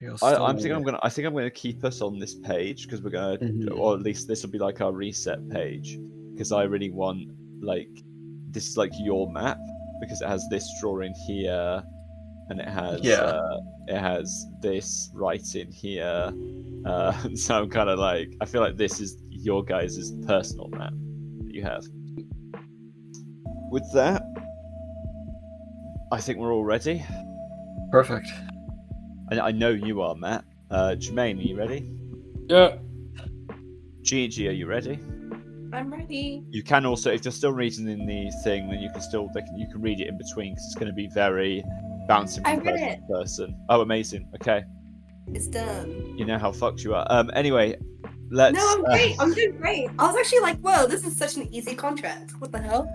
You're I still... think I'm gonna keep us on this page because we're gonna, Mhm. or at least this will be like our reset page, because I really want, like, this is like your map because it has this drawing here, and Yeah. it has this writing here. So I'm kind of like, I feel like this is your guys' personal map that you have. With that, I think we're all ready. Perfect. I know you are, Matt. Jermaine, are you ready? Yeah. Gigi, are you ready? I'm ready. You can also, if you're still reading in the thing, then you can still you can read it in between because it's going to be very bouncing I from read person it. to person. Oh, amazing. Okay, It's done. you know how fucked you are. Anyway, let's. No, I'm great. I'm doing great. I was actually like, whoa, this is such an easy contract. What the hell?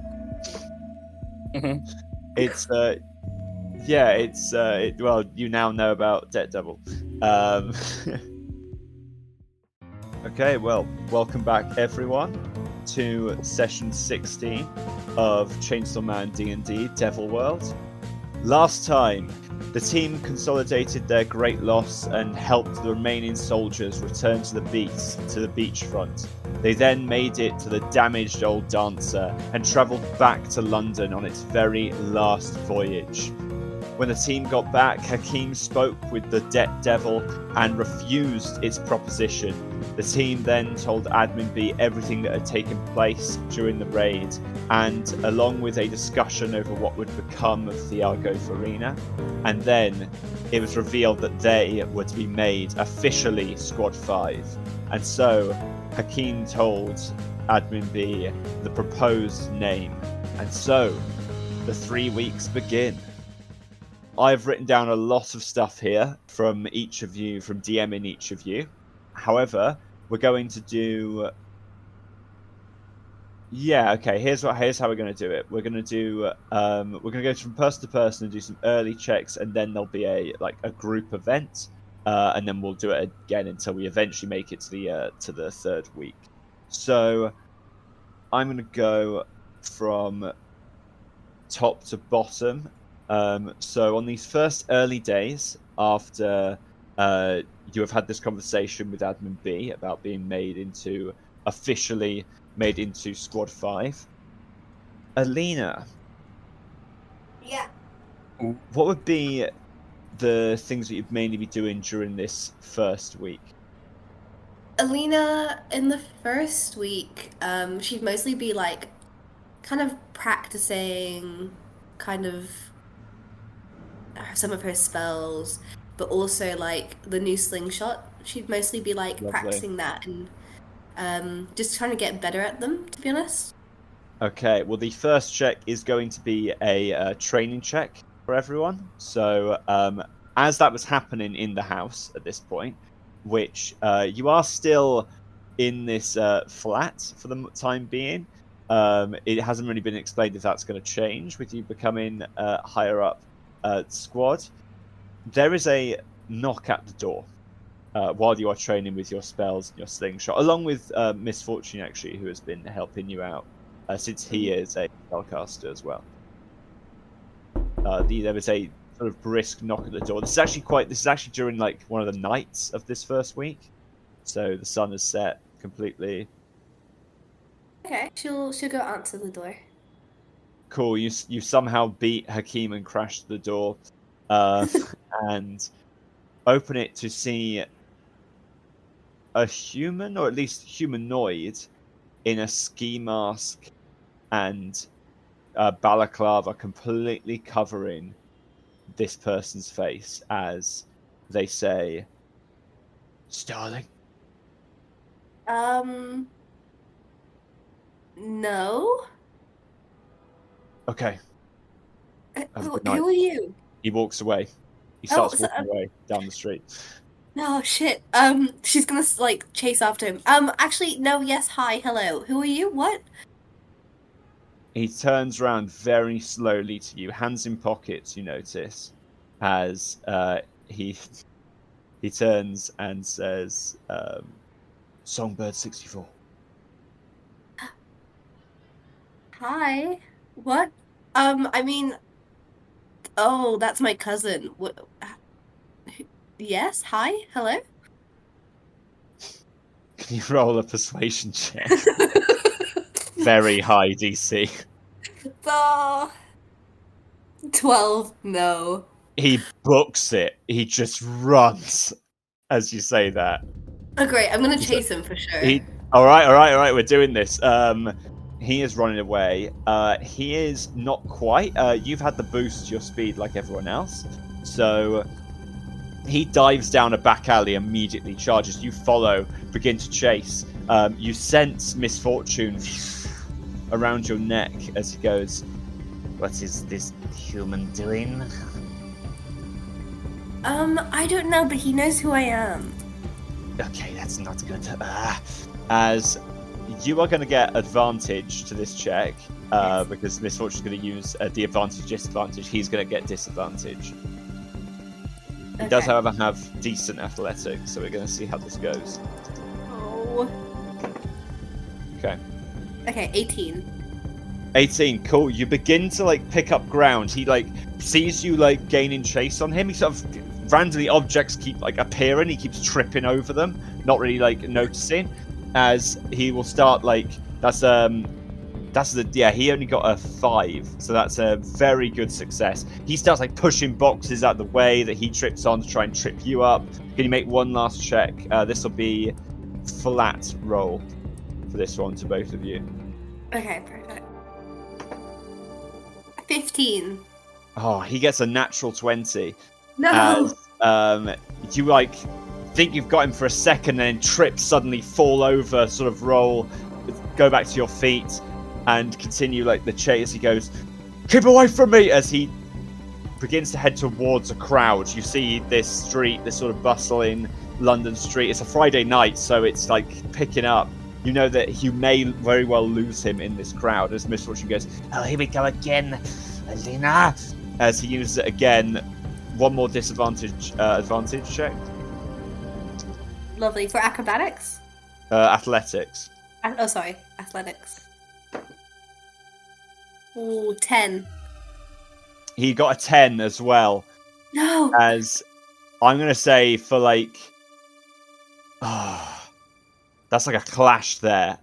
It's yeah, it's well, you now know about Debt Devil. Okay, well, welcome back everyone to session 16 of Chainsaw Man D&D Devil World. Last time, the team consolidated their great loss and helped the remaining soldiers return to the beachfront. They then made it to the damaged old dancer and travelled back to London on its very last voyage. When the team got back, Hakeem spoke with the Debt Devil and refused its proposition. The team then told Admin B everything that had taken place during the raid, and along with a discussion over what would become of the Argos Arena. And then it was revealed that they were to be made officially Squad 5. And so Hakeem told Admin B the proposed name. And so the 3 weeks begin. I've written down a lot of stuff here from each of you, from DMing each of you. However, we're going to do... Yeah, okay, here's how we're going to do it. We're going to do... we're going to go from person to person and do some early checks, and then there'll be a group event, and then we'll do it again until we eventually make it to the third week. So I'm going to go from top to bottom. So on these first early days after you have had this conversation with Admin B about being officially made into Squad 5, Alina, Yeah. what would be the things that you'd mainly be doing during this first week? Alina, in the first week, she'd mostly be like kind of practicing kind of some of her spells, but also like the new slingshot. She'd mostly be like Lovely. practicing that and just trying to get better at them, to be honest. Okay, well, the first check is going to be a training check for everyone. So, as that was happening in the house at this point, which you are still in this flat for the time being, it hasn't really been explained if that's going to change with you becoming higher up squad. There is a knock at the door while you are training with your spells and your slingshot, along with Miss Fortune, actually, who has been helping you out. Since he is a spellcaster as well. There was a sort of brisk knock at the door. This is actually during like one of the nights of this first week, so the sun has set completely. Okay, she'll go answer the door. Cool. You somehow beat Hakeem and crash the door, and open it to see a human, or at least humanoid, in a ski mask and balaclava completely covering this person's face as they say, Starling. No. Okay. Who are you? He walks away. He starts walking away down the street. Oh shit. She's gonna like chase after him. Actually, no. Yes. Hi. Hello. Who are you? What? He turns around very slowly to you, hands in pockets. You notice as he turns and says, "Songbird 64." Hi. What? I mean, oh, that's my cousin. What? Yes, hi, hello. Can you roll a persuasion check? Very high DC. Oh, 12, no. He books it. He just runs as you say that. Oh, great, I'm gonna He's- chase him for sure. He, all right. We're doing this. He is running away. He is not quite. You've had the boost to your speed like everyone else, so he dives down a back alley immediately. Charges. You follow. Begin to chase. You sense misfortune around your neck as he goes. What is this human doing? I don't know, but he knows who I am. Okay, that's not good. As you are going to get advantage to this check, because Misfortune is going to use the advantage, disadvantage. He's going to get disadvantage. He does, Okay. however, have decent athletics, so we're going to see how this goes. Oh. Okay. Okay, 18. 18, cool. You begin to like pick up ground. He like sees you like gaining chase on him. He sort of randomly objects keep like appearing. He keeps tripping over them, not really like noticing. As he will start like that's the he only got a 5, so that's a very good success. He starts like pushing boxes out the way that he trips on to try and trip you up. Can you make one last check? This will be flat roll for this one to both of you. Okay, perfect. 15. Oh, he gets a natural 20. No! As you like think you've got him for a second and then trip, suddenly fall over, sort of roll, go back to your feet and continue like the chase. He goes, "Keep away from me!" As he begins to head towards a crowd. You see this street, this sort of bustling London street. It's a Friday night, so it's like picking up. You know that you may very well lose him in this crowd as Misfortune goes, "Oh, here we go again, Alina!" As he uses it again. One more disadvantage advantage check. Lovely. For acrobatics? Athletics. Oh, sorry. Athletics. Ooh, 10. He got a 10 as well. No! As I'm going to say for like... that's like a clash there.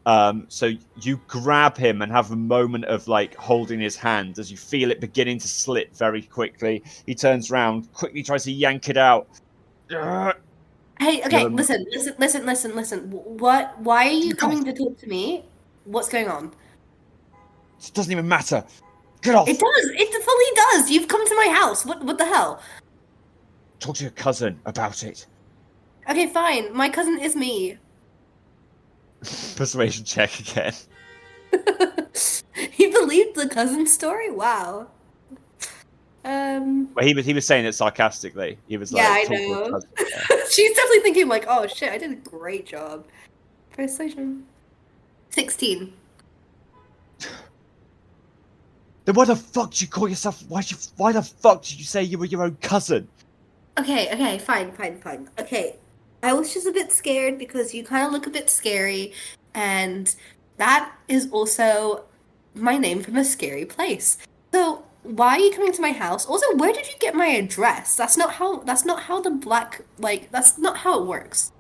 So you grab him and have a moment of like holding his hand as you feel it beginning to slip very quickly. He turns around, quickly tries to yank it out. Hey, okay, listen. What? Why are you coming to talk to me? What's going on? It doesn't even matter. Get off. It does. It fully does. You've come to my house. What the hell? Talk to your cousin about it. Okay, fine. My cousin is me. Persuasion check again. He believed the cousin story? Wow. Well, he was saying it sarcastically. He was Yeah, like, I talk to your know. cousin. Yeah. She's definitely thinking like, oh shit, I did a great job. Persuasion. 16. Then why the fuck did you call yourself? Why the fuck did you say you were your own cousin? Okay, fine. Okay. I was just a bit scared because you kind of look a bit scary, and that is also my name from a scary place. So, why are you coming to my house? Also, where did you get my address? That's not how the black that's not how it works.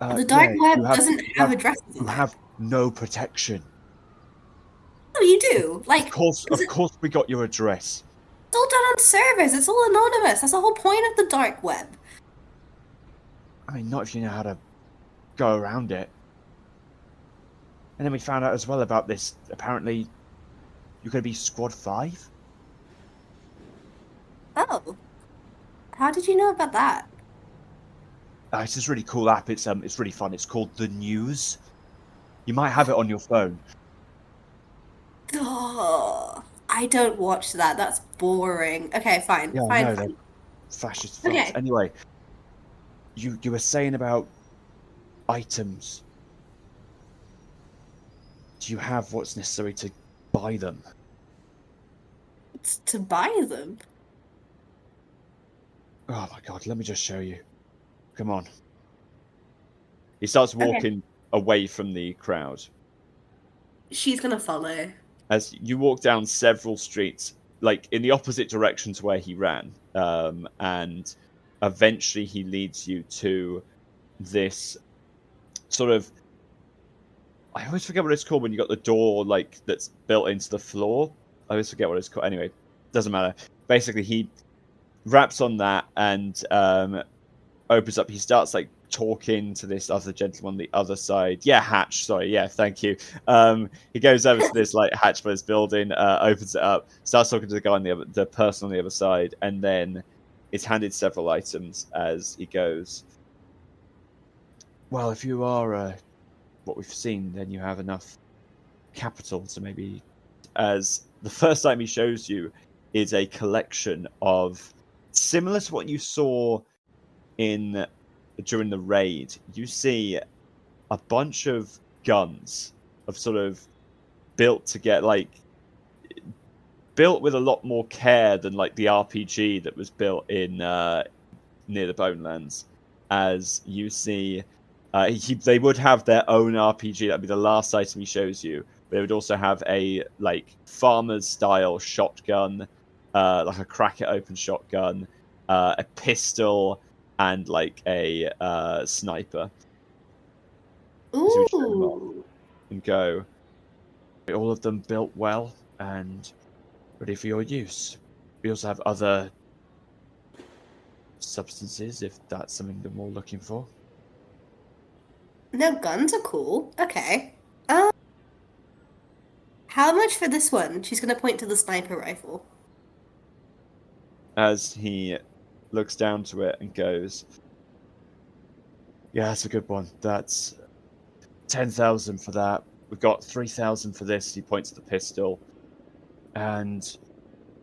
The dark web doesn't have addresses on You it. have no protection. No, you do. Like, Of course, we got your address. it's all done on servers. It's all anonymous. That's the whole point of the dark web. I mean, not if you know how to go around it. And then we found out as well about this. Apparently, you're going to be Squad 5? Oh. How did you know about that? It's this really cool app. It's really fun. It's called The News. You might have it on your phone. Oh, I don't watch that. That's boring. Okay, fine. Yeah, Fine, no, fine. they're fascist fucks. Okay. Anyway, you were saying about items. Do you have what's necessary to buy them? It's to buy them. Oh my god, let me just show you. Come on. He starts walking away from the crowd. She's gonna follow. As you walk down several streets, like in the opposite direction to where he ran, and eventually he leads you to this sort of, I always forget what it's called when you got the door like that's built into the floor. I always forget what it's called. Anyway, doesn't matter. Basically, he wraps on that and opens up. He starts like talking to this other gentleman on the other side. Yeah, hatch. Sorry. Yeah, thank you. He goes over to this like hatch for this building, opens it up, starts talking to the guy on the person on the other side, and then is handed several items as he goes. Well, if you are what we've seen, then you have enough capital to maybe. As the first time he shows you is a collection of, similar to what you saw in during the raid. You see a bunch of guns of sort of built to get like built with a lot more care than like the RPG that was built in near the Bonelands. As you see, they would have their own RPG. That'd be the last item he shows you. They would also have a like farmer's style shotgun, like a crack it open shotgun, a pistol, and like a sniper. So we show them off Ooh. and go. All of them built well and ready for your use. We also have other substances if that's something that we're looking for. No, guns are cool. Okay. How much for this one? She's gonna point to the sniper rifle. As he looks down to it and goes, yeah, that's a good one. That's 10,000 for that. We've got 3,000 for this. He points to the pistol. And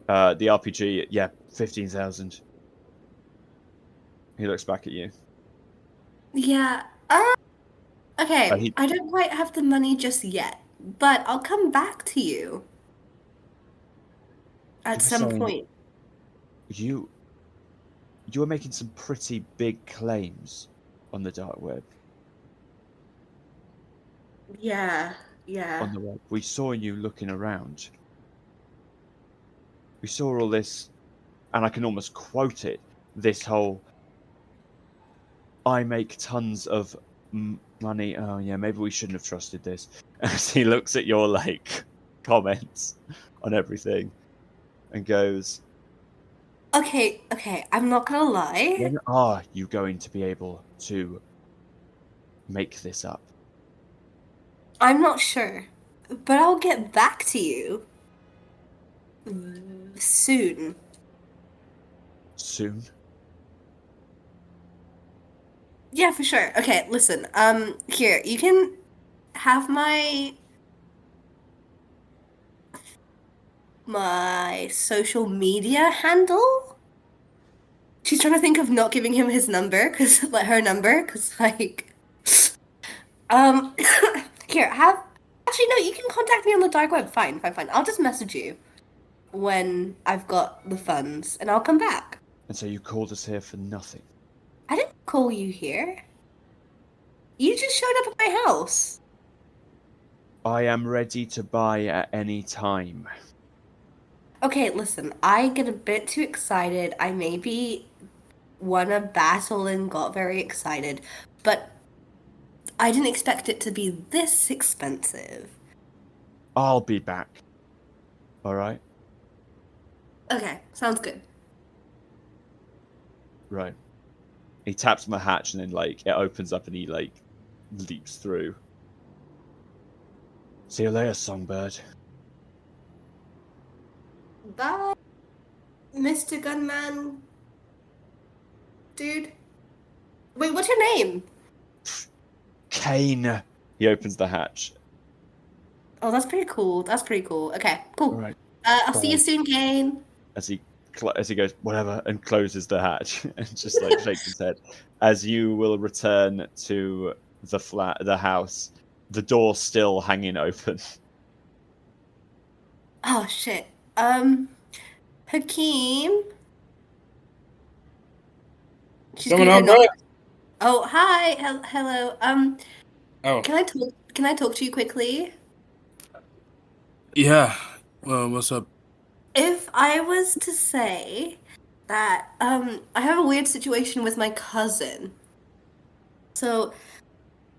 the RPG, yeah, 15,000. He looks back at you. Yeah. Okay. I don't quite have the money just yet, but I'll come back to you at some point. You were making some pretty big claims on the dark web. Yeah. On the web, we saw you looking around. We saw all this, and I can almost quote it. This whole, I make tons of money. Oh yeah, maybe we shouldn't have trusted this. As he looks at your like comments on everything, and goes, Okay. I'm not gonna lie. when are you going to be able to make this up? I'm not sure, but I'll get back to you soon. Soon? Yeah, for sure. Okay, listen. Here, you can have my social media handle. She's trying to think of not giving him his number, cause like her number, cause like, um, here, have. Actually, no, you can contact me on the dark web. Fine. I'll just message you when I've got the funds, and I'll come back. And so you called us here for nothing? I didn't call you here. You just showed up at my house. I am ready to buy at any time. Okay, listen, I get a bit too excited. I maybe won a battle and got very excited, but I didn't expect it to be this expensive. I'll be back. All right? Okay, sounds good. Right. He taps on the hatch and then, like, it opens up and he, like, leaps through. See you later, songbird. Bye, Mr. Gunman. Dude. Wait, what's your name? Kane. He opens the hatch. Oh, that's pretty cool. Okay, cool. All right. I'll see you soon, Kane. As he goes, whatever, and closes the hatch and just, like, shakes his head. As you will return to the house, the door still hanging open. Oh, shit. Hakeem? She's Someone gonna on go knock. deck? Oh, hi. Hello. Oh, Can I talk to you quickly? yeah. Well, what's up? If I was to say that I have a weird situation with my cousin. So,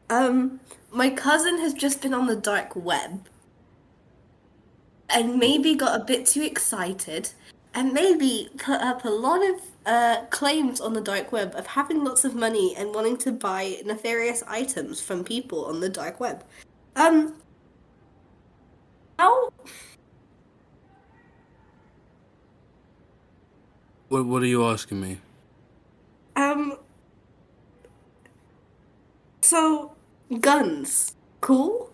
my cousin has just been on the dark web and maybe got a bit too excited and maybe put up a lot of claims on the dark web of having lots of money and wanting to buy nefarious items from people on the dark web. Um, how What are you asking me? um so guns. Cool?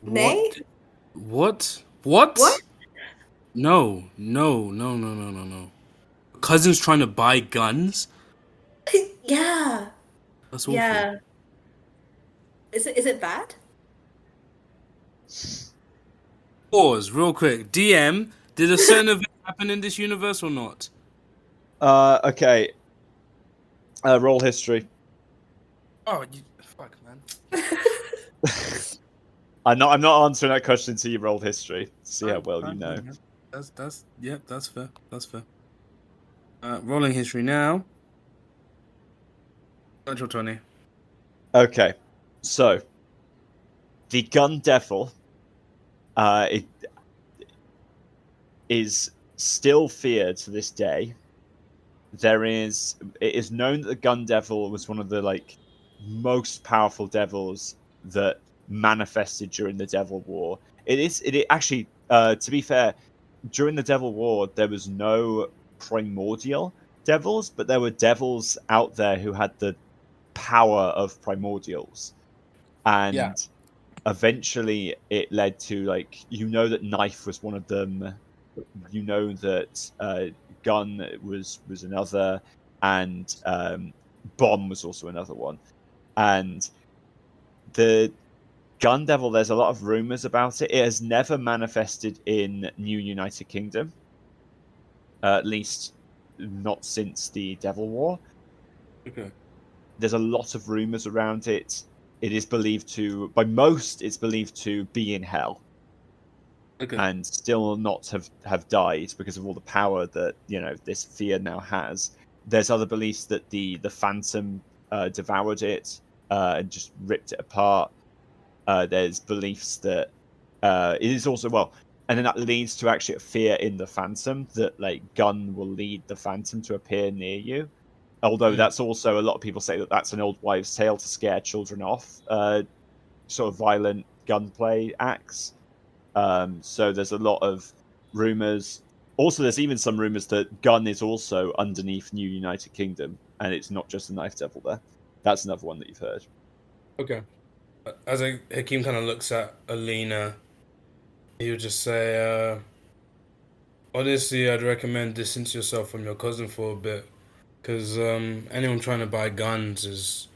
What? Nay? What? What? What? No, no, no, no, no, no, no. Cousin's trying to buy guns? Yeah. That's awful. Yeah. Is it bad? Pause, real quick. DM, did a certain event happen in this universe or not? Okay. Roll history. Oh, fuck, man. I'm not answering that question until you roll history. See how well you Fine, know. fine, man. That's fair. That's fair. Rolling history now. Natural 20. Okay. So the gun devil it is still feared to this day. It is known that the gun devil was one of the most powerful devils that manifested during the Devil War. It actually, to be fair, during the Devil War there was no primordial devils, but there were devils out there who had the power of primordials. Yeah. And eventually it led to that knife was one of them, that gun was another, and bomb was also another one. And the gun devil, there's a lot of rumors about it. It has never manifested in New United Kingdom, at least not since the Devil War. Okay. There's a lot of rumors around it. It is believed to, by most, it's believed to be in hell. Okay. And still not have died because of all the power that this fear now has. There's other beliefs that the phantom devoured it and just ripped it apart. There's beliefs that it is also, well, and then that leads to actually a fear in the phantom that gun will lead the phantom to appear near you. Although that's also, a lot of people say that that's an old wives' tale to scare children off sort of violent gunplay acts. So there's a lot of rumors. Also, there's even some rumors that gun is also underneath New United Kingdom, and it's not just the knife devil there. That's another one that you've heard. Okay. As Hakeem kind of looks at Alina, he would just say, honestly, I'd recommend distance yourself from your cousin for a bit. Because anyone trying to buy guns is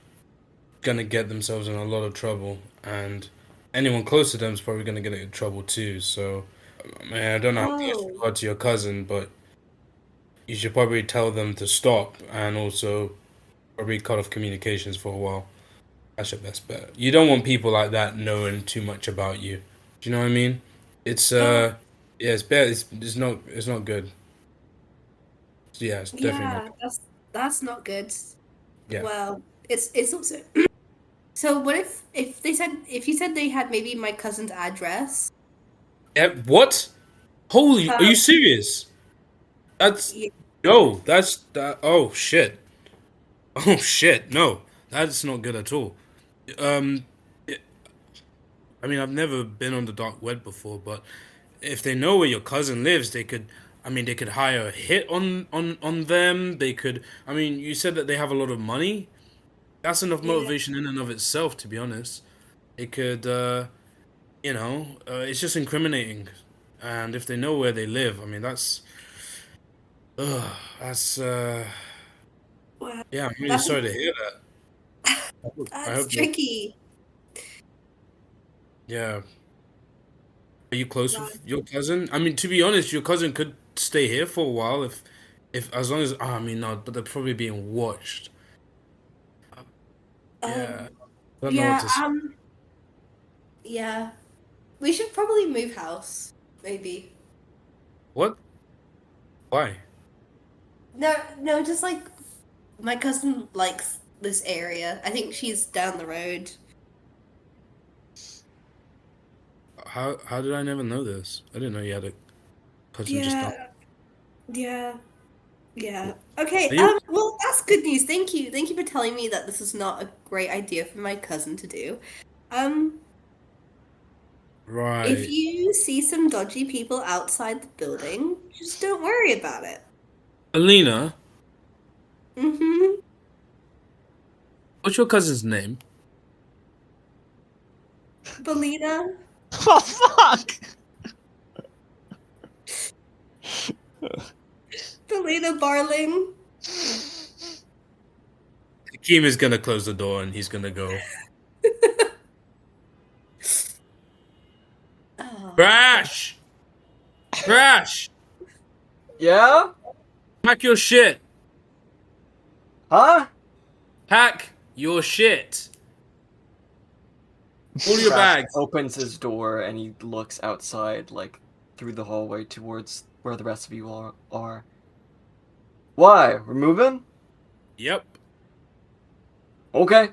going to get themselves in a lot of trouble. And anyone close to them is probably going to get in trouble too. So, I don't know how close you Oh. are to your cousin, but you should probably tell them to stop and also probably cut off communications for a while. That's your best bet. You don't want people like that knowing too much about you. Do you know what I mean? It's Oh. yeah, it's bad. It's not good. Yeah, it's definitely not Yeah, good. that's not good. Yeah. Well, it's also so what if you said they had maybe my cousin's address? What? Holy, are you Um, serious? That's yeah, yo, that's that. Oh shit. Oh shit. No, that's not good at all. Um, I mean, I've never been on the dark web before, but if they know where your cousin lives, they could. I mean, they could hire a hit on them. They could. I mean, you said that they have a lot of money. That's enough yeah. motivation in and of itself, to be honest. It could, it's just incriminating. And if they know where they live, I mean, that's, Well, yeah, I'm really that's sorry to hear that. I that's hope that, tricky. yeah. Are you close Wow. with your cousin? I mean, to be honest, your cousin could stay here for a while as long as, I mean, no, but they're probably being watched. Yeah. Um, I don't know what yeah, to say. yeah. We should probably move house, maybe. What? Why? No, just like my cousin likes this area. I think she's down the road. How did I never know this? I didn't know you had a cousin just down. Yeah, yeah. Okay, Are you well, that's good news. Thank you. Thank you for telling me that this is not a great idea for my cousin to do. Um, if right? you see some dodgy people outside the building, just don't worry about it. Alina, Mm-hmm. what's your cousin's name? Belina, Oh fuck! Belina Barling. Hakeem is gonna close the door and he's gonna go. Oh, Crash! Crash! Yeah? Pack your shit! Huh? Pack your shit! All your Crash bags. opens his door and he looks outside, like, through the hallway towards where the rest of you are. Why? We're moving? Yep. Okay.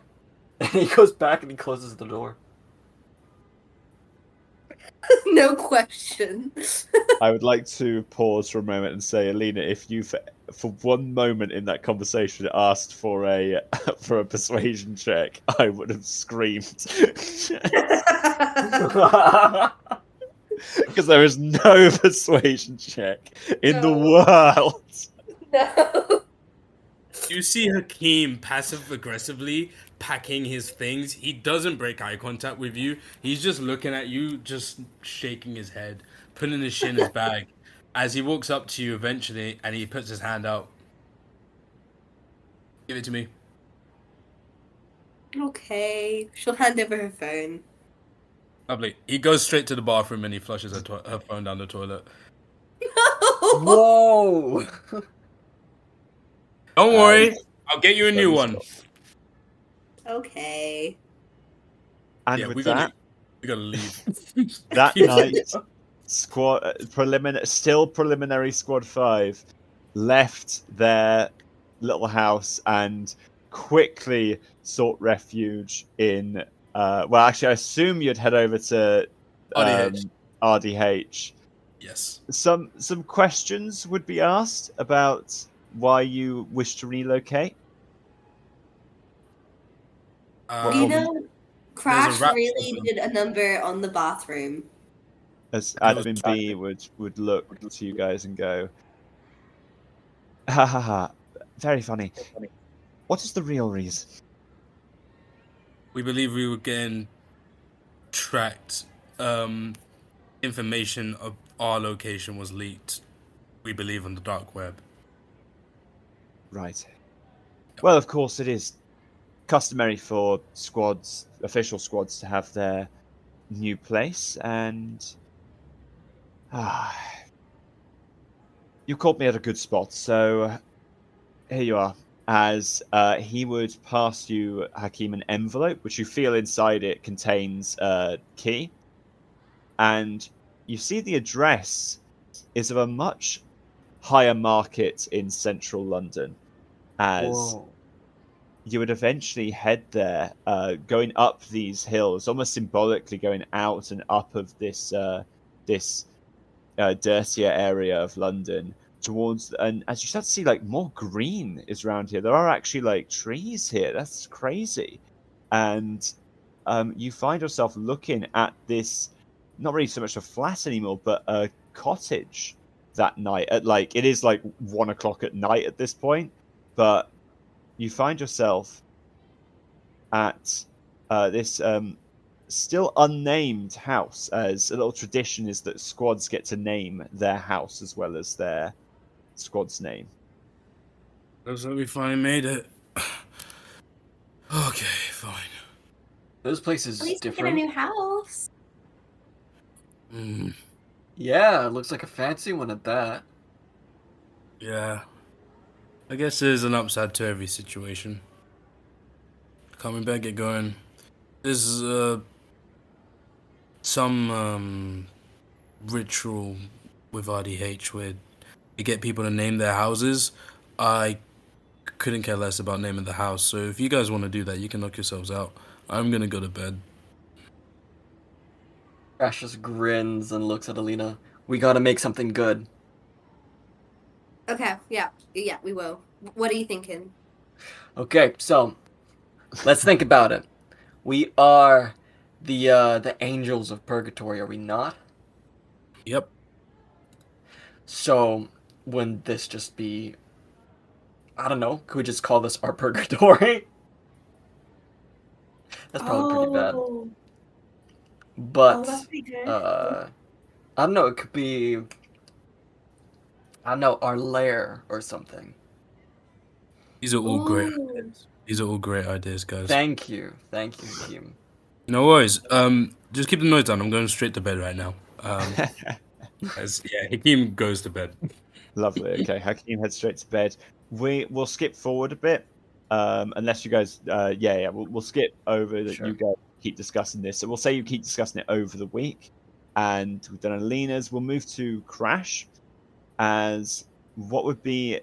And he goes back and he closes the door. no question. I would like to pause for a moment and say, Alina, if you for one moment in that conversation asked for a for a persuasion check, I would have screamed because there is no persuasion check in the No. world. No. You see Hakeem passive aggressively packing his things. He doesn't break eye contact with you. He's just looking at you, just shaking his head, putting his shit in his bag. As he walks up to you eventually and he puts his hand out. Give it to me. Okay. She'll hand over her phone. Lovely. He goes straight to the bathroom and he flushes her phone down the toilet. Whoa! Don't worry. I'll get you a new one. Okay. And Yeah, with we that, gotta leave. that night, preliminary squad 5 left their little house and quickly sought refuge in well, actually I assume you'd head over to RDH. RDH. Yes. Some questions would be asked about why you wish to relocate. You know, Crash rap really problem. did a number on the bathroom. As Close Admin track. B would look to you guys and go, ha ha ha, very funny. What is the real reason? We believe we were getting tracked. Information of our location was leaked. We believe on the dark web. Right. Well, of course, it is customary for squads, official squads, to have their new place, and you caught me at a good spot. So here you are. As he would pass you, Hakeem, an envelope, which you feel inside it contains a key, and you see the address is of a much higher market in central London, as Whoa. you would eventually head there, going up these hills, almost symbolically going out and up of this dirtier area of London towards. And as you start to see, like, more green is around here. There are actually like trees here. That's crazy. And you find yourself looking at this, not really so much a flat anymore, but a cottage that night. At like, it is like 1 o'clock at night at this point, but you find yourself at this still unnamed house, as a little tradition is that squads get to name their house as well as their squad's name. Looks like we finally made it. Okay, fine. This place is At least we get a different. new house. Yeah, it looks like a fancy one at that. Yeah. I guess there's an upside to every situation. Come, we better get going. There's some ritual with RDH where you get people to name their houses I couldn't care less about naming the house, so if you guys want to do that, you can knock yourselves out. I'm gonna go to bed. Crash just grins and looks at Alina. We gotta make something good. Okay, yeah, we will. What are you thinking? Okay, so let's think about it. We are the angels of purgatory, are we not? Yep. So wouldn't this just be, I don't know, could we just call this our purgatory? That's probably pretty bad. Oh, that's But pretty good. uh I don't know, it could be, I don't know, our lair or something. These are all great Ooh. ideas. These are all great ideas, guys. Thank you. Thank you, Hakeem. No worries. Just keep the noise down. I'm going straight to bed right now. Hakeem goes to bed. Lovely. Okay, Hakeem heads straight to bed. We'll skip forward a bit, unless you guys, we'll skip over that. Sure. You guys keep discussing this, so we'll say you keep discussing it over the week, and we've done Alina's. We'll move to Crash, as what would be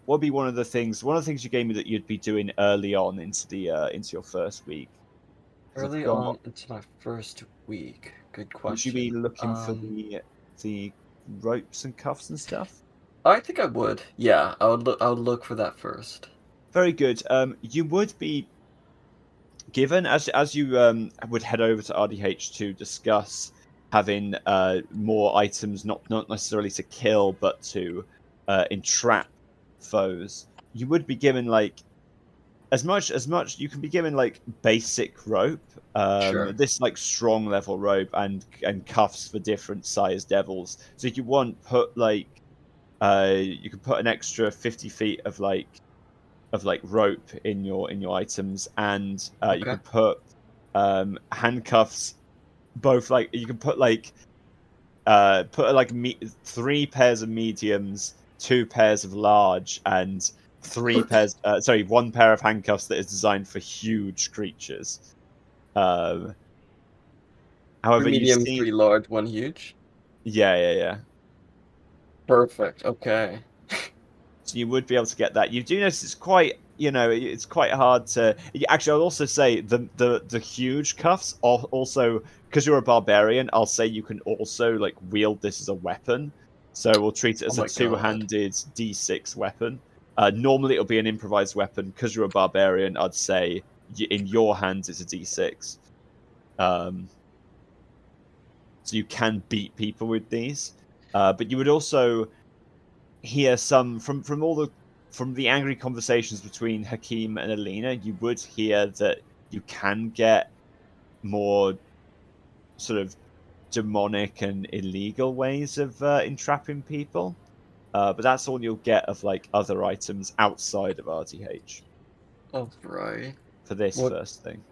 one of the things you gave me that you'd be doing early on into your first week. 'Cause I've Early got- on into my first week. Good would you be question. looking for the ropes and cuffs and stuff? I think I would. Yeah, I would look for that first. Very good. You would be given as you would head over to RDH to discuss having more items, not necessarily to kill, but to entrap foes. You would be given like as much you can be given like basic rope, Sure. this like strong level rope and cuffs for different size devils. So if you want, put like you could put an extra 50 feet of rope in your items, and you Okay. could put handcuffs. Both like you can put like 3 pairs of mediums, 2 pairs of large, and 1 pair of handcuffs that is designed for huge creatures. Um, 3 however, you medium, see, 3 large, 1 huge. yeah. Perfect. Okay. So you would be able to get that. You do notice it's quite, it's quite hard to. Actually, I'll also say the huge cuffs are also, because you're a barbarian. I'll say you can also like wield this as a weapon. So we'll treat it Oh as a my god. two-handed D6 weapon. Normally it'll be an improvised weapon. Because you're a barbarian, I'd say in your hands it's a D6. So you can beat people with these, but you would also hear some from the angry conversations between Hakeem and Alina. You would hear that you can get more sort of demonic and illegal ways of entrapping people, but that's all you'll get of like other items outside of RDH Oh, right. for this What first thing.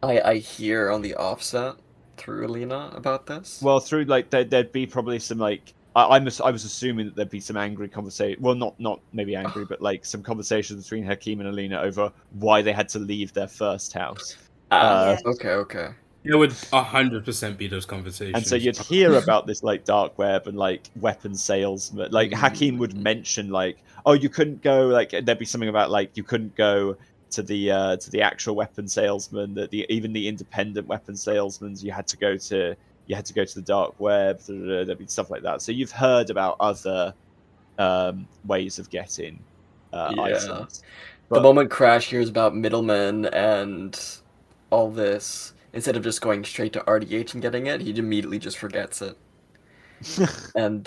I hear on the offset through Alina about this. Well, through like there'd be probably some like I was assuming that there'd be some angry conversation. Well, not maybe angry, but like some conversations between Hakeem and Alina over why they had to leave their first house. Yeah. Okay. It would 100% be those And conversations. so you'd hear about this like dark web and like weapon salesman. Like Hakeem would mention like, oh, you couldn't go. Like there'd be something about like you couldn't go to the actual weapon salesman. That even the independent weapon salesmen, you had to go to the dark web. There'd be stuff like that. So you've heard about other ways of getting Yeah. items. The But moment Crash hears about middlemen and all this, instead of just going straight to RDH and getting it, he immediately just forgets it. And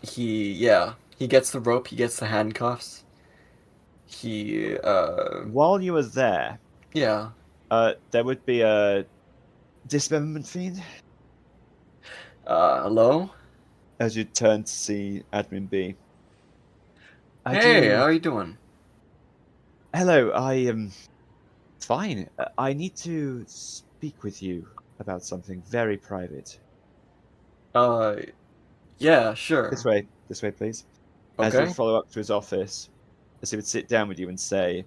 he gets the rope, he gets the handcuffs. He while you were there, yeah. there would be a dismemberment fiend. Hello? As you turn to see Admin B. Hey, how are you doing? Hello, I am fine. I need to speak with you about something very private. Uh yeah, sure. This way, please. As you Okay. follow up to his office, as he would sit down with you and say,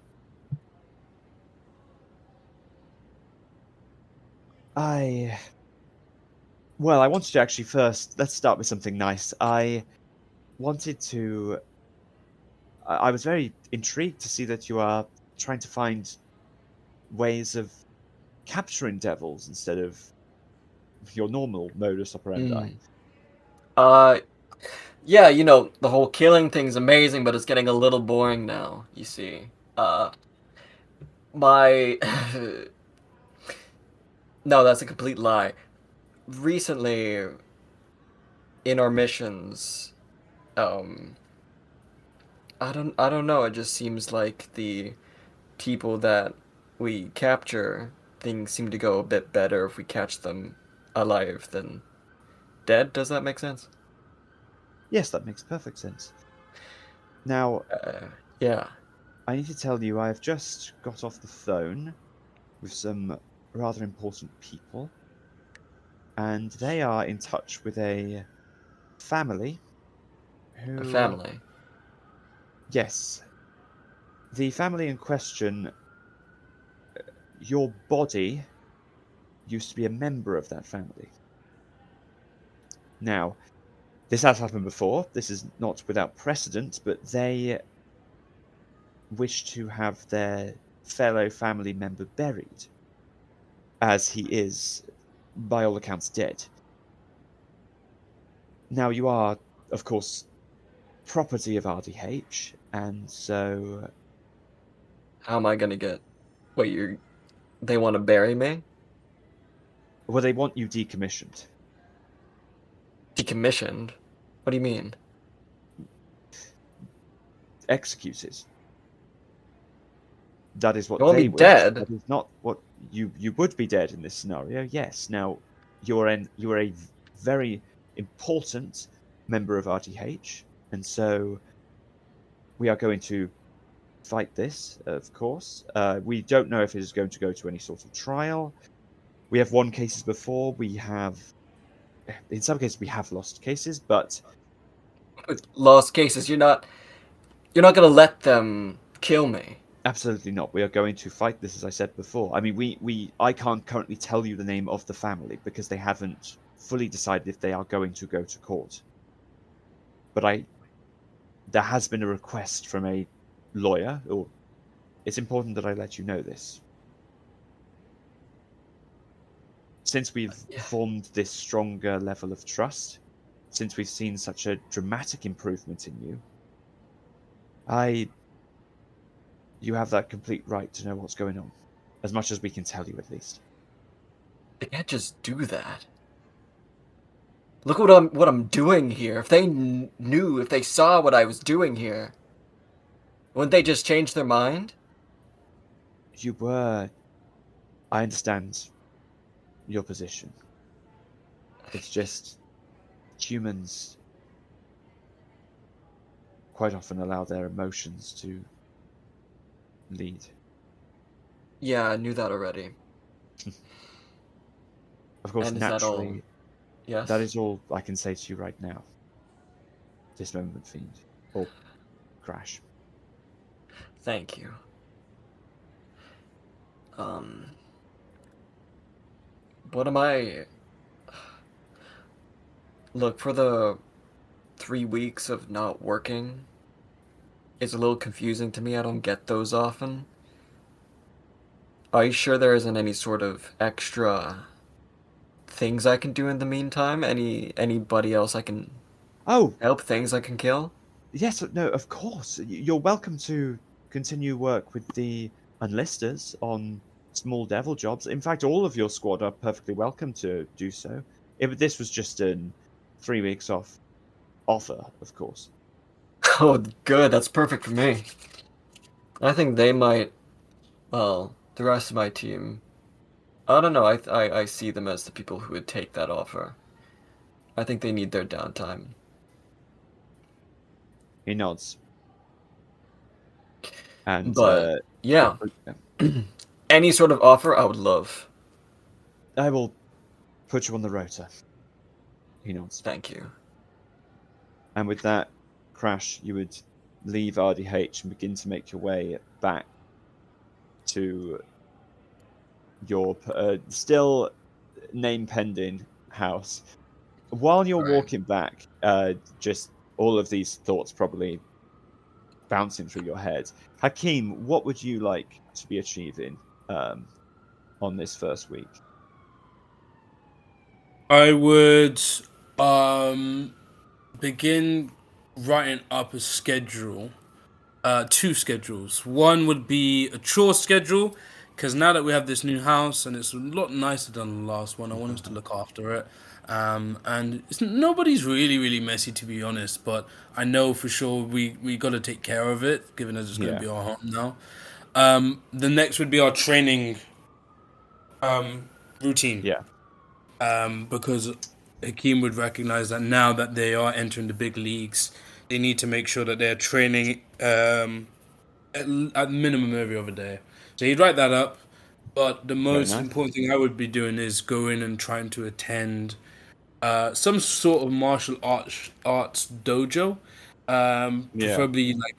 I wanted to actually first, let's start with something nice. wanted to. I was very intrigued to see that you are trying to find ways of capturing devils instead of your normal modus operandi. Yeah, you know, the whole killing thing's amazing, but it's getting a little boring now, you see. My... No, that's a complete lie. Recently, in our missions, I don't know, it just seems like the people that we capture, things seem to go a bit better if we catch them alive than dead. Does that make sense? Yes, that makes perfect sense. Now, Yeah. I need to tell you, I've just got off the phone with some rather important people, and they are in touch with a family A who. family. Yes, the family in question, your body used to be a member of that family. Now, this has happened before. This is not without precedent, but they wish to have their fellow family member buried, as he is, by all accounts, dead. Now, you are, of course, property of RDH, and so. How am I gonna get... Wait, they want to bury me? Well, they want you decommissioned. Decommissioned? What do you mean? Executed. That is You what want me they wish. dead? That is not what you would be dead in this scenario. Yes. Now, you are a very important member of RTH, and so we are going to fight this. Of course, we don't know if it is going to go to any sort of trial. We have won cases before. In some cases, we have lost cases, but Lost cases. You're not gonna let them kill me. absolutely not. We are going to fight this, as I said before. I mean, I can't currently tell you the name of the family because they haven't fully decided if they are going to go to court. But there has been a request from a lawyer, or it's important that I let you know this. Since we've formed this stronger level of trust, since we've seen such a dramatic improvement in you, you have that complete right to know what's going on, as much as we can tell you at least. They can't just do that. Look what I'm doing here. If they knew, if they saw what I was doing here, wouldn't they just change their mind? I understand your position. It's just humans quite often allow their emotions to lead. Yeah, I knew that already. Of course, And is that all? naturally, Yes? that is all I can say to you right now. This moment, Fiend. Or Crash. Thank you. What am I... Look, for the 3 weeks of not working, it's a little confusing to me. I don't get those often. Are you sure there isn't any sort of extra things I can do in the meantime? Anybody else I can Oh, help? Things I can kill? yes, no, of course. You're welcome to continue work with the Unlisters on small devil jobs. In fact, all of your squad are perfectly welcome to do so. If this was just an 3 weeks off offer, of course. Oh, good. That's perfect for me. I think they might... Well, the rest of my team... I don't know. I see them as the people who would take that offer. I think they need their downtime. He nods. And But, yeah. yeah. Any sort of offer, I would love. I will put you on the rota. He nods. Thank you. And with that, Crash, you would leave RDH and begin to make your way back to your still name pending house. While you're Right. walking back, just all of these thoughts probably bouncing through your head. Hakeem, what would you like to be achieving on this first week? I would begin writing up a schedule. Two schedules. One would be a chore schedule, because now that we have this new house and it's a lot nicer than the last one, I want us to look after it. And nobody's really messy, to be honest, but I know for sure we got to take care of it, given that it's going to be our home now. The next would be our training routine. Yeah. Because Hakeem would recognize that now that they are entering the big leagues, they need to make sure that they're training at minimum every other day. So he'd write that up. But the most important thing I would be doing is going and trying to attend some sort of martial arts dojo, preferably like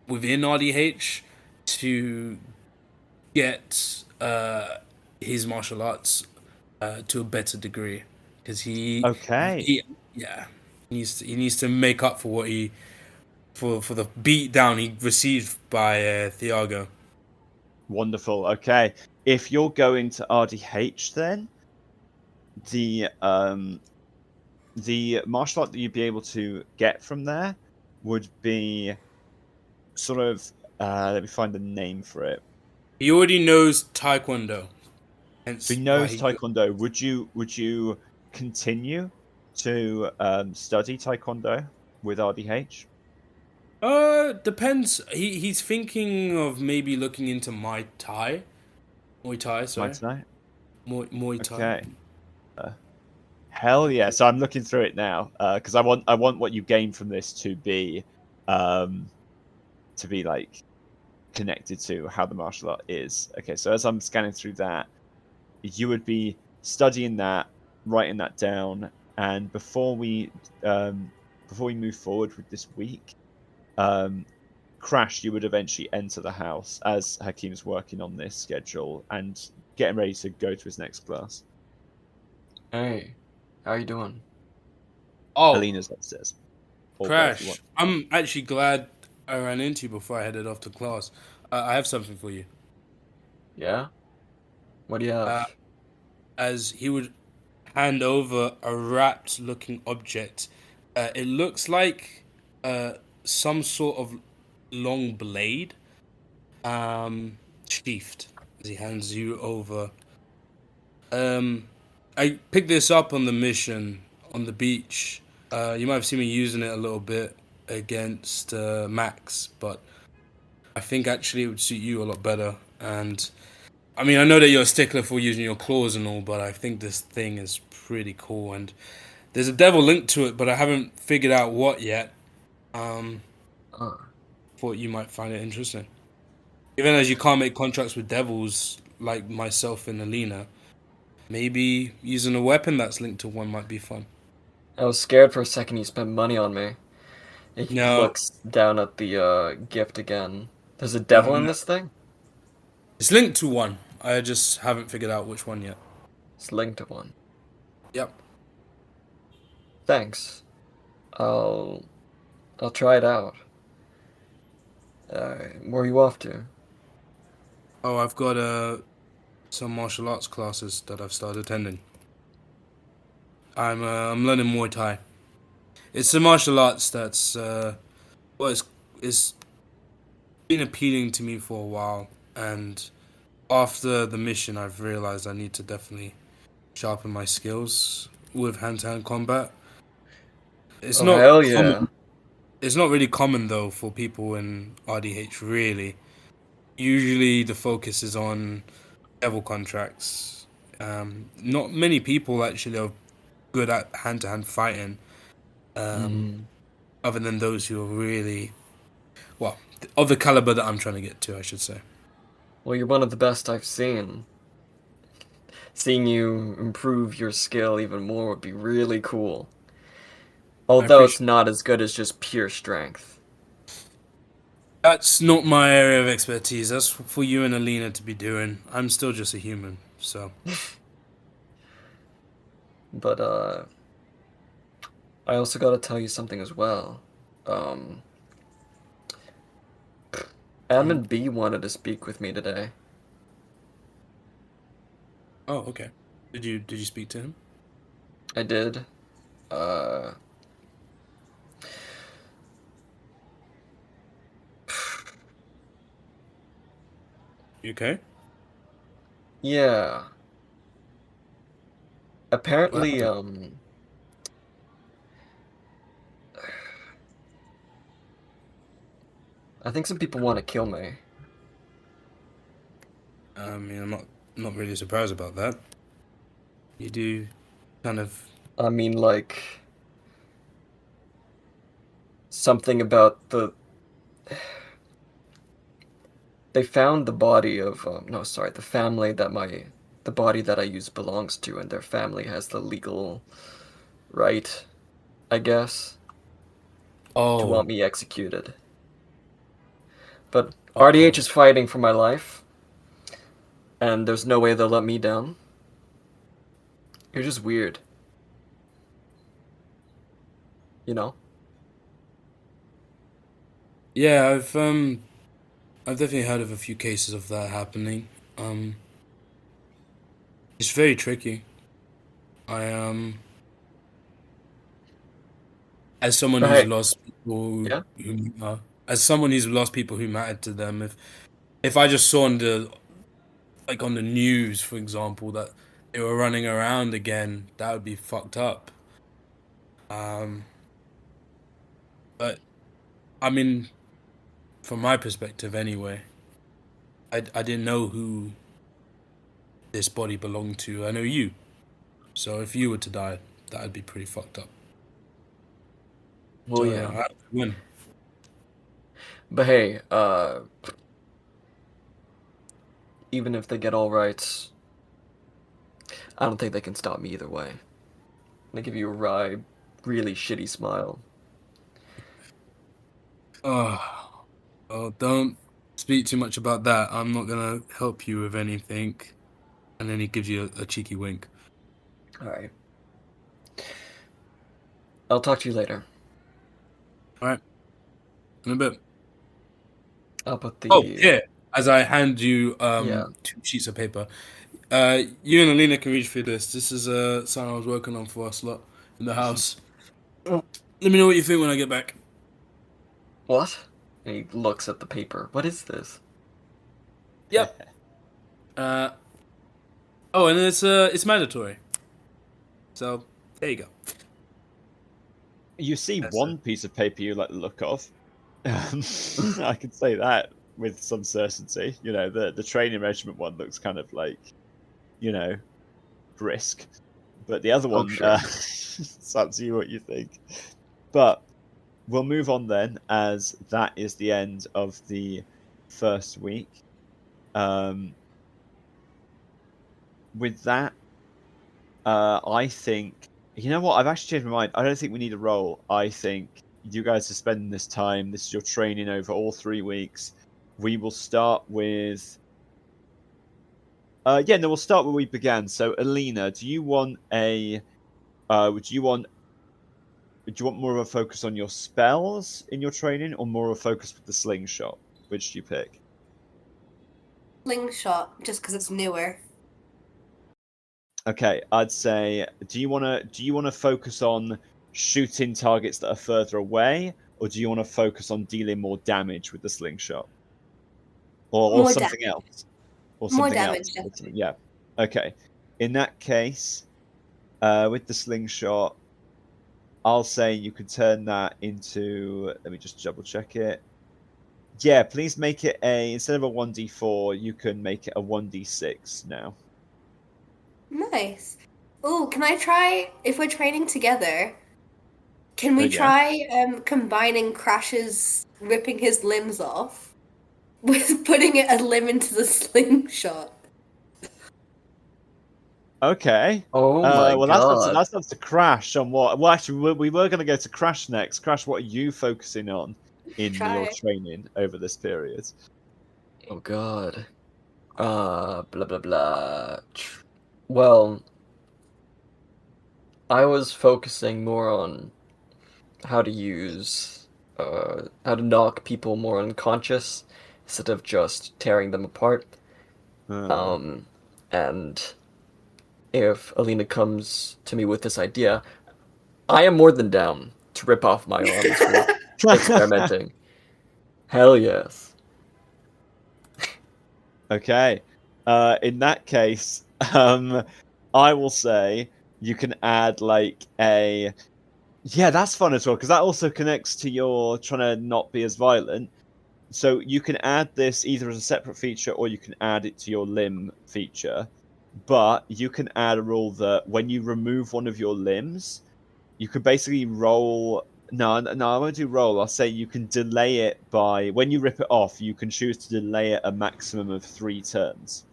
within RDH, to get his martial arts to a better degree, because he needs to make up for what for the beat down he received by Thiago. Wonderful. Okay, if you're going to RDH, then the martial art that you'd be able to get from there would be sort of let me find the name for it. He already knows Taekwondo. So he knows Taekwondo. Would you continue to study Taekwondo with RDH? Depends. He's thinking of maybe looking into Muay Thai. Muay Thai, sorry. Muay Thai. Okay. Hell yeah! So I'm looking through it now because I want what you gain from this to be like connected to how the martial art is. Okay, so as I'm scanning through that, you would be studying that, writing that down, and before we move forward with this week, Crash, you would eventually enter the house as Hakeem's working on this schedule and getting ready to go to his next class. Hey, how you doing? Oh, Alina's upstairs. Crash, I'm actually glad I ran into you before I headed off to class. I have something for you. Yeah? What do you have? As he would hand over a wrapped-looking object. It looks like some sort of long blade, sheathed, as he hands you over. I picked this up on the mission on the beach. You might have seen me using it a little bit against Max, but I think actually it would suit you a lot better. And I mean, I know that you're a stickler for using your claws and all, but I think this thing is pretty cool. And there's a devil linked to it, but I haven't figured out what yet. Thought you might find it interesting. Even as you can't make contracts with devils like myself and Alina, maybe using a weapon that's linked to one might be fun. I was scared for a second you spent money on me. He No. looks down at the gift again. There's a devil in this thing? It's linked to one. I just haven't figured out which one yet. It's linked to one. Yep. Thanks. I'll try it out. Where are you off to? Oh, I've got some martial arts classes that I've started attending. I'm learning Muay Thai. It's a martial arts that's it's been appealing to me for a while, and after the mission, I've realized I need to definitely sharpen my skills with hand-to-hand combat. It's not hell common. yeah. It's not really common though for people in RDH. Really, usually the focus is on devil contracts. Not many people actually are good at hand-to-hand fighting, other than those who are really, well, of the caliber that I'm trying to get to, I should say. Well, you're one of the best I've seen. Seeing you improve your skill even more would be really cool. Although it's not as good as just pure strength. That's not my area of expertise. That's for you and Alina to be doing. I'm still just a human, so. But, I also gotta tell you something as well. Admin B wanted to speak with me today. Oh, okay. Did you speak to him? I did. Uh, You okay? yeah. What Apparently, happened? I think some people want to kill me. I mean, I'm not really surprised about that. You do kind of. I mean, like, something about they found the body of, no, sorry, the family that the body that I use belongs to, and their family has the legal right, I guess, to Oh, want me executed. But RDH oh, is fighting for my life, and there's no way they'll let me down. You're just weird, you know? yeah. I've definitely heard of a few cases of that happening. Um, it's very tricky. I as someone But who's hey, lost people yeah? as someone who's lost people who mattered to them, if I just saw on the like on the news, for example, that they were running around again, that would be fucked up. Um, but I mean, from my perspective, anyway, I didn't know who this body belonged to. I know you, so if you were to die, that'd be pretty fucked up. Well, So yeah. I win. But hey, even if they get all rights, I don't think they can stop me either way. They give you a wry, really shitty smile. Oh, well, don't speak too much about that. I'm not gonna help you with anything. And then he gives you a cheeky wink. Alright. I'll talk to you later. All right, in a bit. I'll put Oh, the... here, as I hand you Yeah. 2 sheets of paper. You and Alina can read through this. This is something I was working on for us lot in the house. Let me know what you think when I get back. What? And he looks at the paper. What is this? Yep. Uh, oh, and it's mandatory. So there you go. You see That's one piece of paper you like the look of. I can say that with some certainty. You know, the training regiment one looks kind of like, you know, brisk, but the other Oh, one, sure. it's up to you what you think. But we'll move on then, as that is the end of the first week. With that, I think, you know what? I've actually changed my mind. I don't think we need a roll. I think you guys are spending this time. This is your training over all 3 weeks. We will start with. Yeah, no, we'll start where we began. So, Alina, do you want a? Would you want? Do you want more of a focus on your spells in your training, or more of a focus with the slingshot? Which do you pick? Slingshot, just because it's newer. Okay, I'd say, do you wanna focus on shooting targets that are further away, or do you want to focus on dealing more damage with the slingshot, or More something damage. else, or More something damage, else? definitely. Yeah. Okay. In that case, with the slingshot, I'll say you could turn that into. Let me just double check it. Yeah, please make it a, instead of a 1d4, you can make it a 1d6 now. Nice. Oh, can I try, if we're training together, can we Yeah. try combining Crash's ripping his limbs off with putting a limb into the slingshot? Okay. Oh my Well, that's up to god. Crash on what. Well, actually, we were going to go to Crash next. Crash, what are you focusing on in your Try. training over this period? Oh god. Blah blah blah. Well, I was focusing more on how to use how to knock people more unconscious instead of just tearing them apart. Uh, Um, and if Alina comes to me with this idea, I am more than down to rip off my arms for experimenting. Hell yes. Okay. In that case, I will say you can add like a. Yeah, that's fun as well because that also connects to your trying to not be as violent. So you can add this either as a separate feature or you can add it to your limb feature. But you can add a rule that when you remove one of your limbs, you could basically roll. No, I won't do roll. I'll say you can delay it by when you rip it off. You can choose to delay it a maximum of 3 turns,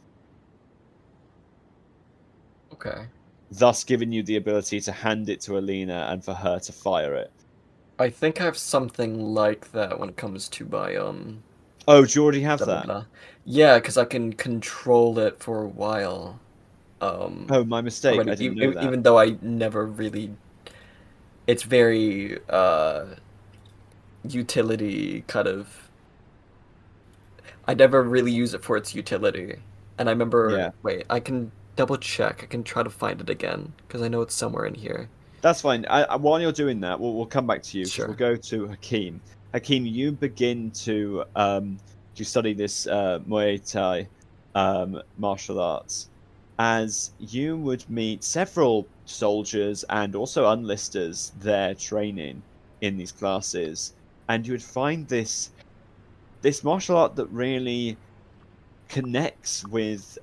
Okay. thus giving you the ability to hand it to Alina and for her to fire it. I think I have something like that when it comes to my Oh, do you already have blah blah that? blah. Yeah, because I can control it for a while. Oh, my mistake. Already, I didn't know that. even though I never really, it's very utility kind of. I never really use it for its utility, and I remember. Yeah, Wait, I can double check. I can try to find it again because I know it's somewhere in here. that's fine. While you're doing that, we'll come back to you because we'll Sure. go to Hakeem. Hakeem, you begin to study this Muay Thai martial arts as you would meet several soldiers and also unlisters there training in these classes, and you would find this martial art that really connects with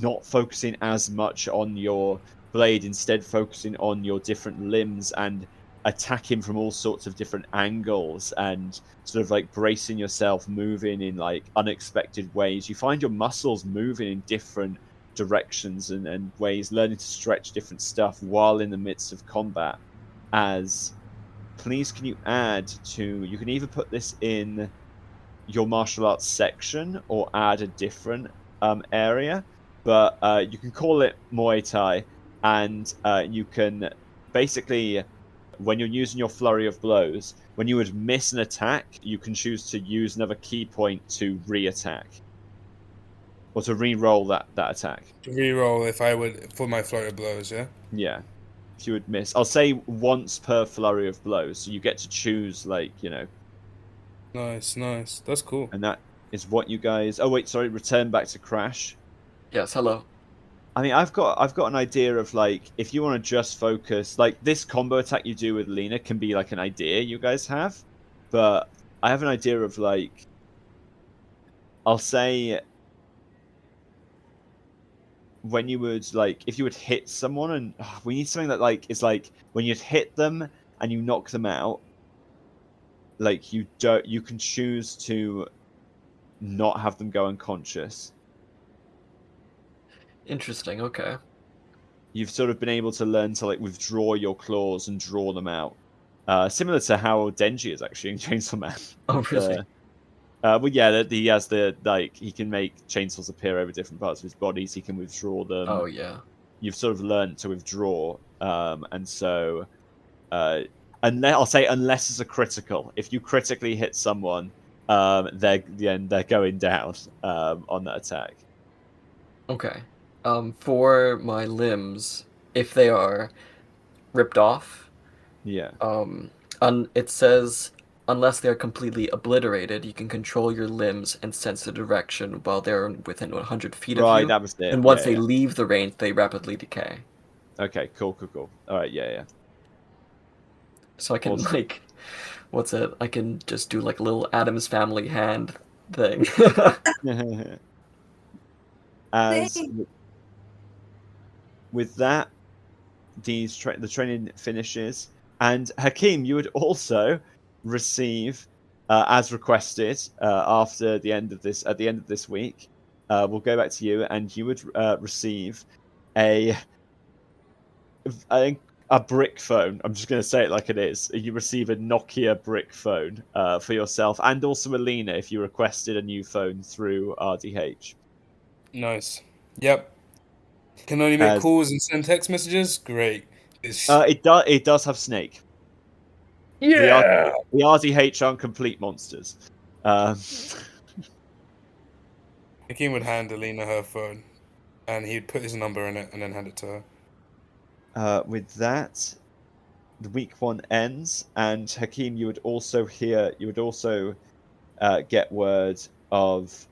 not focusing as much on your blade, instead focusing on your different limbs and attacking from all sorts of different angles and sort of like bracing yourself, moving in like unexpected ways. You find your muscles moving in different directions and ways, learning to stretch different stuff while in the midst of combat. As please, can you add to, you can either put this in your martial arts section or add a different area, but you can call it Muay Thai, and you can basically, when you're using your flurry of blows, when you would miss an attack, you can choose to use another key point to re-attack or to re-roll that attack. Reroll if I would for my flurry of blows, yeah? Yeah, if you would miss, I'll say once per flurry of blows, so you get to choose Nice, nice. That's cool. and that is what you guys. Oh wait, sorry, return back to Crash. Yes. Hello. I mean, I've got an idea of like if you want to just focus like this combo attack you do with Lena can be like an idea you guys have, but I have an idea of like I'll say when you would like if you would hit someone and we need something that like is like when you'd hit them and you knock them out, like you can choose to not have them go unconscious. Interesting. Okay. You've sort of been able to learn to like withdraw your claws and draw them out. Similar to how Denji is actually in Chainsaw Man. Oh, really? Well, yeah, he has the like he can make chainsaws appear over different parts of his bodies. He can withdraw them. Oh, yeah. You've sort of learned to withdraw, and so unless I'll say unless it's a critical. If you critically hit someone, they're going down on that attack. Okay. For my limbs, if they are ripped off, Yeah. it says unless they are completely obliterated, you can control your limbs and sense the direction while they're within 100 feet of Right, you. that was it. And once Yeah, they yeah. leave the range, they rapidly decay. Okay, cool. All right, yeah. So I can Awesome. what's it? I can just do like a little Adam's Family hand thing. As Dang. with that, the training finishes, and Hakeem, you would also receive, as requested, after the end of this at the end of this week, we'll go back to you, and you would receive a a brick phone. I'm just going to say it like it is. You receive a Nokia brick phone for yourself, and also Alina if you requested a new phone through RDH. Nice. Yep. Can only make As calls and send text messages? Great. It's it does have Snake. Yeah. The RDH aren't complete monsters. Um, Hakeem would hand Alina her phone, and he'd put his number in it and then hand it to her. with that, the week one ends, and Hakeem, you would also get word of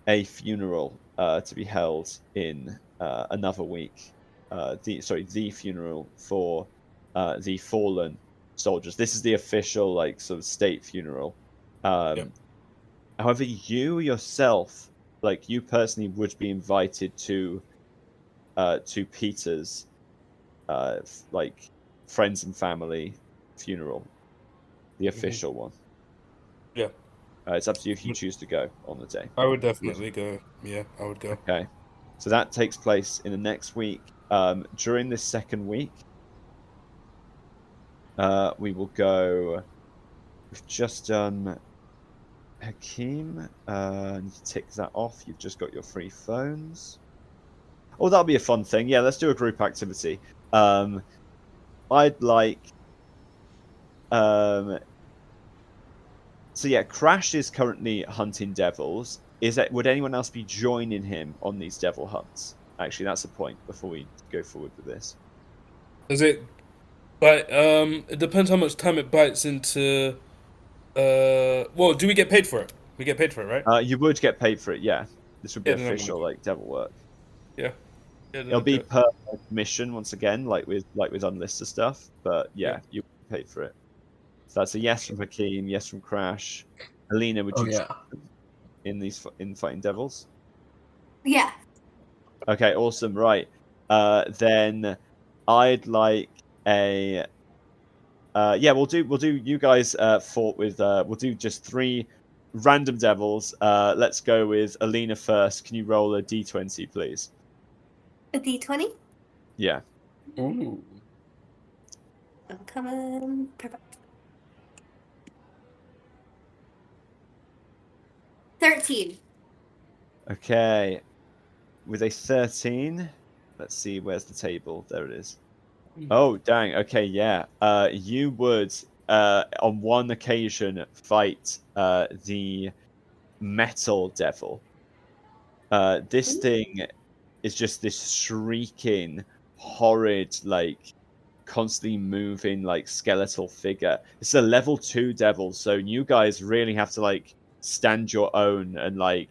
a funeral to be held in another week. The funeral for the fallen soldiers. This is the official like sort of state funeral. Yep. However, you yourself, like you personally, would be invited to Peter's like friends and family funeral, the official one. Yeah. It's up to you if you choose to go on the day. I would definitely go. Yeah, I would go. Okay. So that takes place in the next week. During this second week, we will go. We've just done Hakeem. And you tick that off. You've just got your free phones. Oh, that'll be a fun thing. Yeah, let's do a group activity. I'd like. So yeah, Crash is currently hunting devils. Would anyone else be joining him on these devil hunts? Actually, that's a point before we go forward with this. Does it? But it depends how much time it bites into. Well, do we get paid for it? We get paid for it, right? You would get paid for it, yeah. This would be Yeah, then I'm official, gonna like devil work. Yeah. Yeah, then It'll I'll be do it. per mission once again, like with unlisted stuff. But yeah, you paid for it. So that's a yes from Hakeem, yes from Crash. Alina, would Oh you yeah. in fighting devils? Yeah. Okay, awesome. Right. Then I'd like a. Yeah, we'll do. You guys fought with. We'll do just 3 random devils. Let's go with Alina first. Can you roll a d20, please? A D20? Yeah. Ooh. I'm coming. Perfect. 13. Okay. With a 13, let's see. Where's the table? There it is. Oh, dang. Okay, yeah. You would, on one occasion, fight the metal devil. This thing is just this shrieking, horrid, like constantly moving, like skeletal figure. It's a level 2 devil, so you guys really have to like stand your own and like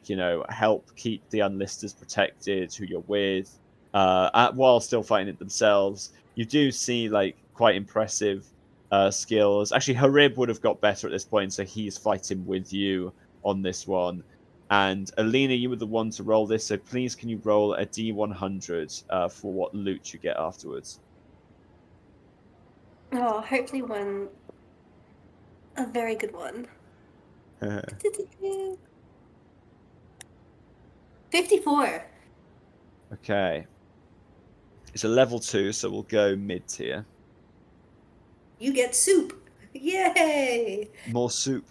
help keep the unlisters protected who you're with, while still fighting it themselves. You do see like quite impressive skills. Actually, Harib would have got better at this point, so he's fighting with you on this one. And Alina, you were the one to roll this, so please can you roll a D100 for what loot you get afterwards? Oh, hopefully one. A very good one. 54. Okay. It's a level 2, so we'll go mid tier. You get soup. Yay! More soup.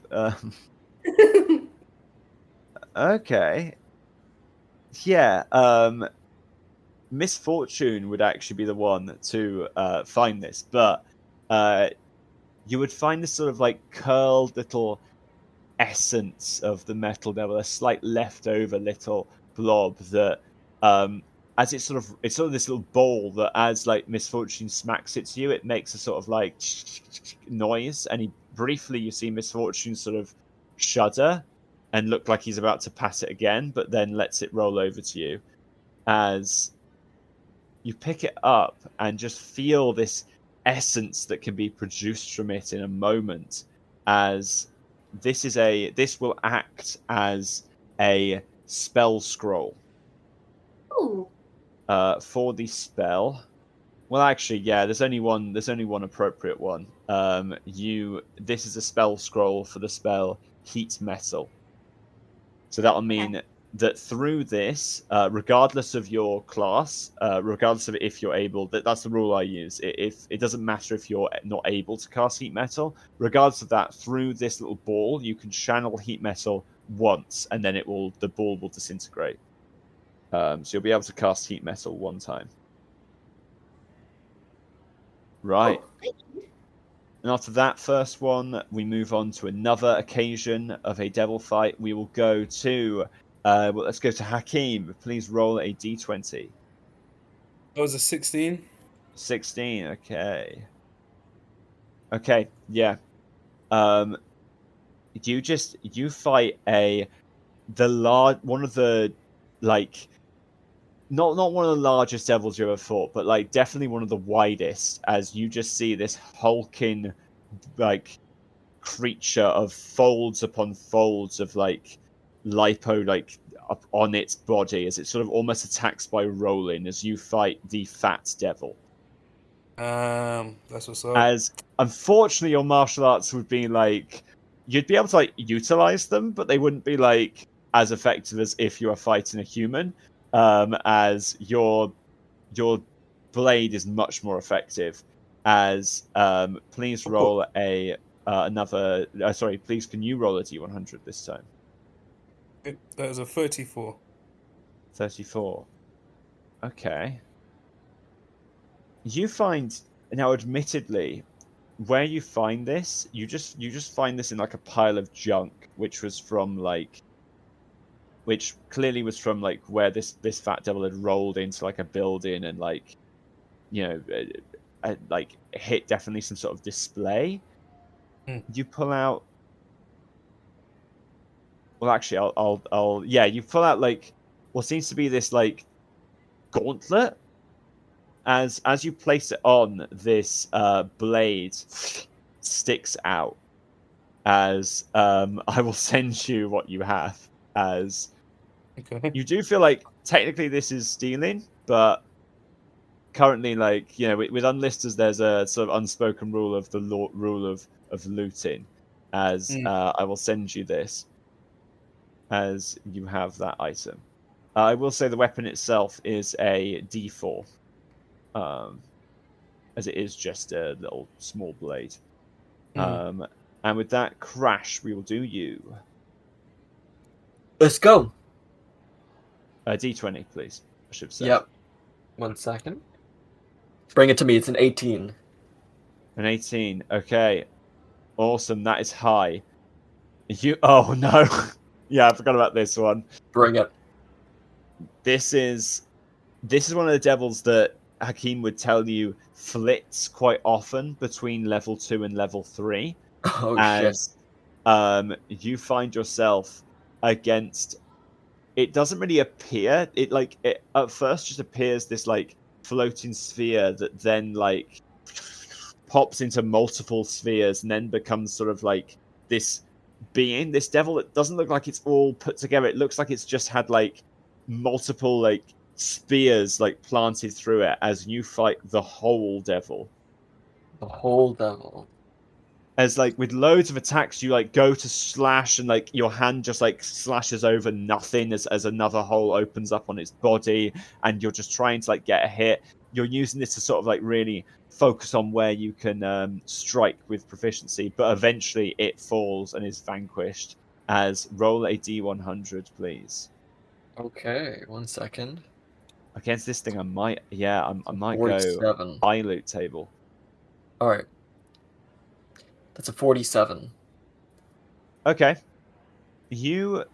Okay. Yeah. Misfortune would actually be the one to find this, but you would find this sort of like curled little essence of the metal devil, a slight leftover little blob that as it's sort of this little bowl that as like Misfortune smacks it to you, it makes a sort of like noise, and briefly you see Misfortune sort of shudder and look like he's about to pat it again, but then lets it roll over to you as you pick it up and just feel this essence that can be produced from it in a moment, as this will act as a spell scroll Ooh. for the spell. Well, actually, yeah, there's only one appropriate one. This is a spell scroll for the spell Heat Metal. So that'll mean that through this, regardless of your class, regardless of if you're able, that's the rule I use. If it doesn't matter if you're not able to cast heat metal, regardless of that, through this little ball, you can channel heat metal once, and then the ball will disintegrate. So you'll be able to cast heat metal one time. Right. Oh, thank you. And after that first one, we move on to another occasion of a devil fight. We will go to, let's go to Hakeem. Please roll a d20. That was a 16. 16, okay. Okay, yeah. You fight one of the, like, not one of the largest devils you ever fought, but like definitely one of the widest, as you just see this hulking, like, creature of folds upon folds of like lipo, like, up on its body, as it sort of almost attacks by rolling as you fight the fat devil. That's what's up. As unfortunately your martial arts would be like, you'd be able to like utilize them, but they wouldn't be like as effective as if you were fighting a human. As your blade is much more effective. As please roll a another. Sorry, please can you roll a d100 this time? That was a 34. 34. Okay. You find now, admittedly, where you find this, you just find this in like a pile of junk, which clearly was from like where this fat devil had rolled into like a building and like, you know, like hit definitely some sort of display. You pull out. Well, actually, I'll yeah. You pull out like what seems to be this like gauntlet. As you place it on, this blade sticks out. As I will send you what you have. As Okay. you do feel like technically this is stealing, but currently, like, you know, with unlisters, there's a sort of unspoken rule of the rule of looting. As I will send you this, as you have that item. I will say the weapon itself is a D4, as it is just a little small blade. And with that, Crash, we will do you. Let's go. D20, please. I should have said. Yep. 1 second. Bring it to me. It's an 18. An 18. Okay. Awesome. That is high. Oh no. Yeah, I forgot about this one. Bring it. This is one of the devils that Hakeem would tell you flits quite often between level 2 and level 3. Oh as you find yourself against, it doesn't really appear, it at first just appears this like floating sphere that then like pops into multiple spheres and then becomes sort of like this devil that doesn't look like it's all put together. It looks like it's just had like multiple like spears like planted through it as you fight the whole devil. The whole devil. As like with loads of attacks, you like go to slash and like your hand just like slashes over nothing as another hole opens up on its body, and you're just trying to like get a hit. You're using this to sort of like really focus on where you can strike with proficiency, but eventually it falls and is vanquished. As roll a d100, please. Okay, 1 second. Against this thing, I might go 47. high loot table. All right. That's a 47. Okay. You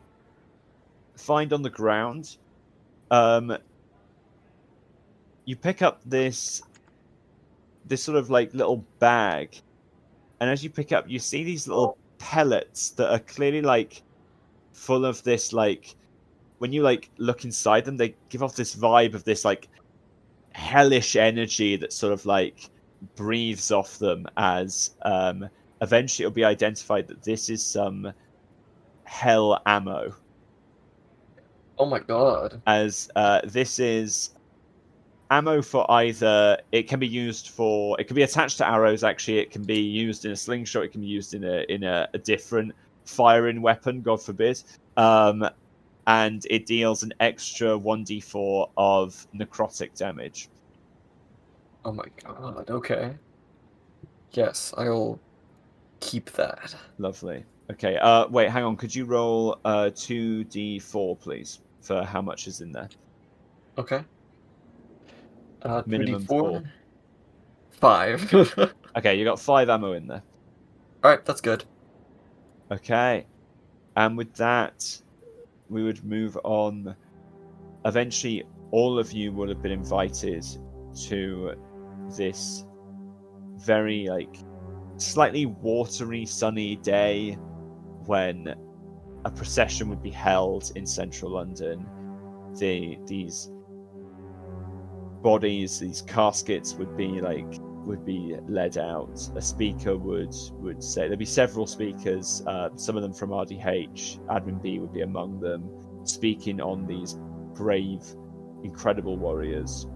find on the ground, you pick up this sort of like little bag, and as you pick up, you see these little pellets that are clearly like full of this like, when you like look inside them, they give off this vibe of this like hellish energy that sort of like breathes off them. As eventually it'll be identified that this is some hell ammo. Oh my god. As this is ammo for either, it can be attached to arrows. Actually, it can be used in a slingshot. It can be used in a different firing weapon, God forbid. And it deals an extra 1d4 of necrotic damage. Oh my god. Okay. Yes, I'll keep that. Lovely. Okay. Wait, hang on. Could you roll 2d4, please, for how much is in there? Okay. Minimum 3d4. four. 5. Okay, you got 5 ammo in there. Alright, that's good. Okay. And with that, we would move on. Eventually, all of you would have been invited to this very, slightly watery, sunny day when a procession would be held in central London. These bodies, these caskets would be led out. A speaker would say, there'd be several speakers, some of them from RDH. Admin B would be among them, speaking on these brave, incredible warriors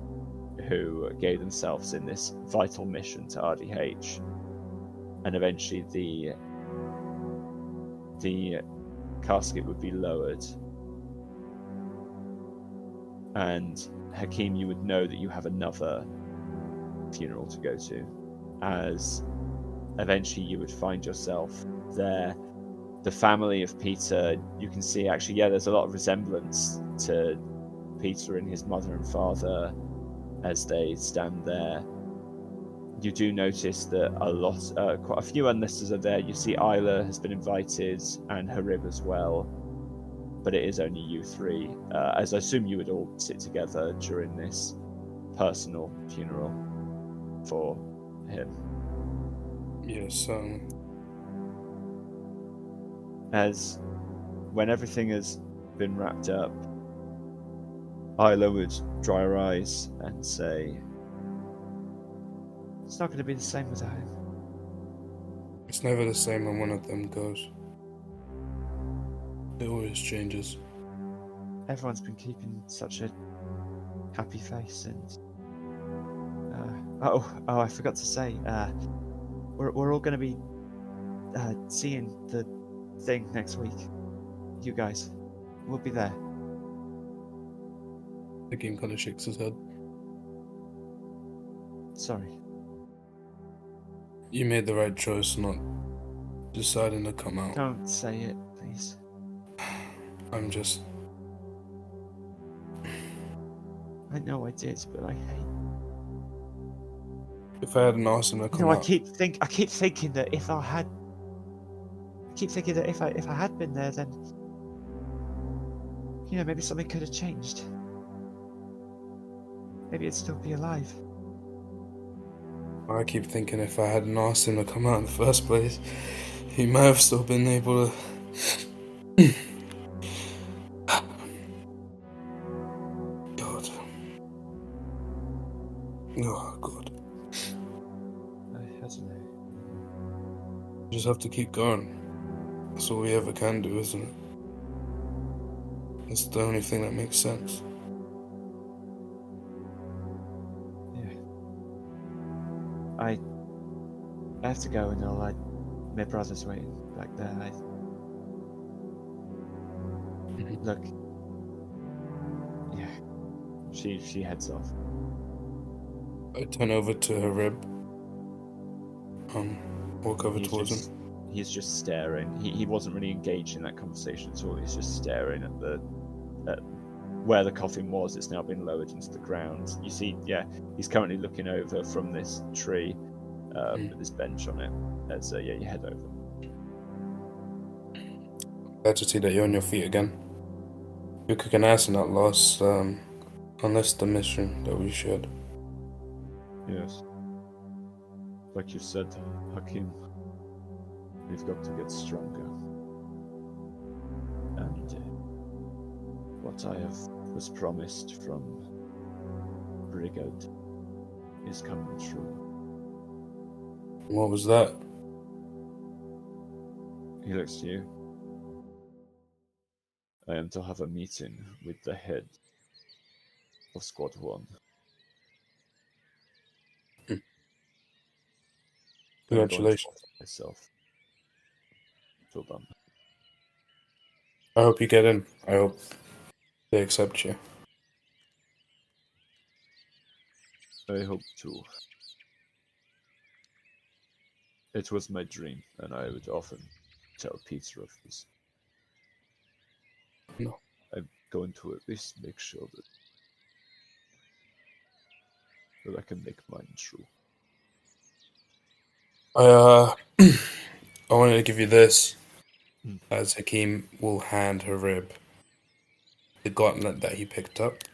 who gave themselves in this vital mission to RDH. And eventually the casket would be lowered. And Hakeem, you would know that you have another funeral to go to, as eventually you would find yourself there. The family of Peter, you can see actually, there's a lot of resemblance to Peter and his mother and father as they stand there. You do notice that quite a few unlisters are there. You see Isla has been invited and Harib as well, but it is only you three, as I assume you would all sit together during this personal funeral for him. Yes. As when everything has been wrapped up, Isla would dry her eyes and say, "It's not going to be the same without him." It's never the same when one of them goes. It always changes. Everyone's been keeping such a happy face, and I forgot to say, we're all going to be seeing the thing next week. You guys, we'll be there. The game kind of shakes his head. Sorry. You made the right choice not deciding to come out. Don't say it, please. I'm just... I know I did, but I hate. If I hadn't asked him to come I out... keep thinking that if I had been there, then maybe something could have changed. Maybe it'd still be alive. I keep thinking if I hadn't asked him to come out in the first place, he might have still been able to... God. Oh, God. I don't know. You just have to keep going. That's all we ever can do, isn't it? It's the only thing that makes sense. Yeah. I have to go, and my brother's waiting back there. Look. Yeah. She heads off. I turn over to her rib. Walk over towards him. He's just staring. He wasn't really engaged in that conversation at all. He's just staring at where the coffin was. It's now been lowered into the ground. You see, he's currently looking over from this tree, with this bench on it. As you head over. Glad to see that you're on your feet again. You're kicking ass in that last the mission that we shared. Yes. Like you said, Hakeem, we've got to get stronger. And what I was promised from Brigade is coming true. What was that? He looks to you. I am to have a meeting with the head of Squad 1. Congratulations. Myself. Well done. I hope you get in. I hope they accept you. I hope to. It was my dream, and I would often tell Peter of this. No. I'm going to at least make sure that I can make mine true. I I wanted to give you this, Hmm. as Hakeem will hand Harib the gauntlet that he picked up.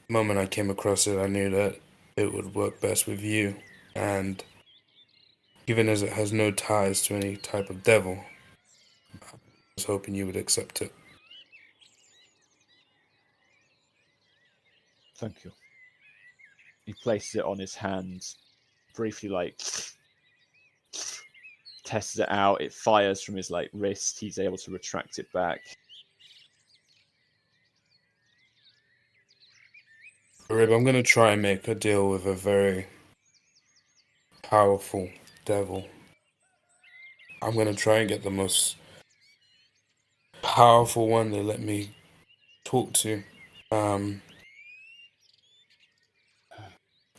The moment I came across it, I knew that it would work best with you, and given as it has no ties to any type of devil, I was hoping you would accept it. Thank you. He places it on his hand, briefly tests it out. It fires from his wrist. He's able to retract it back. Harib, I'm gonna try and make a deal with a very powerful devil. I'm gonna try and get the most powerful one they let me talk to.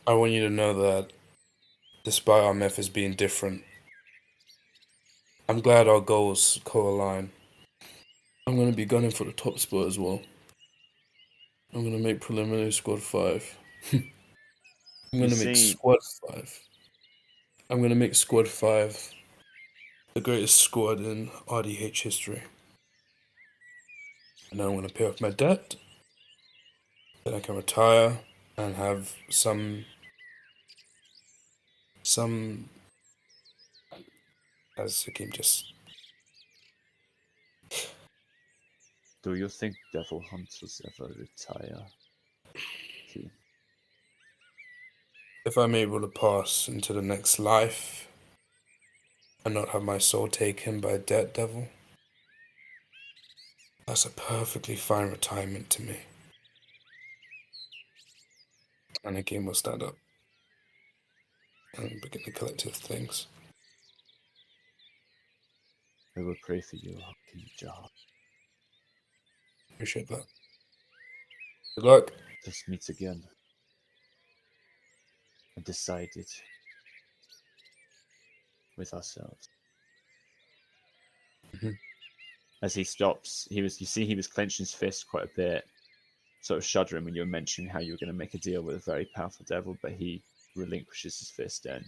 I want you to know that despite our methods being different, I'm glad our goals co-align. I'm going to be gunning for the top spot as well. I'm going to make preliminary squad 5. I'm going to make squad 5. I'm going to make squad 5 the greatest squad in RDH history. And then I'm going to pay off my debt. Then I can retire and have some as Hakeem just... Do you think devil hunters ever retire? Okay. If I'm able to pass into the next life and not have my soul taken by a dead devil, that's a perfectly fine retirement to me. And Hakeem will stand up and begin to collect his things. I will pray for you, Hakeem Jahar. Appreciate that. Good luck. Let's meet again. And decide it with ourselves. Mhm. As he stops, you see he was clenching his fist quite a bit, sort of shuddering when you were mentioning how you were going to make a deal with a very powerful devil, but he relinquishes his fist and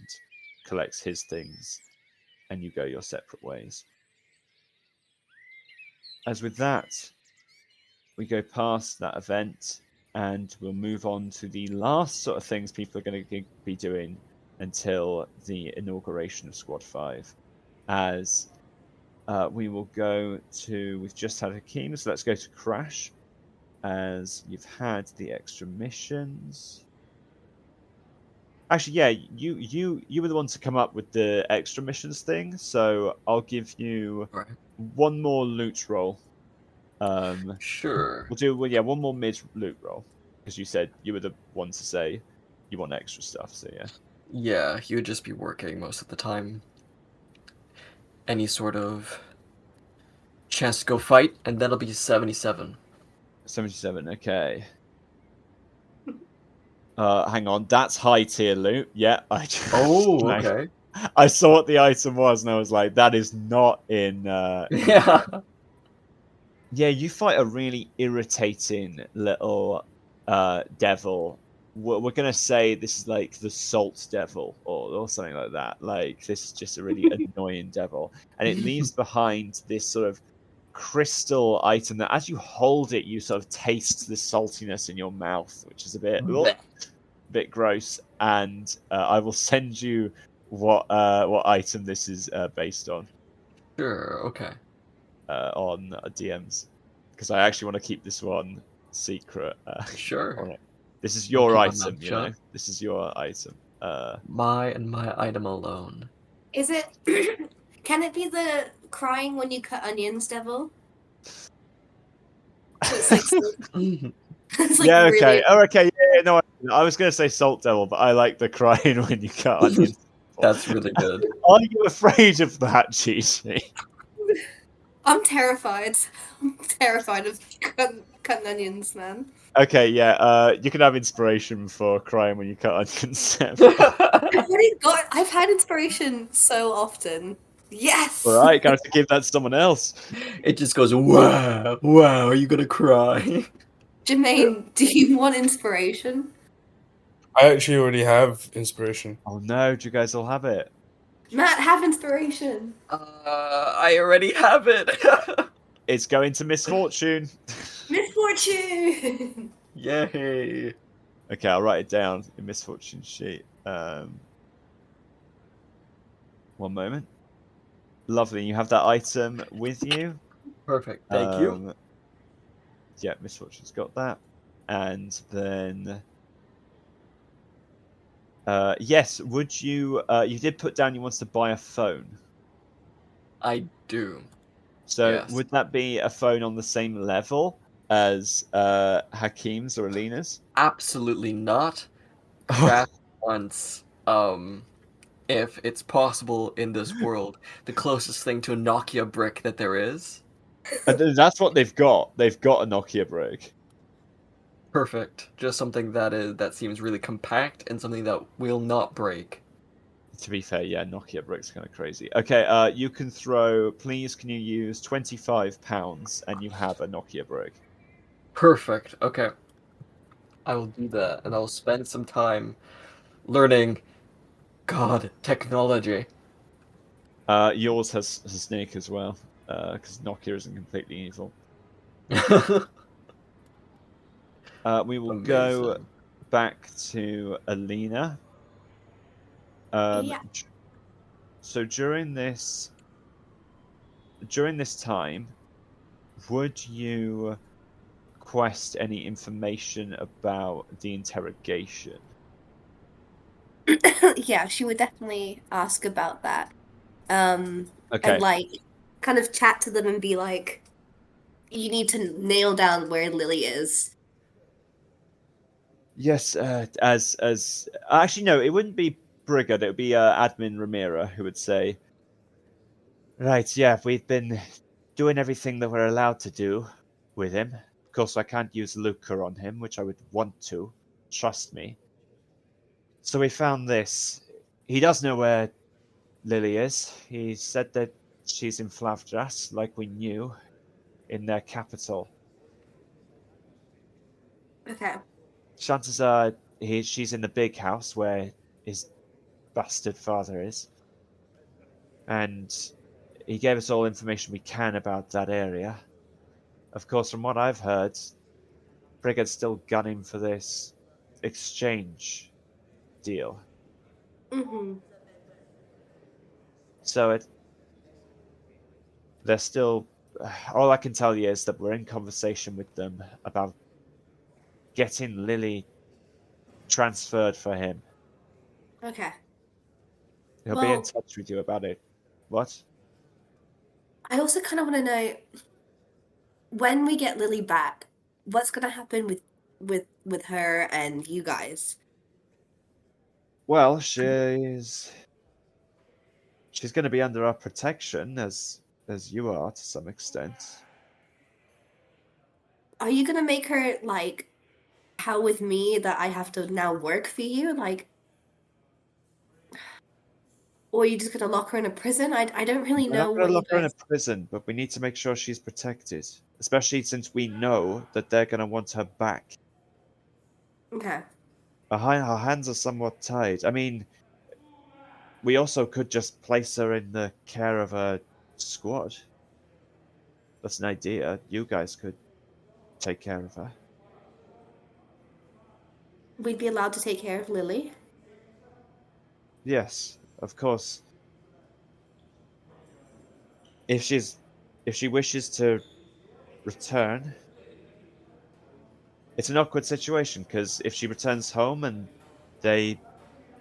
collects his things, and you go your separate ways. As with that, we go past that event and we'll move on to the last sort of things people are going to be doing until the inauguration of Squad 5. As we will go to, we've just had Hakeem, so let's go to Crash. As you've had the extra missions. Actually, yeah, you were the one to come up with the extra missions thing, so I'll give you one more loot roll. Sure. We'll do one more mid loot roll because you said you were the one to say you want extra stuff. So yeah. Yeah, he would just be working most of the time. Any sort of chance to go fight, and that'll be 77. 77. Okay. Hang on, that's high tier loot. Yeah, Oh, okay. I saw what the item was, and I was like, that is not in. Yeah. Yeah, you fight a really irritating little devil. We're gonna say this is like the salt devil or something like that. Like this is just a really annoying devil, and it leaves behind this sort of crystal item that, as you hold it, you sort of taste the saltiness in your mouth, which is a bit gross. And I will send you what item this is based on. Sure, okay. On DMs, because I actually want to keep this one secret. Sure. This is your I'll keep item, my you know. This is your item. My item alone. Is it? Can it be the crying when you cut onions, devil? So it's like, it's like yeah. really... Okay. Oh, okay. Yeah. No, I was gonna say salt devil, but I like the crying when you cut onions. That's really good. Are you afraid of that, Gigi? I'm terrified. I'm terrified of cutting onions, man. Okay. Yeah. You can have inspiration for crying when you cut onions. I've had inspiration so often. Yes. All right. Gonna have to give that to someone else. It just goes, wow, wow, are you gonna cry? Jermaine, do you want inspiration? I actually already have inspiration. Oh no, do you guys all have it? Matt, have inspiration. I already have it. It's going to misfortune. Misfortune. Yay. Okay, I'll write it down in misfortune sheet. One moment. Lovely. You have that item with you. Perfect. Thank you. Yeah, misfortune's got that. And then yes, would you you did put down you wanted to buy a phone. I do. So Yes. would that be a phone on the same level as Hakeem's or Alina's? Absolutely not. Craft once. If it's possible in this world, the closest thing to a Nokia brick that there is. That's what they've got. They've got a Nokia brick. Perfect. Just something that seems really compact and something that will not break. To be fair, yeah, Nokia brick's kind of crazy. Okay, you can throw. Please, can you use £25 and you have a Nokia brick? Perfect. Okay. I will do that, and I will spend some time learning God technology. Yours has a snake as well, because Nokia isn't completely evil. We will go Amazing. back to Alina. Um, Yeah. so during this time, would you quest any information about the interrogation? Yeah, she would definitely ask about that. And Okay. like kind of chat to them and be like, you need to nail down where Lily is. Yes, as actually no, it wouldn't be Brigad. It would be Admin Ramira who would say, "Right, yeah, we've been doing everything that we're allowed to do with him. Of course, I can't use Luca on him, which I would want to. Trust me. So we found this. He does know where Lily is. He said that she's in Flavdras, like we knew, in their capital. Okay. Chances are she's in the big house where his bastard father is. And he gave us all information we can about that area. Of course, from what I've heard, Brigad's still gunning for this exchange deal. Mm-hmm. So they're still. All I can tell you is that we're in conversation with them about getting Lily transferred for him. Okay. He'll be in Well, touch with you about it. What? I also kind of want to know when we get Lily back, what's gonna happen with her and you guys? Well, she's going to be under our protection as you are to some extent. Are you gonna make her like how with me that I have to now work for you? Like, or are you just gonna lock her in a prison? I don't really We're know not going what to you lock her in a guys. prison, but we need to make sure she's protected, especially since we know that they're going to want her back. Okay. Her hands are somewhat tied. I mean, we also could just place her in the care of a squad. That's an idea. You guys could take care of her. We'd be allowed to take care of Lily. Yes, of course. If she's if she wishes to return, it's an awkward situation because if she returns home and they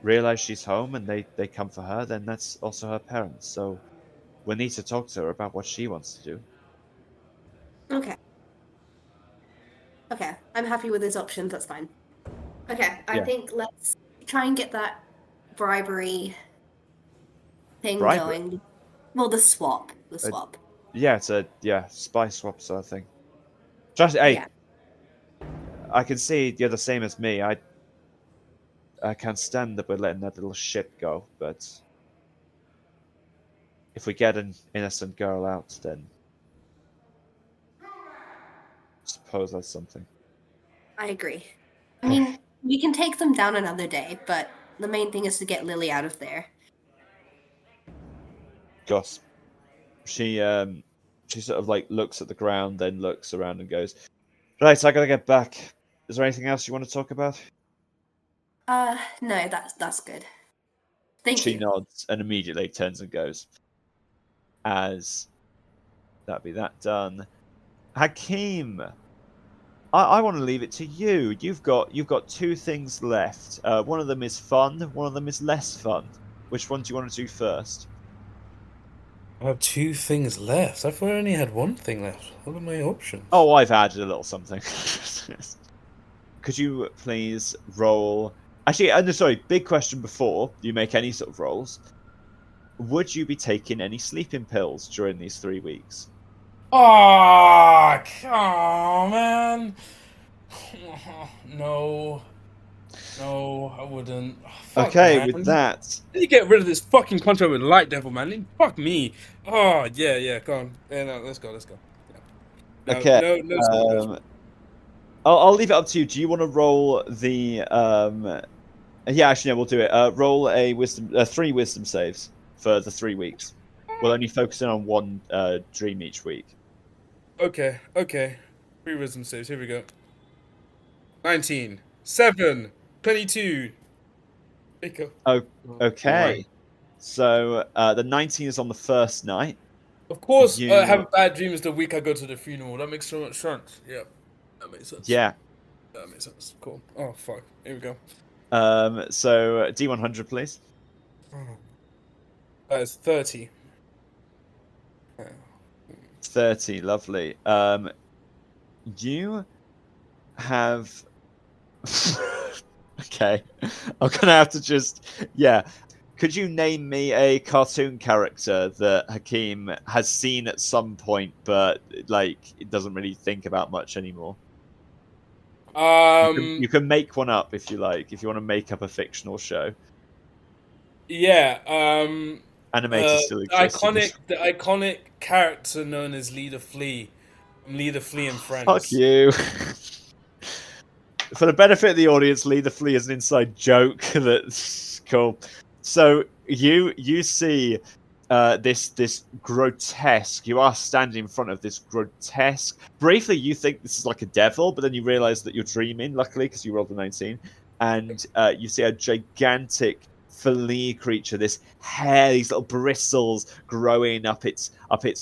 realize she's home and they come for her, then that's also her parents. So we need to talk to her about what she wants to do. Okay. Okay. I'm happy with those options. That's fine. Okay. I Yeah, think let's try and get that bribery thing bribery. going. Well, the swap. The Uh, swap. yeah, it's a spy swap sort of thing. Trust, hey, Yeah. I can see you're the same as me. I can't stand that we're letting that little shit go. But if we get an innocent girl out, then I suppose that's something. I agree. I mean, We can take them down another day, but the main thing is to get Lily out of there. Goss. She sort of like looks at the ground, then looks around and goes, "Right, I gotta get back. Is there anything else you want to talk about?" No, that's good. Thank She you. nods and immediately turns and goes. As that be that done. Hakeem, I want to leave it to you. You've got two things left. One of them is fun. One of them is less fun. Which one do you want to do first? I have 2 things left. I thought I only had 1 thing left. What are my options? Oh, I've added a little something. Could you please roll? Actually, no, sorry. Big question before you make any sort of rolls. Would you be taking any sleeping pills during these 3 weeks? Oh, come on, man. No. No, I wouldn't. Oh, fuck, Okay, man. with that, You get rid of this fucking contract with Light Devil, man. Fuck me. Oh, yeah, go on. Yeah, no, let's go. Yeah. okay. No sleeping pills. I'll leave it up to you. Do you want to roll the Yeah, actually, no, we'll do it. Roll a wisdom, 3 wisdom saves for the 3 weeks. We'll only focus in on one dream each week. Okay. 3 wisdom saves. Here we go. 19, 7, 22. Pick up. Okay. Right. So the 19 is on the first night. Of course, You- have bad dreams the week I go to the funeral. That makes so much sense. Yeah, that makes sense. Yeah. That makes sense. Cool. Oh, fuck. Here we go. So D100, please. That is 30. 30, lovely. You have. Okay, I'm gonna have to just. Yeah. Could you name me a cartoon character that Hakeem has seen at some point, but like it doesn't really think about much anymore? You can make one up if you like. If you want to make up a fictional show, Yeah. animators still exist. The iconic character known as Leader Flea, from Leader Flea and Friends. Fuck you. For the benefit of the audience, Lee the Flea is an inside joke. That's cool. So you see this grotesque. You are standing in front of this grotesque. Briefly, you think this is like a devil, but then you realize that you're dreaming. Luckily, because you rolled a 19, and you see a gigantic flea creature. This hair, these little bristles growing up its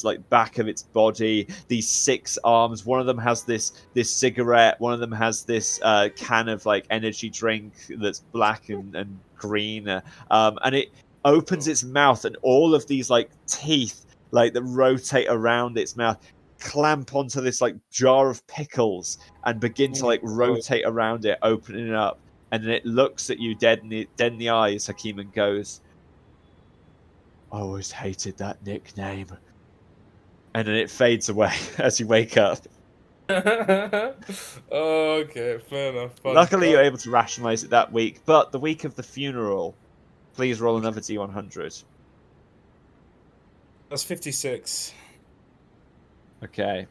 like back of its body. These 6 arms. One of them has this cigarette. One of them has this can of like energy drink that's black and green. And it opens its mouth, and all of these like teeth like that rotate around its mouth clamp onto this like jar of pickles and begin to like rotate around it, opening it up. And then it looks at you dead in the eyes, Hakeem, and goes, "I always hated that nickname." And then it fades away as you wake up. Okay, fair enough. Fun. Luckily, you're able to rationalize it that week. But the week of the funeral, please roll another D100. That's 56. Okay.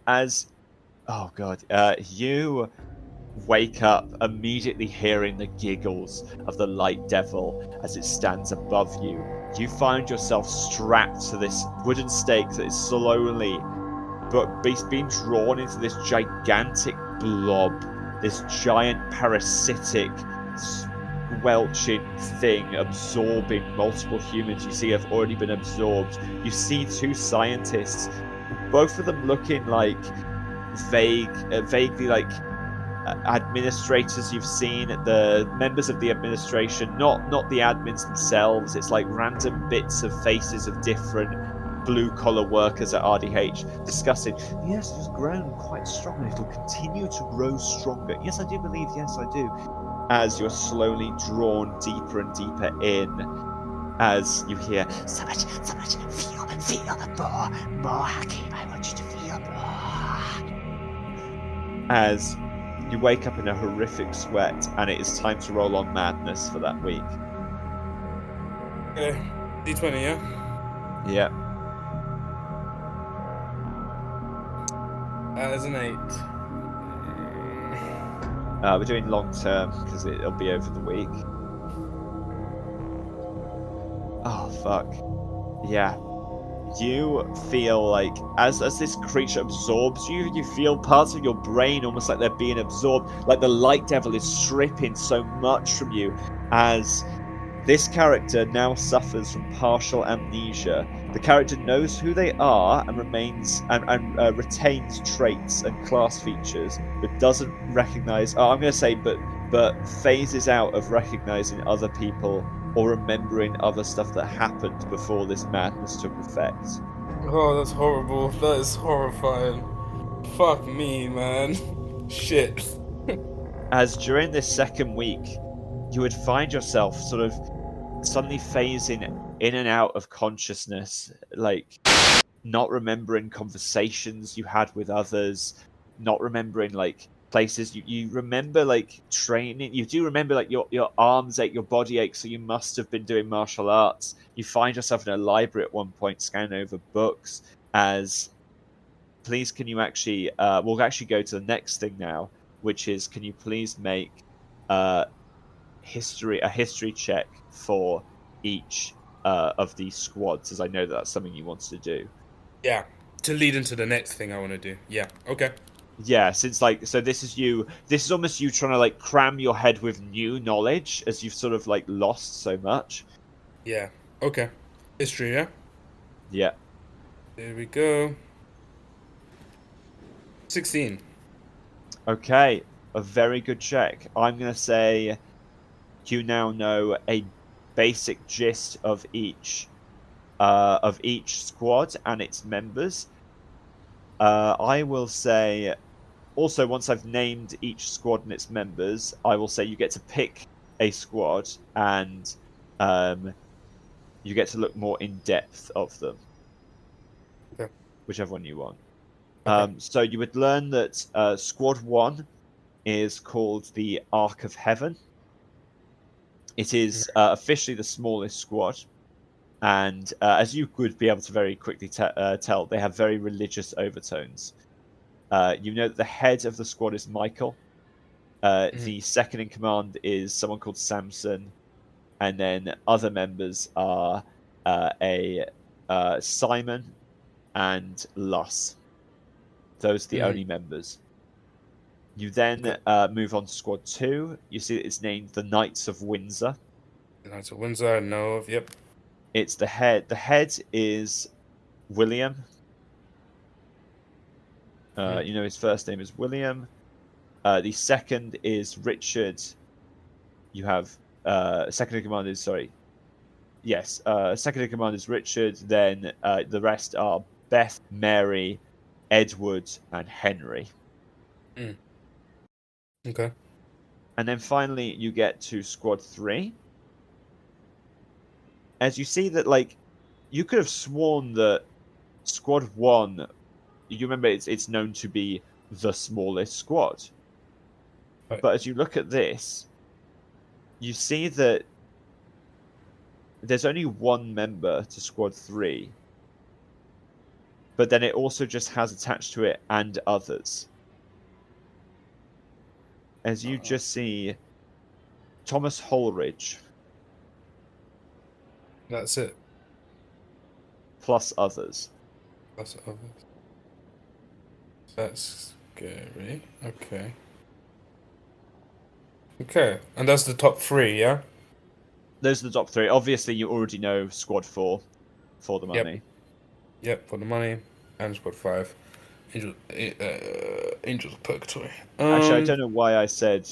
Oh god, you wake up immediately hearing the giggles of the light devil as it stands above you. You find yourself strapped to this wooden stake that is slowly but being drawn into this gigantic blob, this giant parasitic squelching thing absorbing multiple humans you see have already been absorbed. You see 2 scientists, both of them looking like vaguely like administrators you've seen, the members of the administration, not the admins themselves. It's like random bits of faces of different blue-collar workers at RDH discussing, "Yes, it has grown quite strong and it'll continue to grow stronger. Yes, I do believe, yes, I do." As you're slowly drawn deeper and deeper in, as you hear, so much, feel more, Hakeem, I want you to feel more. As you wake up in a horrific sweat, and it is time to roll on madness for that week. Okay, D20, yeah? Yeah. That is an 8. We're doing long term because it'll be over the week. Oh fuck. Yeah. You feel like as this creature absorbs you, you feel parts of your brain almost like they're being absorbed, like the light devil is stripping so much from you as this character now suffers from partial amnesia. The character knows who they are and remains and retains traits and class features, but doesn't recognize. Oh, I'm going to say, but phases out of recognizing other people or remembering other stuff that happened before this madness took effect. Oh, that's horrible. That is horrifying. Fuck me, man. Shit. As during this second week, you would find yourself sort of suddenly phasing in and out of consciousness, like not remembering conversations you had with others, not remembering like places you remember like training. You do remember like your arms ache, your body ache, so you must have been doing martial arts. You find yourself in a library at one point scanning over books. As please, can you actually we'll actually go to the next thing now, which is can you please make a history check for each of these squads, as I know that that's something you wanted to do. Yeah. To lead into the next thing I want to do. Yeah. Okay. Yeah, since like so this is almost you trying to like cram your head with new knowledge as you've sort of like lost so much. Yeah. Okay. History, yeah? Yeah. There we go. 16. Okay. A very good check. I'm gonna say you now know a basic gist of each squad and its members. I will say also, once I've named each squad and its members, I will say you get to pick a squad and you get to look more in depth of them. Okay. Whichever one you want. Okay. So you would learn that Squad 1 is called the Ark of Heaven. It is officially the smallest squad. And as you would be able to very quickly tell, they have very religious overtones. You know that the head of the squad is Michael. The second in command is someone called Samson, and then other members are Simon and Luss. Those are the only members. You then move on to Squad 2. You see that it's named the Knights of Windsor. The Knights of Windsor, I know of. Yep. It's the head. The head is William. You know his first name is William. The second is Richard. You have second in command is second in command is Richard. Then the rest are Beth, Mary, Edward, and Henry. Okay. And then finally you get to Squad 3. As you see that, like, you could have sworn that Squad 1, you remember it's known to be the smallest squad. Right. But as you look at this, you see that there's only one member to Squad 3. But then it also just has attached to it and others. As you just see Thomas Holridge. That's it. Plus others. That's others. That's scary. Okay. Okay. And that's the top 3, yeah? Those are the top 3. Obviously, you already know Squad 4 for the money. Yep, for the money. And Squad 5. Angels of Purgatory. Actually, I don't know why I said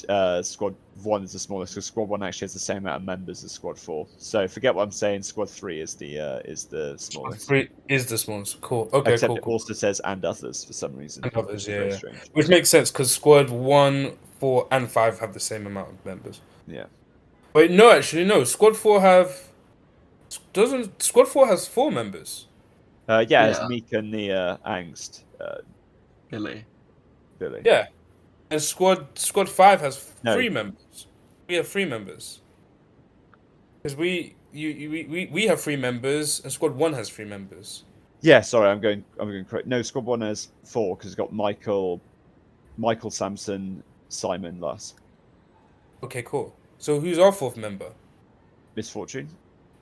Squad 1 is the smallest, because Squad 1 actually has the same amount of members as Squad 4. So forget what I'm saying. Squad 3 is the smallest. Squad 3 is the smallest. Cool. Okay, Except cool. it also says and others for some reason. And others, Very yeah. strange. Which makes sense because Squad 1, 4, and 5 have the same amount of members. Yeah. Wait, no, actually, no. Squad 4 Squad 4 has 4 members? It's Mika, Nia, Angst, Billy. Billy. Yeah. And Squad 5 has No. 3 members. We have 3 members. Because we have 3 members, and Squad 1 has 3 members. Yeah, sorry, I'm going correct. No, Squad 1 has 4 because it's got Michael, Samson, Simon, Luss. Okay, cool. So who's our fourth member? Misfortune.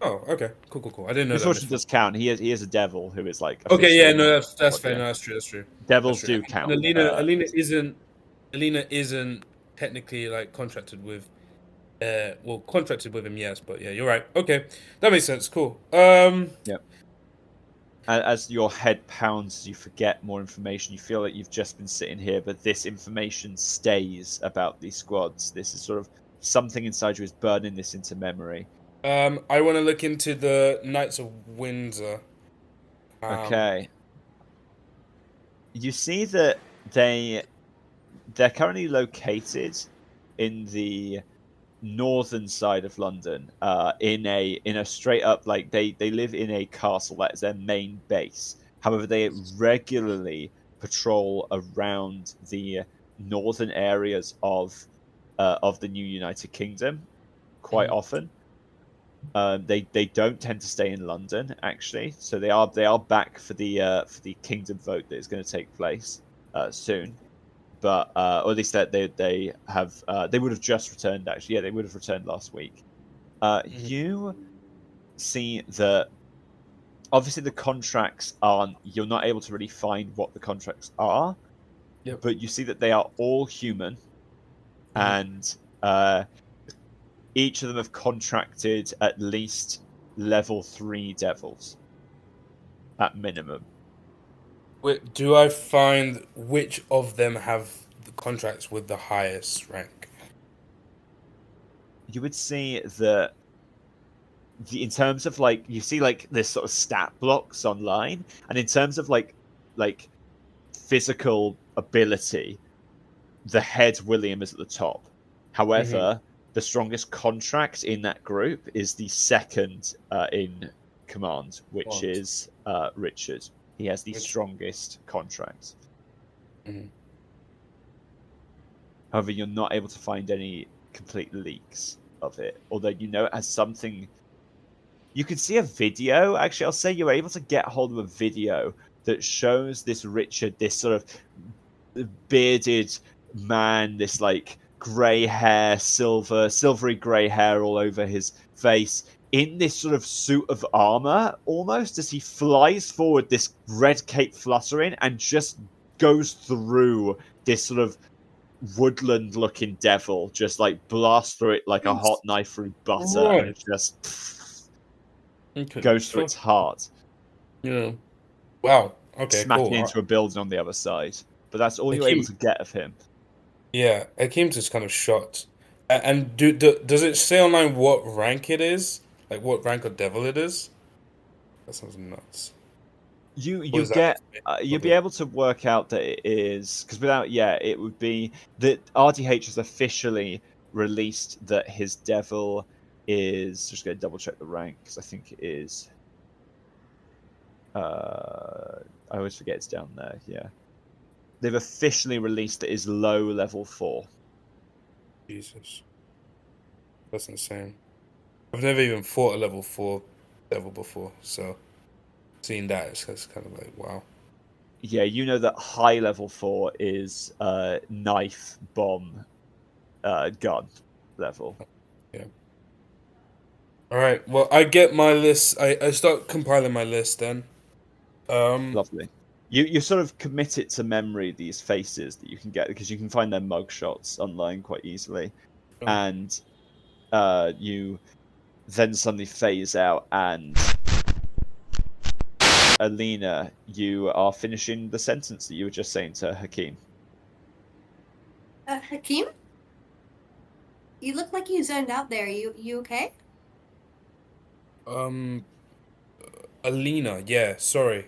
Oh, okay. Cool. I didn't know that Misfortune does Misfortune. count. He is a devil who is like Okay, yeah, officially. no, that's fair. Yeah. No, that's true. That's true. That's Devils true. do And count. Alina isn't technically like contracted with well, contracted with him, yes, but yeah, you're right. Okay, that makes sense. Cool. Yeah. As your head pounds, you forget more information. You feel like you've just been sitting here, but this information stays about these squads. This is sort of something inside you is burning this into memory. I want to look into the Knights of Windsor. Okay. You see that they're currently located in the northern side of London, in a straight up, like, they live in a castle. That is their main base. However, they regularly patrol around the northern areas of the new United Kingdom quite Mhm. often. They don't tend to stay in London, actually, so they are back for the kingdom vote that is going to take place soon. But or at least that they have they would have just returned, actually. Yeah, they would have returned last week. Mhm. You see that obviously the contracts aren't. You're not able to really find what the contracts are, Yep. but you see that they are all human, Mhm. and uh, each of them have contracted at least level 3 devils at minimum. Wait, do I find which of them have the contracts with the highest rank? You would see that in terms of, like, you see like this sort of stat blocks online, and in terms of like physical ability, the head William is at the top. Hmm. However, the strongest contract in that group is the second in command, which Want. is Richard. He has the Which? strongest contract. Mhm. However, you're not able to find any complete leaks of it, although you know it has something. You can see a video. Actually, I'll say you're able to get hold of a video that shows this Richard, this sort of bearded man, this like grey hair, silvery grey hair all over his face, in this sort of suit of armor, almost, as he flies forward, this red cape fluttering, and just goes through this sort of woodland looking devil, just like blasts through it like a hot knife through butter, and Right. just Okay. goes through Fuck. its heart, Yeah. Wow. Okay. smacking Cool. into a building on the other side. But that's all you're able Hakeem. to get of him. Yeah. Hakeem's just kind of shocked. And does it say online what rank it is? Like what rank of devil it is? That sounds nuts. Or You is that get information you'll be public? able to work out that it is, because without, yeah, it would be that RDH has officially released that his devil is, just going to double check the rank, because I think it is I always forget it's down there. Yeah, they've officially released that is low level 4. Jesus. That's insane. I've never even fought a level 4 devil before, so seeing that it's kind of like wow. Yeah, you know that high level 4 is knife bomb gun level. Yeah. All right. Well, I get my list. I start compiling my list then. Um. Lovely. You sort of commit it to memory, these faces that you can get, because you can find their mugshots online quite easily, Oh, and you then suddenly phase out, and Alina, you are finishing the sentence that you were just saying to Hakeem. Hakeem, you look like you zoned out there. You okay? Um. Alina. Yeah. Sorry.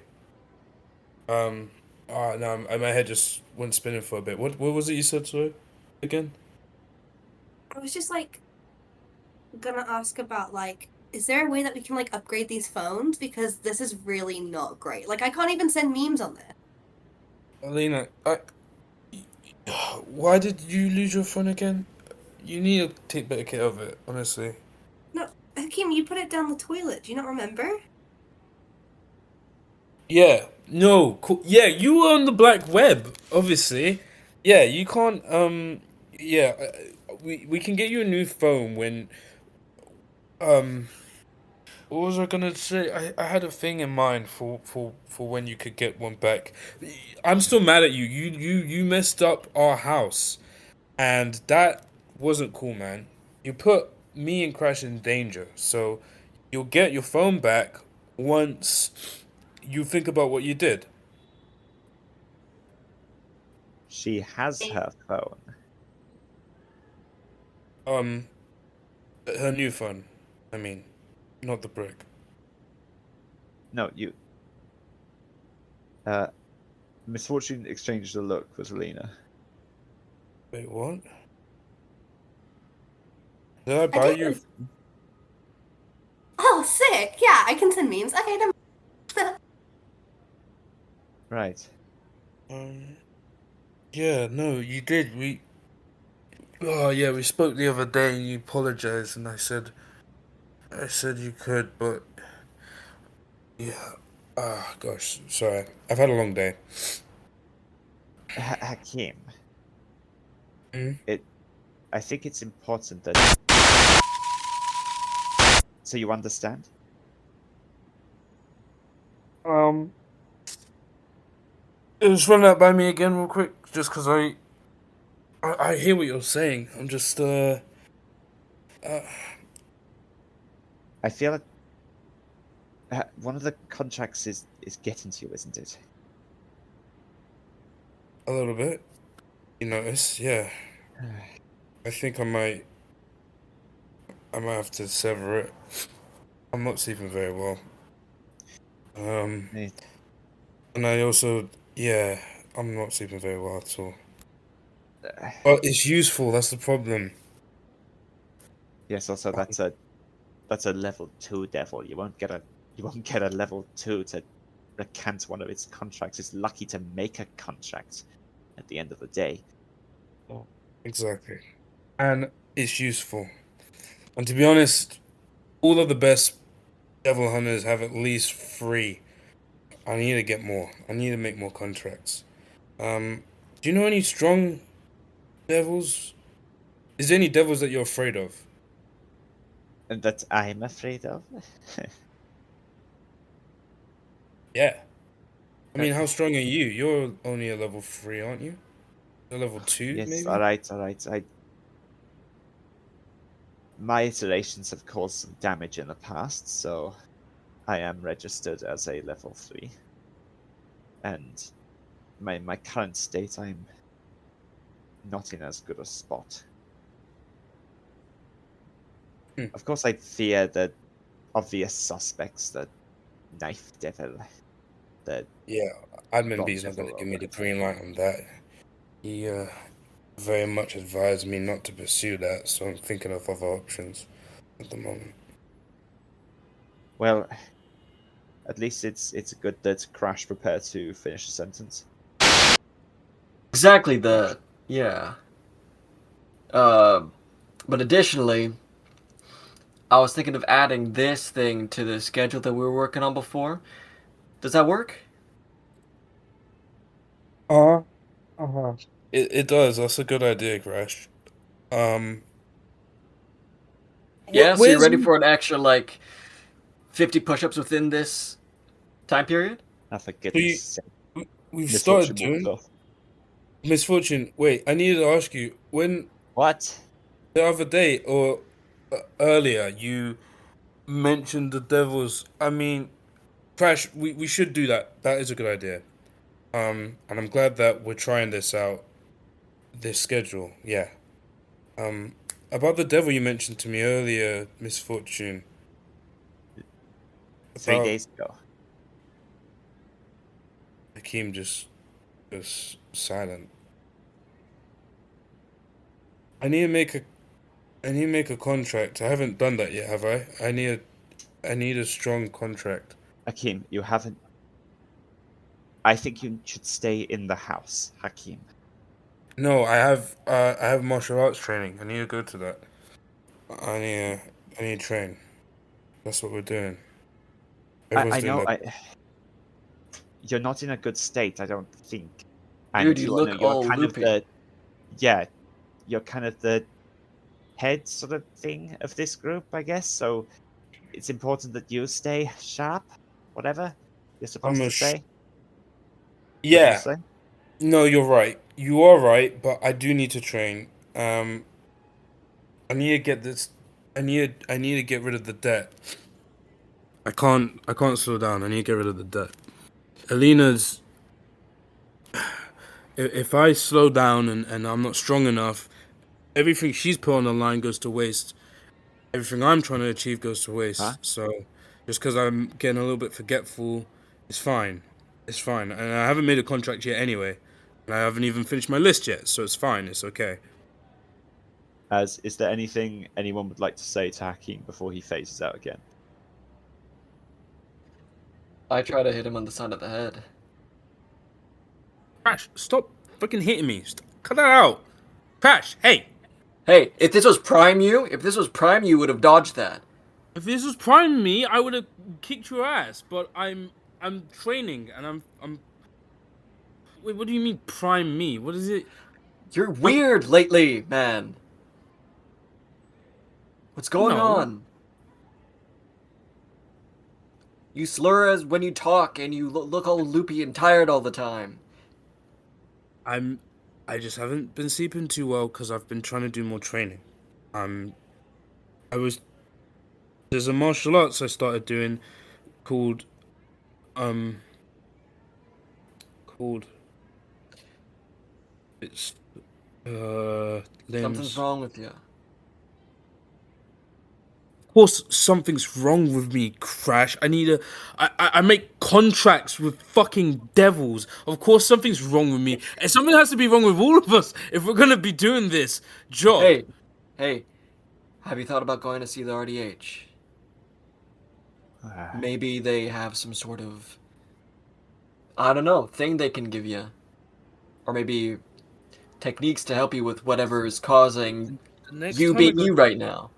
Um. Ah, no. My head just went spinning for a bit. What was it you said? Sorry. Again. I was just like gonna ask about like, is there a way that we can like upgrade these phones? Because this is really not great. Like I can't even send memes on this. Alina. Why did you lose your phone again? You need to take better care of it. Honestly. No, Hakeem, you put it down the toilet. Do you not remember? Yeah. No. Cool. Yeah. You were on the black web. Obviously. Yeah. You can't. Yeah. we can get you a new phone when um. What was I gonna say? I had a thing in mind for when you could get one back. I'm still mad at you. You messed up our house, and that wasn't cool, man. You put me and Crash in danger. So you'll get your phone back once you think about what you did. She has her phone. Um, her new phone. I mean, not the brick. No, you. Misfortune exchanged a look with Alina. Wait, what? Did I I buy you? did. Oh, sick. Yeah, I can send memes. Okay, never. Right. Um, yeah, no, you did. Oh yeah, we spoke the other day and you apologized and I said you could, but yeah. Ah, gosh, sorry. I've had a long day. Hakeem, Mm? I think it's important that so you understand. Um, just run that by me again real quick, just because I hear what you're saying. I'm just uh I feel like one of the contracts is getting to you, isn't it? a little bit. You notice, yeah. I think I might have to sever it. I'm not sleeping very well. Um, Eh, and I also, yeah, I'm not sleeping very well at all. uh, But it's useful. That's the problem. yes. Also, that's a level 2 devil. You won't get a level 2 to recant one of its contracts. It's lucky to make a contract at the end of the day. Exactly. And it's useful. And to be honest, all of the best devil hunters have at least three. I need to get more. I need to make more contracts. Do you know any strong devils? Is there any devils that you're afraid of? And that I'm afraid of. Yeah. I Uh, mean, how strong are you? You're only a level 3, aren't you? A level 2, yes, maybe? alright, alright. My iterations have caused some damage in the past, so I am registered as a level 3. And my current state, I'm not in as good a spot. Hmm. Of course, I fear the obvious suspects, the knife devil, the Yeah, Admin god B's not going devil, to or give me the whatever. green light on that. He very much advised me not to pursue that, so I'm thinking of other options at the moment. Well, at least it's good that Crash prepared to finish the sentence. Exactly the yeah. Uh, but additionally, I was thinking of adding this thing to the schedule that we were working on before. Does that work? Uh-huh. Uh-huh. It does. That's a good idea, Crash. Um, Yeah, so you're where's ready for an extra like 50 push-ups within this time period? Oh, for so goodness you sake. we've started Misfortune walks doing off. Misfortune. Wait, I needed to ask you when What? the other day or earlier you mentioned the devils. I mean, Crash, we should do that. That is a good idea. And I'm glad that we're trying this out. This schedule, yeah. Um, about the devil you mentioned to me earlier, Misfortune. 3 About days ago. Hakeem just silent. I need to make a I need to make a contract. I haven't done that yet, have I? I need a strong contract. Hakeem, you haven't. I think you should stay in the house, Hakeem. No, I have martial arts training. I need to go to that. I need to train. That's what we're doing. Everyone's I doing know. that. You're not in a good state, I don't think. Dude, And you you know, look you're all kind of loopy. the. Yeah, you're kind of the head sort of thing of this group, I guess. So it's important that you stay sharp. Whatever you're supposed to say. What do you Yeah. say? No, you're right. You are right, but I do need to train. I need to get this. I need to get rid of the debt. I can't slow down. I need to get rid of the debt. Alina's. If I slow down and I'm not strong enough, everything she's put on the line goes to waste. Everything I'm trying to achieve goes to Huh? waste. So just because I'm getting a little bit forgetful, it's fine. It's fine. And I haven't made a contract yet anyway. And I haven't even finished my list yet, so it's fine. It's okay. Is there anything anyone would like to say to Hakeem before he phases out again? I try to hit him on the side of the head. Crash, stop fucking hitting me. Cut that out. Crash, hey. Hey, if this was Prime you would have dodged that. If this was Prime me, I would have kicked your ass. But I'm training and I'm. Wait, what do you mean Prime me? What is it? You're weird lately, man. What's going No. on? You slur as when you talk, and you look all loopy and tired all the time. I just haven't been sleeping too well because I've been trying to do more training. There's a martial arts I started doing called it's Something's limbs. wrong with you. Of course, something's wrong with me, Crash. I make contracts with fucking devils. Of course, something's wrong with me. And something has to be wrong with all of us if we're gonna be doing this job. Hey, have you thought about going to see the RDH? Maybe they have some sort of, I don't know, thing they can give you. Or maybe techniques to help you with whatever is causing you being you right now.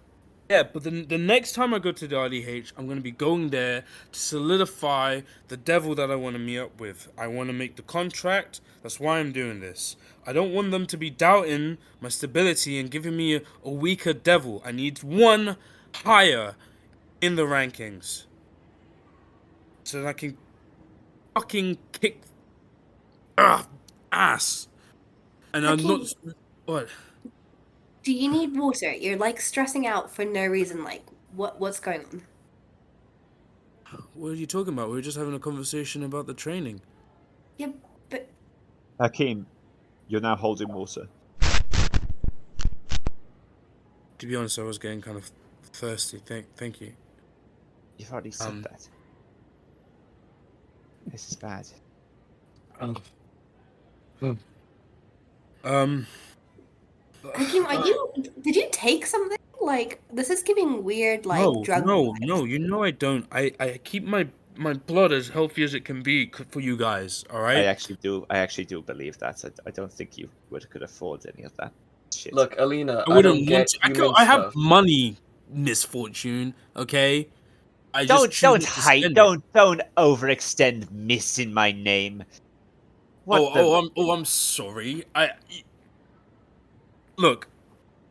Yeah, but the next time I go to the RDH, I'm going to be going there to solidify the devil that I want to meet up with. I want to make the contract. That's why I'm doing this. I don't want them to be doubting my stability and giving me a weaker devil. I need one higher in the rankings. So that I can fucking kick ass. And I'm Hakeem, not... What? do you need water? You're like stressing out for no reason. Like, what's going on? What are you talking about? We were just having a conversation about the training. Yeah, but Hakeem, you're now holding water. To be honest, I was getting kind of thirsty. Thank you. You've already said that. This is bad. Hakeem, did you take something? Like, this is giving weird, like, drug No. vibes. You know I don't. I keep my blood as healthy as it can be for you guys. All right. I actually do believe that. I don't think you could afford any of that shit. Look, Alina, I I wouldn't don't want get to. human I have stuff. money, misfortune. Okay. I don't just choose not to spend it. don't overextend Miss in my name. I'm sorry. Look,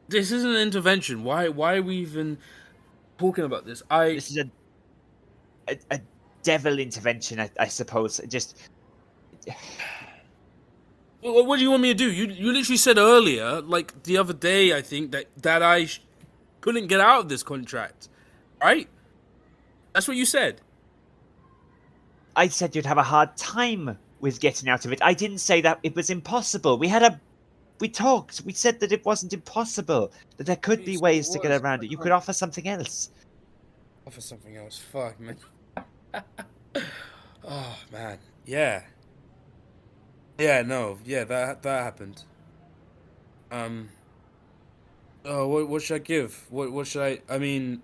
this isn't an intervention. Why are we even talking about this? This is a devil intervention, I suppose. Just What do you want me to do? You literally said earlier, like the other day, I think that I couldn't get out of this contract, right? That's what you said. I said you'd have a hard time with getting out of it. I didn't say that it was impossible. We talked. We said that it wasn't impossible. That there could be ways to get around it. You could offer something else. Offer something else. Fuck, man. Oh man. Yeah. Yeah. No. Yeah. That happened. Oh, what should I give? What should I? I mean,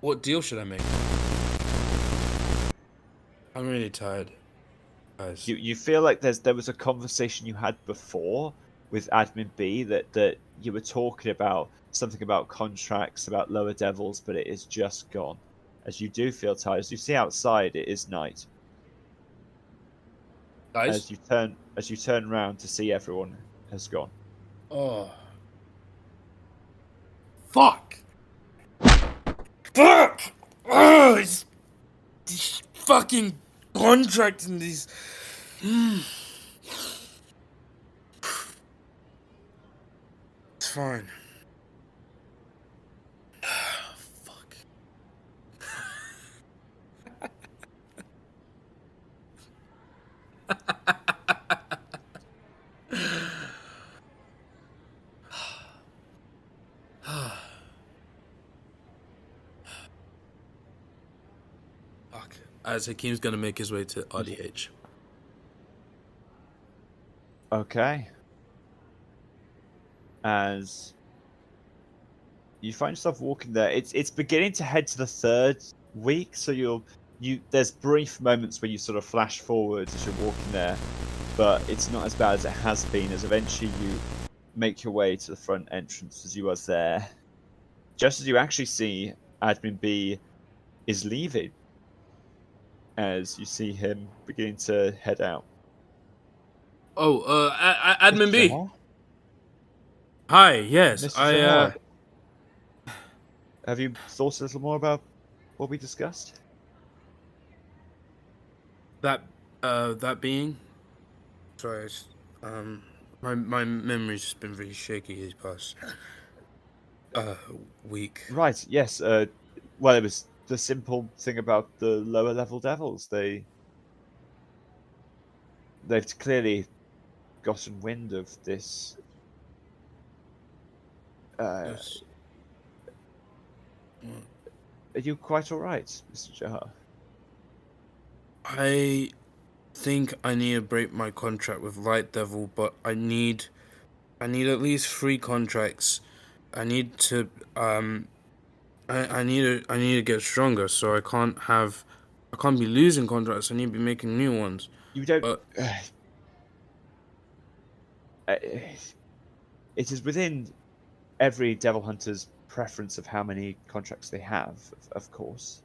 what deal should I make? I'm really tired, guys. You feel like there was a conversation you had before with Admin B that you were talking about something about contracts, about lower devils, but it is just gone. As you do feel tired, as you see outside, it is night. Guys. As you turn around to see everyone has gone. Oh. Fuck! Fuck! Oh, it's these fucking contracts and these. It's fine. Fuck. Fuck. As Hakeem's gonna make his way to RDH. Okay. As you find yourself walking there, it's beginning to head to the third week, so there's brief moments where you sort of flash forward as you're walking there, but it's not as bad as it has been, as eventually you make your way to the front entrance as you are there. Just as you actually see Admin B is leaving, as you see him beginning to head out. Oh, Admin Mr. B. Jahar? Hi. Yes, Mr. Jahar, have you thought a little more about what we discussed? that being. Sorry, my memory's just been really shaky these past week. Right, yes. Well, it was the simple thing about the lower level devils. They've clearly gotten wind of this. Yes. Are you quite all right, Mr. Jahar? I think I need to break my contract with Light Devil, but I need at least 3 contracts. I need to I need to get stronger, so I can't be losing contracts. I need to be making new ones. You don't. But It is within every devil hunter's preference of how many contracts they have, of course.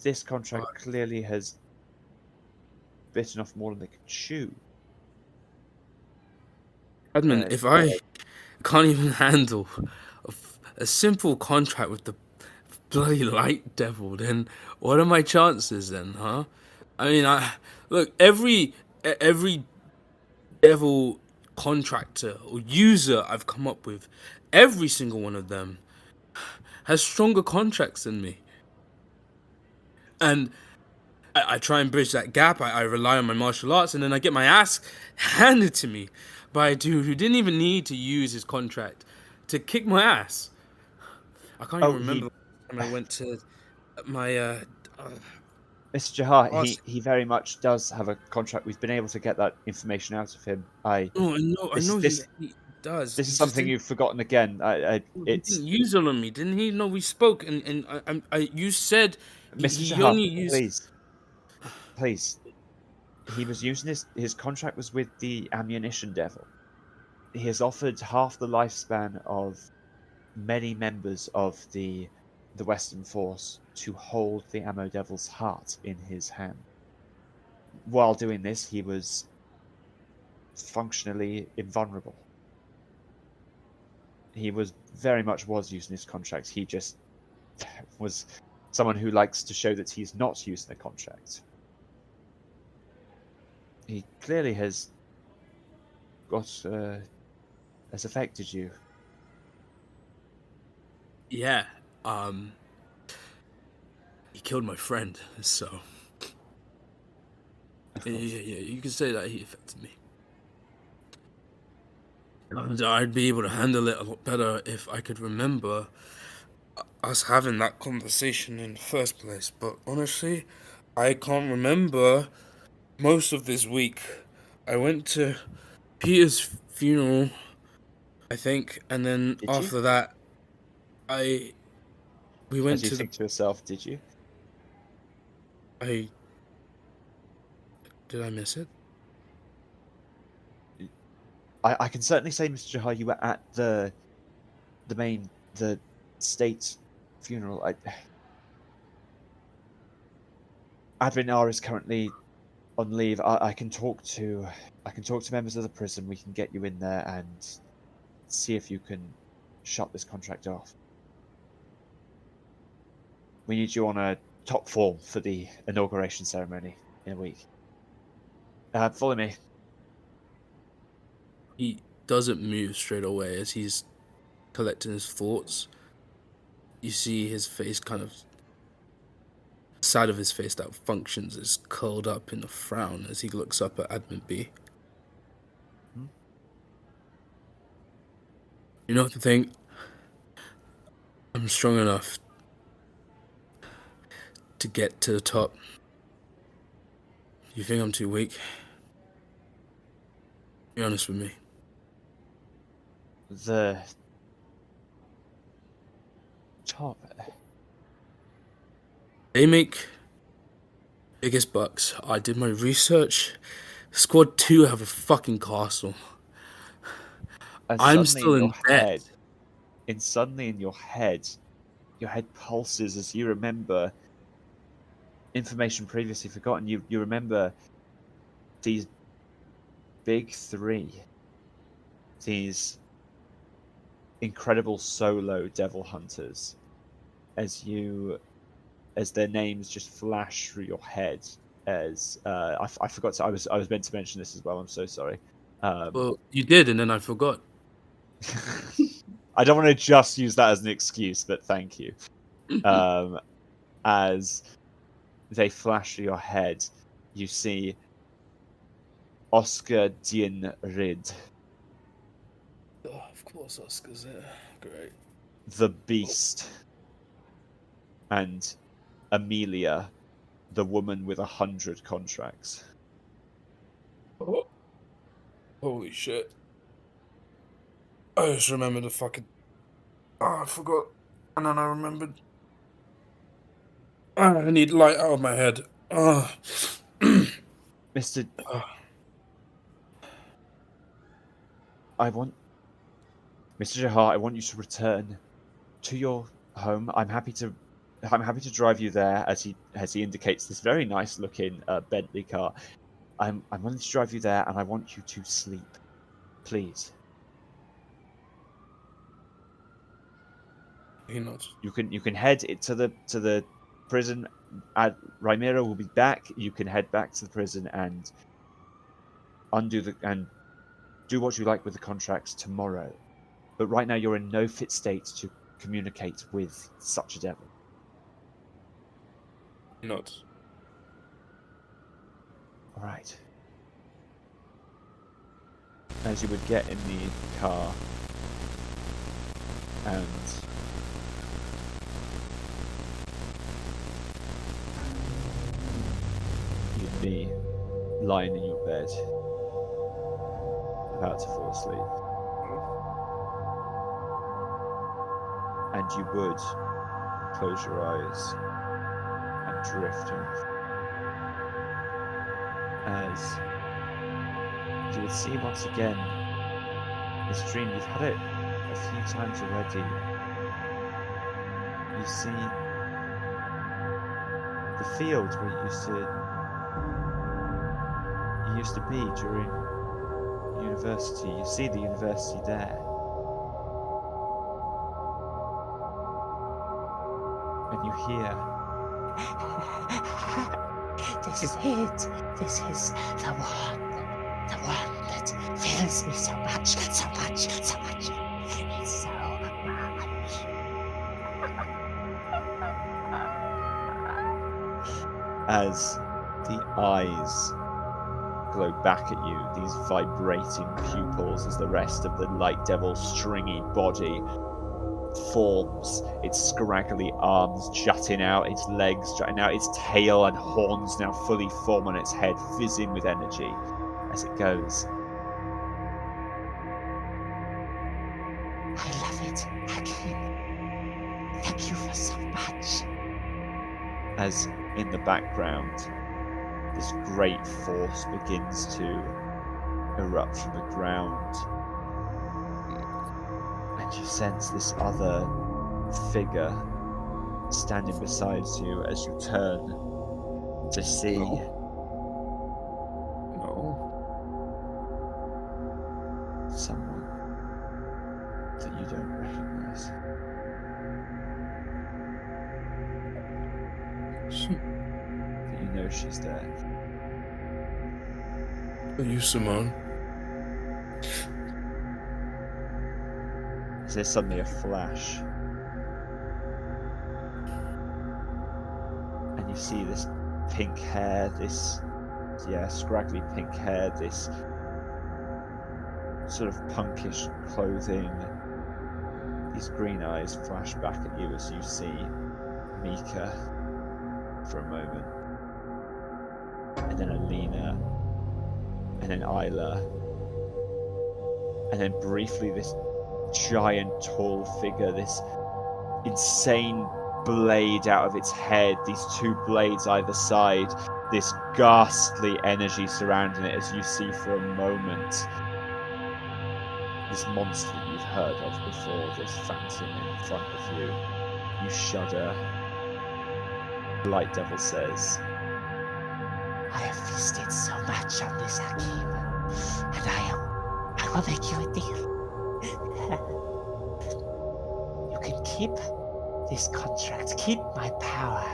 This contract clearly has bitten off more than they could chew. Admin, if I can't even handle a simple contract with the bloody Light Devil, then what are my chances then, huh? I mean, look, every devil contractor or user I've come up with, every single one of them has stronger contracts than me. And I try and bridge that gap. I rely on my martial arts, and then I get my ass handed to me by a dude who didn't even need to use his contract to kick my ass. I can't even remember when I went to my Mr. Jahar, he very much does have a contract. We've been able to get that information out of him. I know he does. This is something you've forgotten again. He didn't use it on me, didn't he? No, we spoke, and you said Mr. he Jahar, only used. please. He was using his contract was with the ammunition devil. He has offered half the lifespan of many members of the Western Force to hold the ammo devil's heart in his hand. While doing this, he was functionally invulnerable. He was using his contract. He just was someone who likes to show that he's not using a contract. He clearly has affected you. Yeah, he killed my friend, so yeah, you can say that he affected me. I'd be able to handle it a lot better if I could remember us having that conversation in the first place. But honestly, I can't remember most of this week. I went to Peter's funeral, I think, and then after that, we went to. As you think to yourself, did you? Did I miss it? I can certainly say, Mr. Jahar, you were at the state funeral. Admin R is currently on leave. I can talk to members of the prison. We can get you in there and see if you can shut this contract off. We need you on a top form for the inauguration ceremony in a week. Follow me. He doesn't move straight away as he's collecting his thoughts. You see his face kind of... side of his face that functions is curled up in a frown as he looks up at Admin B. You know what the thing? I'm strong enough to get to the top. You think I'm too weak? Be honest with me. The top. They make biggest bucks. I did my research. Squad 2 have a fucking castle. And I'm suddenly still in debt. Suddenly in your head pulses as you remember information previously forgotten. You remember these big three, these incredible solo devil hunters, as their names just flash through your head. As I forgot to, I was meant to mention this as well. I'm so sorry. Well, you did, and then I forgot. I don't want to just use that as an excuse, but thank you. As they flash through your head, you see Oscar Dien Rid, Oh, of course, Oscar's there. Great. the Beast, and Amelia, the woman with 100 contracts. Oh. Holy shit. I just remembered the fucking... Oh, I forgot. And then I remembered... I need light out of my head. Oh. Mr. Mr. Jahar, I want you to return to your home. I'm happy to drive you there, as he indicates this very nice looking Bentley car. I'm willing to drive you there, and I want you to sleep, please. He nods. You can head to the prison. Rymira will be back. You can head back to the prison and do what you like with the contracts tomorrow. But right now, you're in no fit state to communicate with such a devil. He nods. All right. As you would get in the car, and you'd be lying in your bed, about to fall asleep. And you would close your eyes and drift off. As you would see once again this dream. You've had it a few times already. You see the field where you used to be during university. You see the university there. And you hear, this is it. This is the one that fills me so much, so much, so much, so much. as the eyes glow back at you, these vibrating pupils, as the rest of the light devil's stringy body forms, its scraggly arms jutting out, its legs jutting out, its tail and horns now fully form on its head, fizzing with energy as it goes. I love it, Hakeem. Thank you for so much. As in the background, this great force begins to erupt from the ground, and you sense this other figure standing beside you as you turn to see someone that you don't recognize. But you know she's there. Are you Simone? There's suddenly a flash. And you see this pink hair, this scraggly pink hair, this sort of punkish clothing. These green eyes flash back at you as you see Mika for a moment. And then Alina. And then Isla. And then briefly this giant tall figure, this insane blade out of its head, these two blades either side, this ghastly energy surrounding it as you see for a moment this monster that you've heard of before, this phantom in front of you. You shudder. Light Devil says, I have feasted so much on this, Hakeem, and I will make you a deal. You can keep this contract, keep my power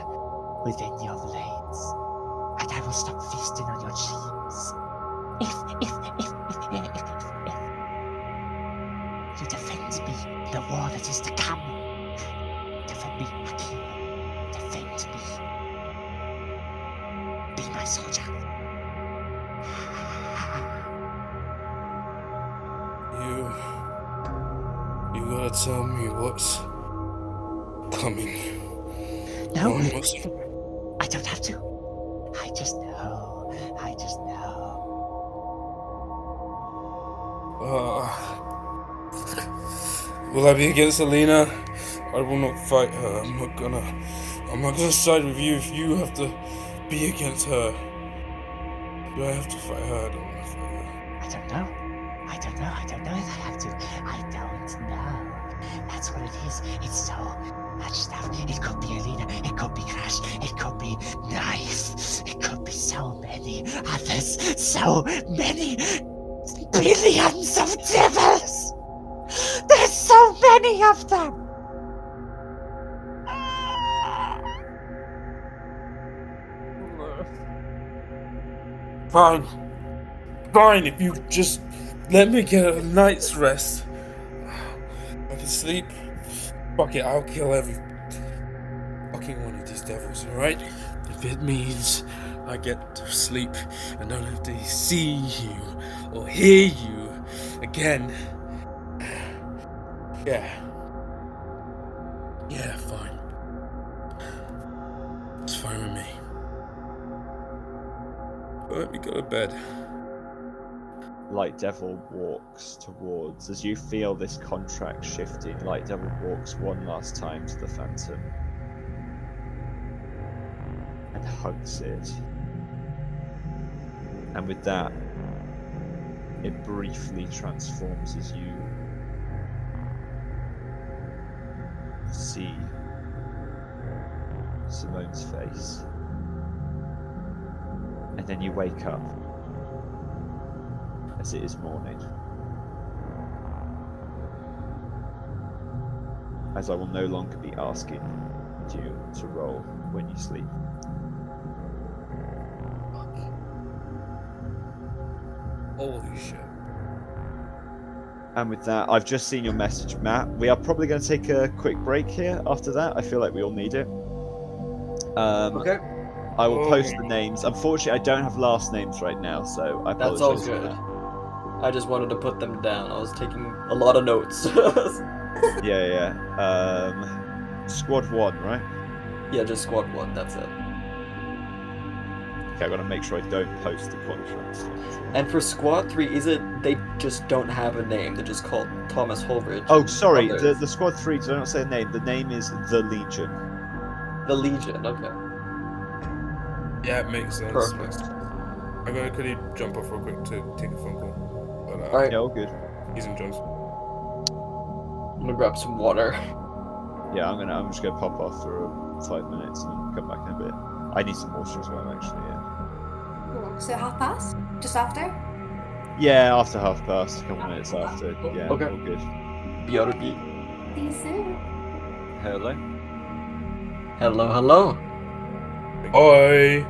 within your blades, and I will stop feasting on your dreams. If you defend me in the war that is to come, defend me, Hakeem, defend me. Be my soldier. You gotta tell me what's coming. No, What's... I don't have to. I just know. Will I be against Alina? I will not fight her. I'm not gonna side with you if you have to be against her. Do I have to fight her? I don't want to fight her. I don't know. I don't know if I have to. I don't know. That's what it is. It's so much stuff. It could be Alina. It could be Crash. It could be Knife. It could be so many others. So many billions of devils. There's so many of them. Fine, if you just let me get a night's rest. I can sleep. Fuck it, I'll kill every fucking one of these devils, alright? If it means I get to sleep and don't have to see you or hear you again. Yeah, fine. It's fine with me. Let me go to bed. Light Devil walks towards, as you feel this contract shifting, Light Devil walks one last time to the Phantom and hugs it. And with that, it briefly transforms as you see Simone's face. And then you wake up as it is morning. As I will no longer be asking you to roll when you sleep. Holy shit. And with that, I've just seen your message, Matt. We are probably going to take a quick break here after that. I feel like we all need it. Okay. I will post the names. Unfortunately, I don't have last names right now, so I apologize. That's all for good. that. I just wanted to put them down. I was taking a lot of notes. Yeah. Squad 1, right? Yeah, just squad 1, that's it. Okay, I've got to make sure I don't post the contracts. And for squad 3, is it they just don't have a name? They're just called Thomas Holbridge. Oh, sorry. Others. The Squad 3, did I not say the name? The name is The Legion. The Legion, okay. Yeah, it makes sense. Perfect. I'm gonna quickly jump off real quick to take a phone call. But, Alright. Yeah, all good. He's in Johnson. I'm gonna grab some water. Yeah, I'm just gonna pop off for 5 minutes and come back in a bit. I need some water as well, actually. Yeah. Cool. So past? Just after? Yeah, after 12:30, a couple of minutes after. Yeah, Okay. all good. BRB. See you soon. Hello. Hello. Bye.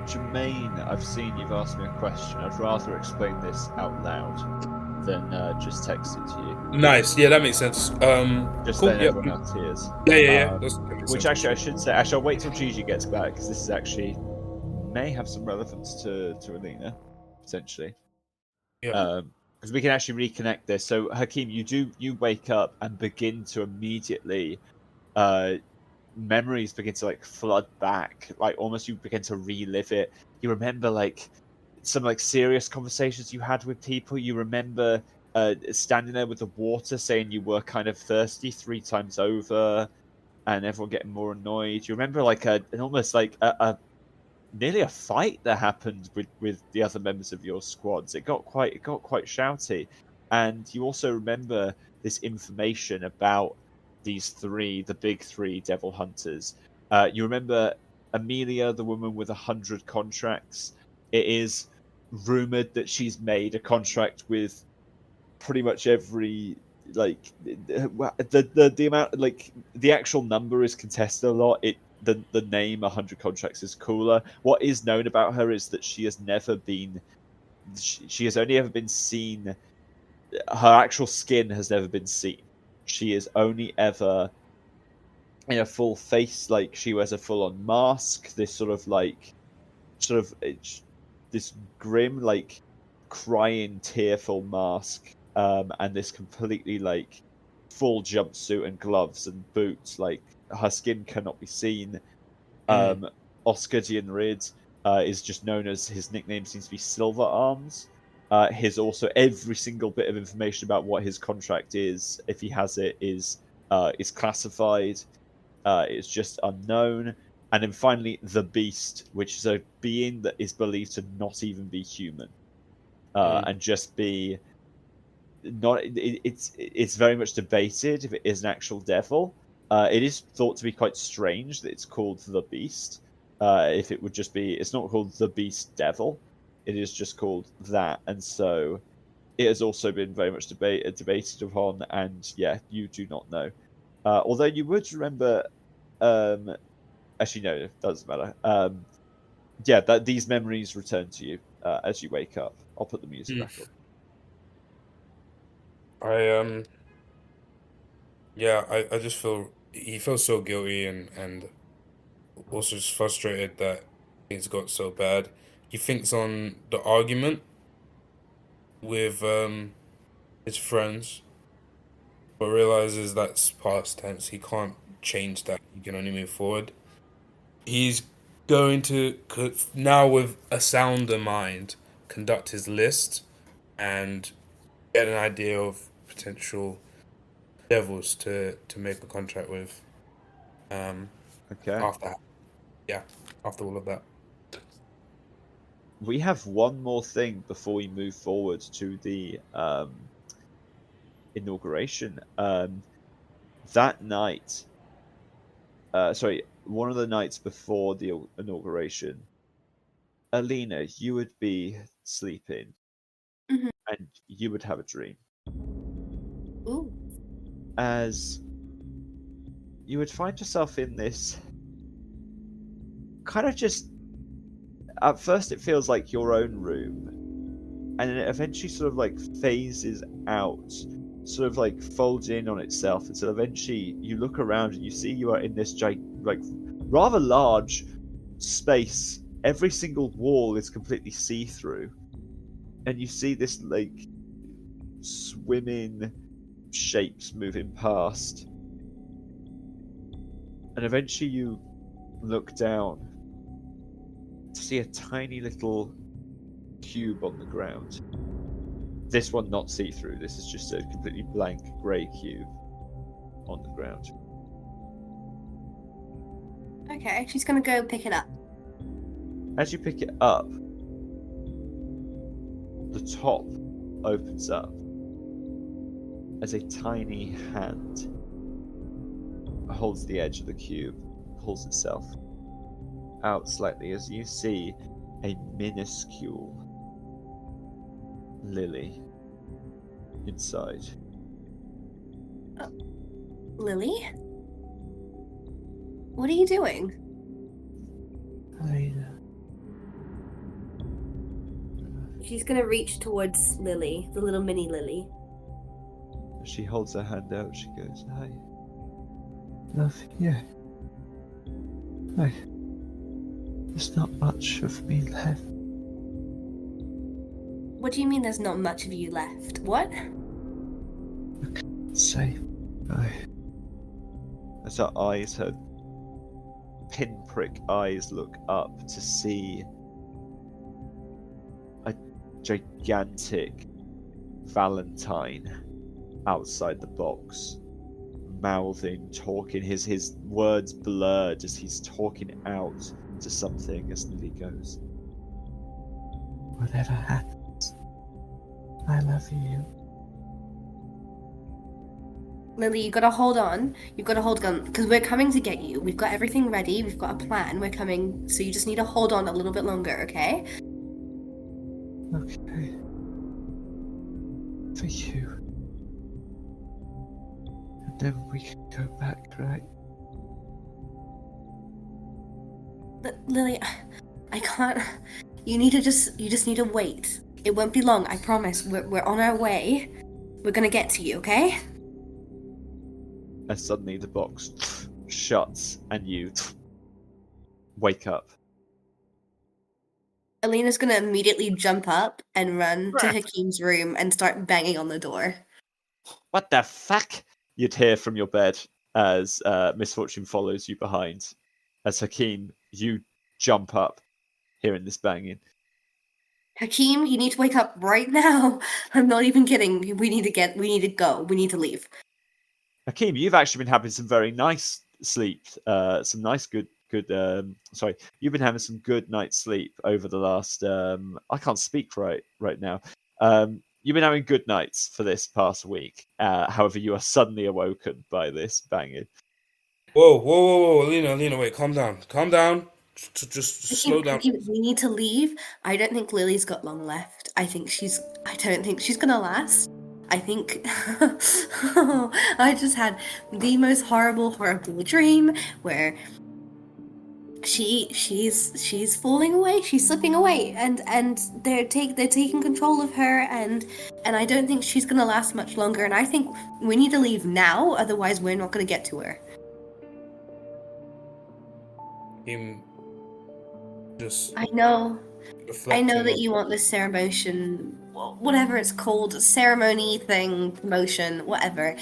Jermaine, I've seen you've asked me a question. I'd rather explain this out loud than just text it to you. Nice. Yeah, that makes sense. Just Cool. then Yep. everyone else hears. Yeah. That makes Which sense. actually I should say, I'll wait till Gigi gets back, because this is actually may have some relevance to Alina, potentially. Yeah. Because we can actually reconnect this. So Hakeem, you wake up and begin to immediately memories begin to like flood back, like almost you begin to relive it. You remember like some like serious conversations you had with people. You remember standing there with the water saying you were kind of thirsty 3 times over, and everyone getting more annoyed. You remember like an almost like a nearly a fight that happened with the other members of your squads. It got quite shouty, and you also remember this information about these three, the big three devil hunters. You remember Amelia, the woman with 100 contracts. It is rumored that she's made a contract with pretty much every like the amount, like the actual number is contested a lot. The name 100 contracts is cooler. What is known about her is that she has never been she has only ever been seen, her actual skin has never been seen. She is only ever in a full face, like she wears a full on mask, this sort of this grim, like crying, tearful mask, and this completely like full jumpsuit and gloves and boots. Like her skin cannot be seen. Mm. Oscar Gianrid is just known as, his nickname seems to be Silver Arms. His also every single bit of information about what his contract is, if he has it, is classified. It's just unknown. And then finally, the Beast, which is a being that is believed to not even be human, and just be not. It's very much debated if it is an actual devil. It is thought to be quite strange that it's called the Beast. If it would just be, it's not called the Beast Devil. It is just called that, and so it has also been very much debated upon. And yeah, you do not know. Although you would remember, um, actually no, it doesn't matter. Yeah, that these memories return to you as you wake up. I'll put the music back on. I yeah, I just feel he feels so guilty and also just frustrated that things got so bad. He thinks on the argument with his friends, but realizes that's past tense. He can't change that. He can only move forward. He's going to now with a sounder mind conduct his list and get an idea of potential devils to make a contract with. Um, Okay. after yeah, after all of that. We have one more thing before we move forward to the inauguration. That night, sorry, one of the nights before the inauguration, Alina, you would be sleeping Mhm. and you would have a dream. Ooh. As you would find yourself in this kind of just, at first it feels like your own room, and then it eventually sort of like phases out, sort of like folds in on itself until eventually you look around and you see you are in this like rather large space. Every single wall is completely see-through, and you see this like swimming shapes moving past, and eventually you look down to see a tiny little cube on the ground. This one not see-through. This is just a completely blank grey cube on the ground. Okay, she's gonna go pick it up. As you pick it up, the top opens up as a tiny hand holds the edge of the cube, pulls itself out slightly as you see a minuscule lily inside. Lily? What are you doing? Alina. She's gonna reach towards Lily, the little mini Lily. She holds her hand out. She goes, "Hi." Love you. There's not much of me left. What do you mean there's not much of you left? What? Say, As her eyes, her pinprick eyes, look up to see a gigantic Valentine outside the box, mouthing, talking, his words blurred as he's talking out to something as Lily goes, whatever happens, I love you. Lily, you gotta hold on. You gotta hold on, because we're coming to get you. We've got everything ready. We've got a plan. We're coming, so you just need to hold on a little bit longer, okay? Okay. For you. And then we can go back, right? Lily, I can't. You just need to wait. It won't be long. I promise. We're on our way. We're gonna get to you, okay? and suddenly the box shuts and you wake up. Alina's gonna immediately jump up and run to Hakeem's room and start banging on the door. What the fuck? You'd hear from your bed as Misfortune follows you behind. As Hakeem, you jump up, hearing this banging. Hakeem, you need to wake up right now. I'm not even kidding. We need to go. We need to leave. Hakeem, you've actually been having some very nice sleep. Some nice, good. Sorry, you've been having some good night's sleep over the last. I can't speak right now. You've been having good nights for this past week. However, you are suddenly awoken by this banging. Whoa, Alina, wait, calm down. Just slow down. Hakeem, we need to leave. I don't think Lily's got long left. I don't think she's gonna last. I think I just had the most horrible dream where she's falling away, she's slipping away, and they're taking control of her, and I don't think she's gonna last much longer, and I think we need to leave now, otherwise we're not gonna get to her. Him just I know reflecting that on- you want this ceremony, whatever it's called, ceremony thing, promotion, whatever.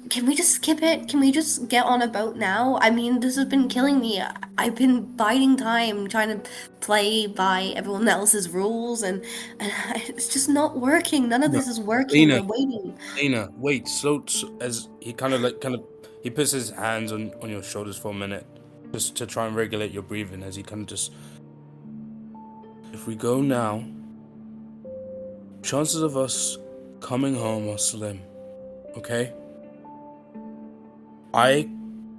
Can we just skip it? Can we just get on a boat now? I mean, this has been killing me. I've been biding time, trying to play by everyone else's rules, and it's just not working. None of this is working. Lena. We're waiting. Alina, wait, as he he puts his hands on your shoulders for a minute, just to try and regulate your breathing, as he kind of just, if we go now, chances of us coming home are slim, okay? I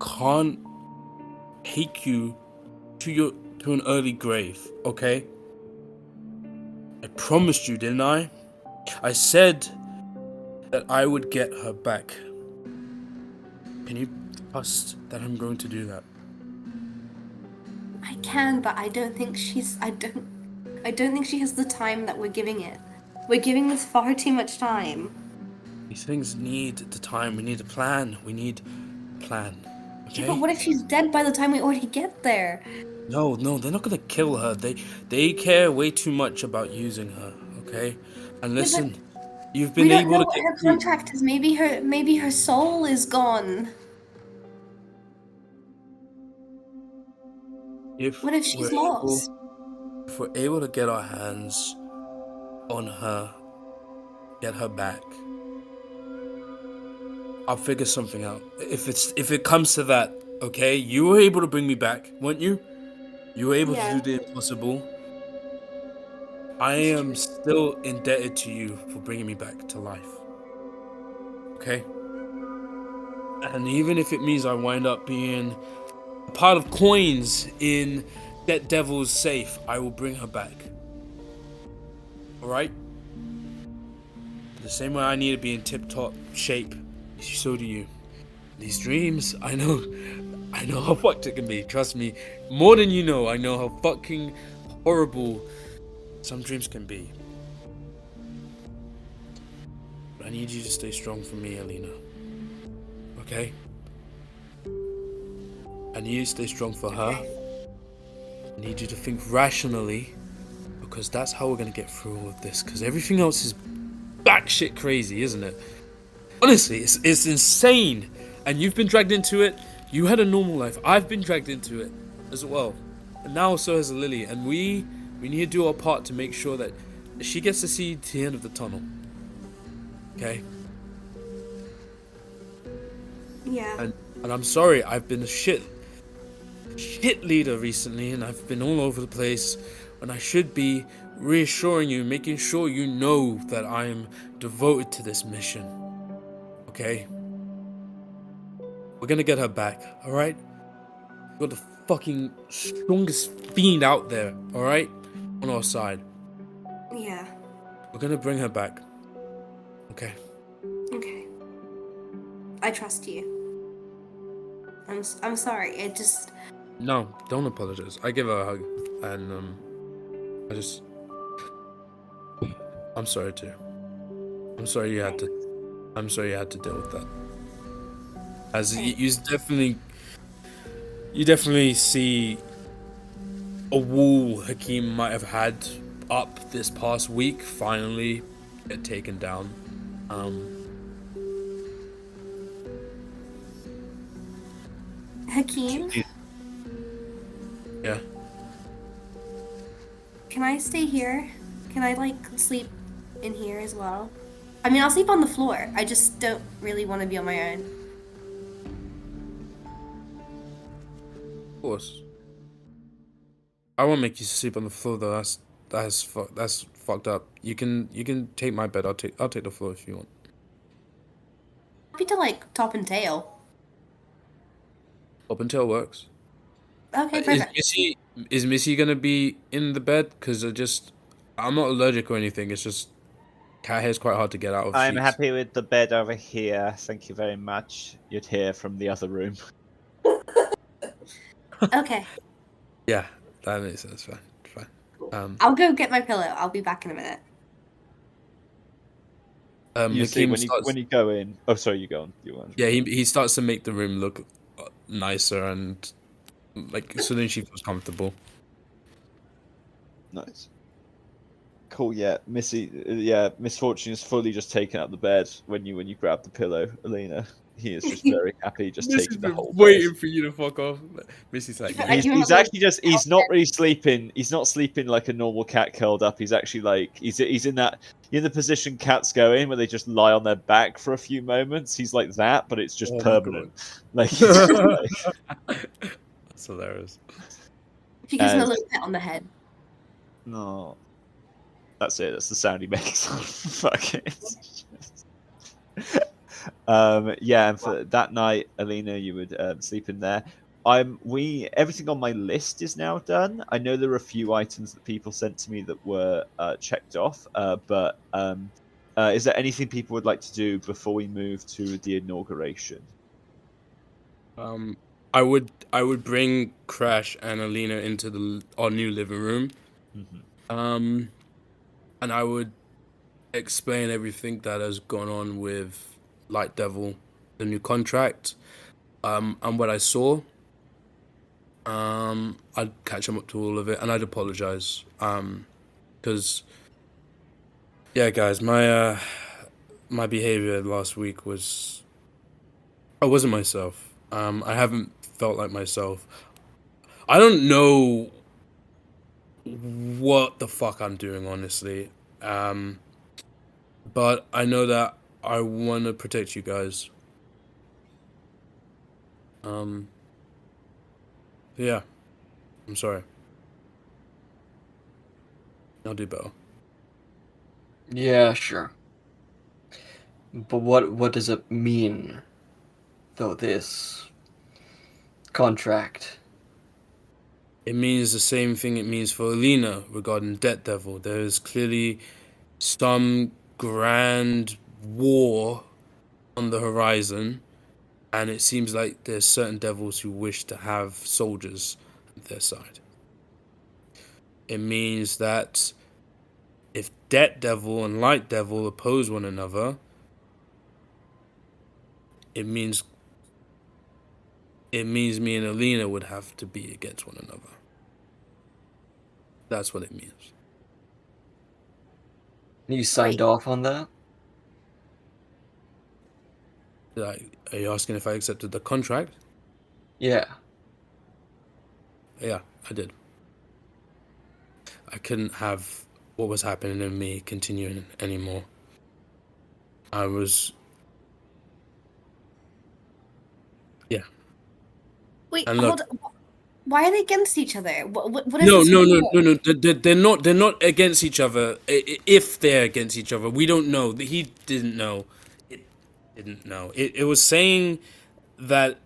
can't take you to an early grave, okay? I promised you, didn't I? I said that I would get her back. Can you trust that I'm going to do that? I can, but I don't think she has the time that we're giving it. We're giving this far too much time. These things need the time. We need a plan. Okay? Yeah, but what if she's dead by the time we already get there? No, they're not gonna kill her. They care way too much about using her, okay? And listen, you've been We don't able know to what get her through. contract is. Maybe her soul is gone. What if she's lost? If we're able to get our hands on her, get her back, I'll figure something out. If it comes to that, okay? You were able to bring me back, weren't you? You were able to do the impossible. I am still indebted to you for bringing me back to life. Okay? And even if it means I wind up being a pile of coins in that devil's safe, I will bring her back. Alright? The same way I need to be in tip-top shape, so do you. These dreams, I know I know how fucked it can be. Trust me, more than you know. I know how fucking horrible some dreams can be. But I need you to stay strong for me, Alina. Okay? I need you to stay strong for her. I need you to think rationally, because that's how we're gonna get through all of this. Because everything else is batshit crazy, isn't it? Honestly, it's insane. And you've been dragged into it. You had a normal life. I've been dragged into it as well. And now so has Lily. And we need to do our part to make sure that she gets to see the end of the tunnel. Okay? Yeah. And I'm sorry, I've been a shit leader recently, and I've been all over the place, and I should be reassuring you, making sure you know that I'm devoted to this mission. Okay? We're gonna get her back, alright? We've got the fucking strongest fiend out there, alright? On our side. Yeah. We're gonna bring her back. Okay. Okay. I trust you. I'm sorry. It just. No, don't apologize. I give her a hug, and I'm sorry too. I'm sorry you had to deal with that. As you definitely see a wall Hakeem might have had up this past week finally get taken down. Hakeem? Yeah. Can I stay here? Can I, like, sleep in here as well? I mean, I'll sleep on the floor. I just don't really want to be on my own. Of course. I won't make you sleep on the floor though. That's fucked up. You can take my bed. I'll take the floor if you want. Happy to, like, top and tail. Up until works. Okay, perfect. Is Missy gonna be in the bed? Because I'm not allergic or anything. It's just cat hair's quite hard to get out of. I'm sheets. happy with the bed over here. Thank you very much. You'd hear from the other room. Okay. Yeah, that makes sense. Fine. I'll go get my pillow. I'll be back in a minute. You see, Hakeem when you go in. Oh, sorry, you go on. You want? Yeah, he starts to make the room look nicer and like so then she feels comfortable. Nice. Cool. Yeah, Missy. Yeah, Misfortune is fully just taken out the bed when you grab the pillow, Alina. He is just very happy, just taking the whole bed. for you to fuck off. Missy's like, He's actually just he's not really sleeping. He's not sleeping like a normal cat curled up. He's actually like he's in the position cats go in where they just lie on their back for a few moments. He's like that, but it's just Oh my permanent. Like, that's hilarious. She gives him a little pat on the head. no, that's it. That's the sound he makes. Fuck it. Yeah, and for that night, Alina, you would sleep in there. Everything on my list is now done. I know there are a few items that people sent to me that were checked off, but is there anything people would like to do before we move to the inauguration? I would bring Crash and Alina into our new living room. Mm-hmm. And I would explain everything that has gone on with Light Devil, the new contract, and what I saw. I'd catch him up to all of it, and I'd apologize, because, yeah, guys, my behavior last week I wasn't myself. I haven't felt like myself. I don't know what the fuck I'm doing, honestly, but I know that I want to protect you guys. Yeah, I'm sorry. I'll do better. Yeah, sure. But what does it mean, though, this contract? It means the same thing it means for Alina regarding Debt Devil. There is clearly some grand war on the horizon, And it seems like there's certain devils who wish to have soldiers at their side. It means that if Debt Devil and Light Devil oppose one another, it means me and Alina would have to be against one another. That's what it means. You signed off on that? Like, are you asking if I accepted the contract? Yeah. Yeah, I did. I couldn't have what was happening in me continuing anymore. I was... Yeah. Wait, And hold look, on. Why are they against each other? What is no, this no, no, war? no, no. They're not. They're not against each other. If they're against each other, we don't know. He didn't know. It didn't know. It was saying that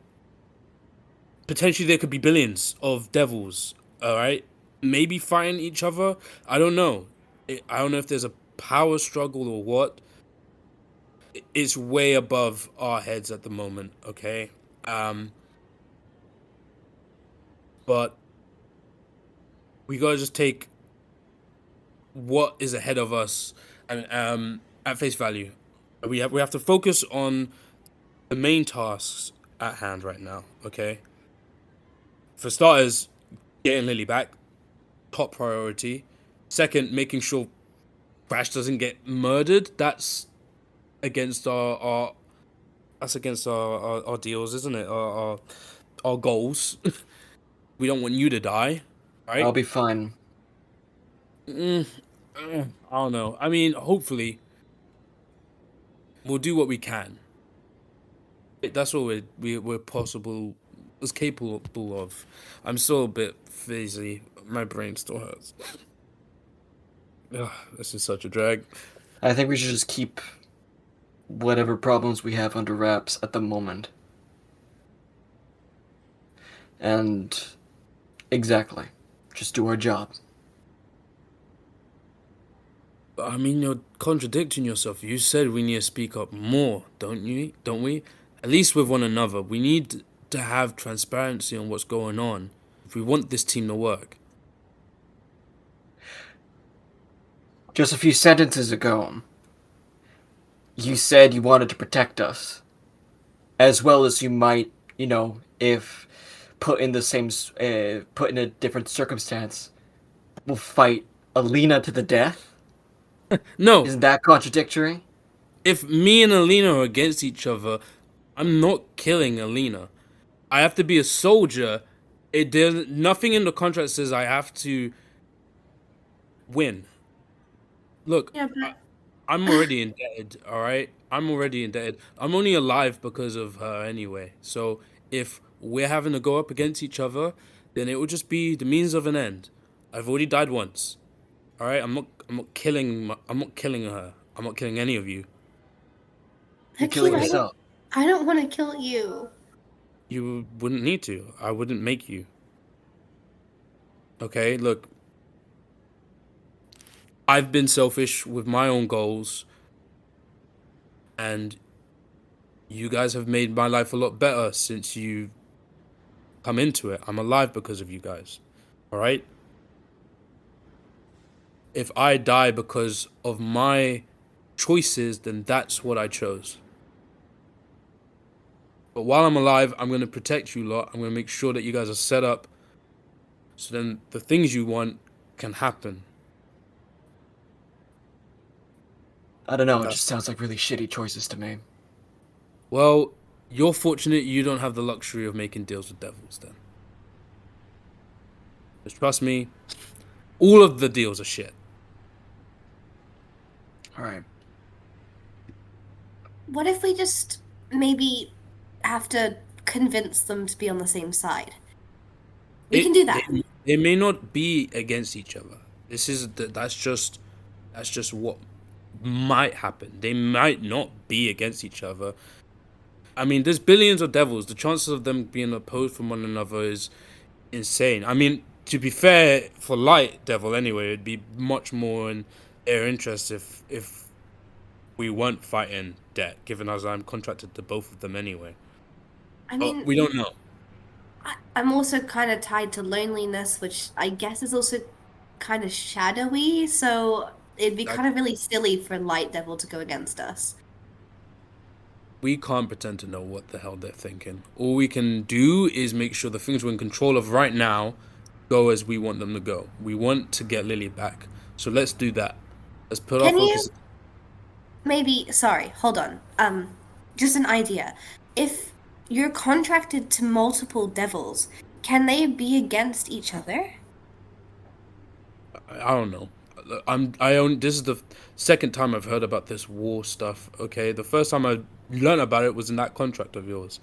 potentially there could be billions of devils. All right, maybe fighting each other. I don't know. I don't know if there's a power struggle or what. It's way above our heads at the moment. Okay, but we gotta just take what is ahead of us and at face value. We have to focus on the main tasks at hand right now. Okay. For starters, getting Lily back, top priority. Second, making sure Crash doesn't get murdered. That's against our our deals, isn't it? Our goals. We don't want you to die, right? I'll be fine. I don't know. I mean, hopefully, we'll do what we can. That's what we're possible, is capable of. I'm still a bit fizzy. My brain still hurts. Ugh, this is such a drag. I think we should just keep whatever problems we have under wraps at the moment. And exactly, just do our job. I mean, you're contradicting yourself. You said we need to speak up more, don't you? Don't we? At least with one another. We need to have transparency on what's going on if we want this team to work. Just a few sentences ago, you said you wanted to protect us. As well as you might, if put in put in a different circumstance, will fight Alina to the death? No. Isn't that contradictory? If me and Alina are against each other, I'm not killing Alina. I have to be a soldier. There's nothing in the contract says I have to win. Look, Yeah, but I'm already indebted, all right? I'm already indebted. I'm only alive because of her anyway. So if we're having to go up against each other, then it will just be the means of an end. I've already died once. All right? I'm not killing her. I'm not killing any of you. You're killing Hakeem, yourself. I don't want to kill you. You wouldn't need to. I wouldn't make you. Okay, look. I've been selfish with my own goals, and you guys have made my life a lot better since you come into it. I'm alive because of you guys. All right? If I die because of my choices, then that's what I chose. But while I'm alive, I'm going to protect you lot. I'm going to make sure that you guys are set up so then the things you want can happen. I don't know, it just sounds like really shitty choices to me. Well, you're fortunate you don't have the luxury of making deals with devils then. Just trust me, all of the deals are shit. Alright. What if we just maybe have to convince them to be on the same side? We can do that. They may not be against each other. That's just what might happen. They might not be against each other. I mean, there's billions of devils. The chances of them being opposed from one another is insane. I mean, to be fair, for Light Devil anyway, it'd be much more in their interest if we weren't fighting Debt, given as I'm contracted to both of them anyway. I mean, we don't know. I'm also kind of tied to loneliness, which I guess is also kind of shadowy. So it'd be That kind of really silly for Light Devil to go against us. we can't pretend to know what the hell they're thinking. All we can do is make sure the things we're in control of right now go as we want them to go. We want to get Lily back, so let's do that. Let's put our Can focus. you maybe, sorry, hold on. Just an idea. If you're contracted to multiple devils, can they be against each other? I don't know. I own. This is the second time I've heard about this war stuff. Okay, the first time I learned about it was in that contract of yours.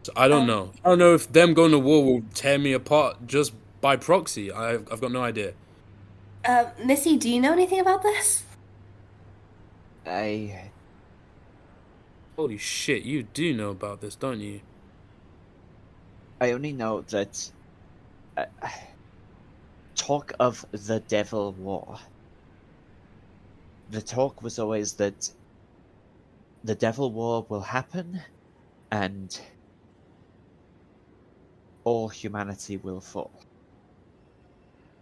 So I don't Um, know. I don't know if them going to war will tear me apart just by proxy. I've got no idea. Missy, do you know anything about this? I Holy shit, you do know about this, don't you? only know that uh, talk of the Devil War. The talk was always that the Devil War will happen, and all humanity will fall.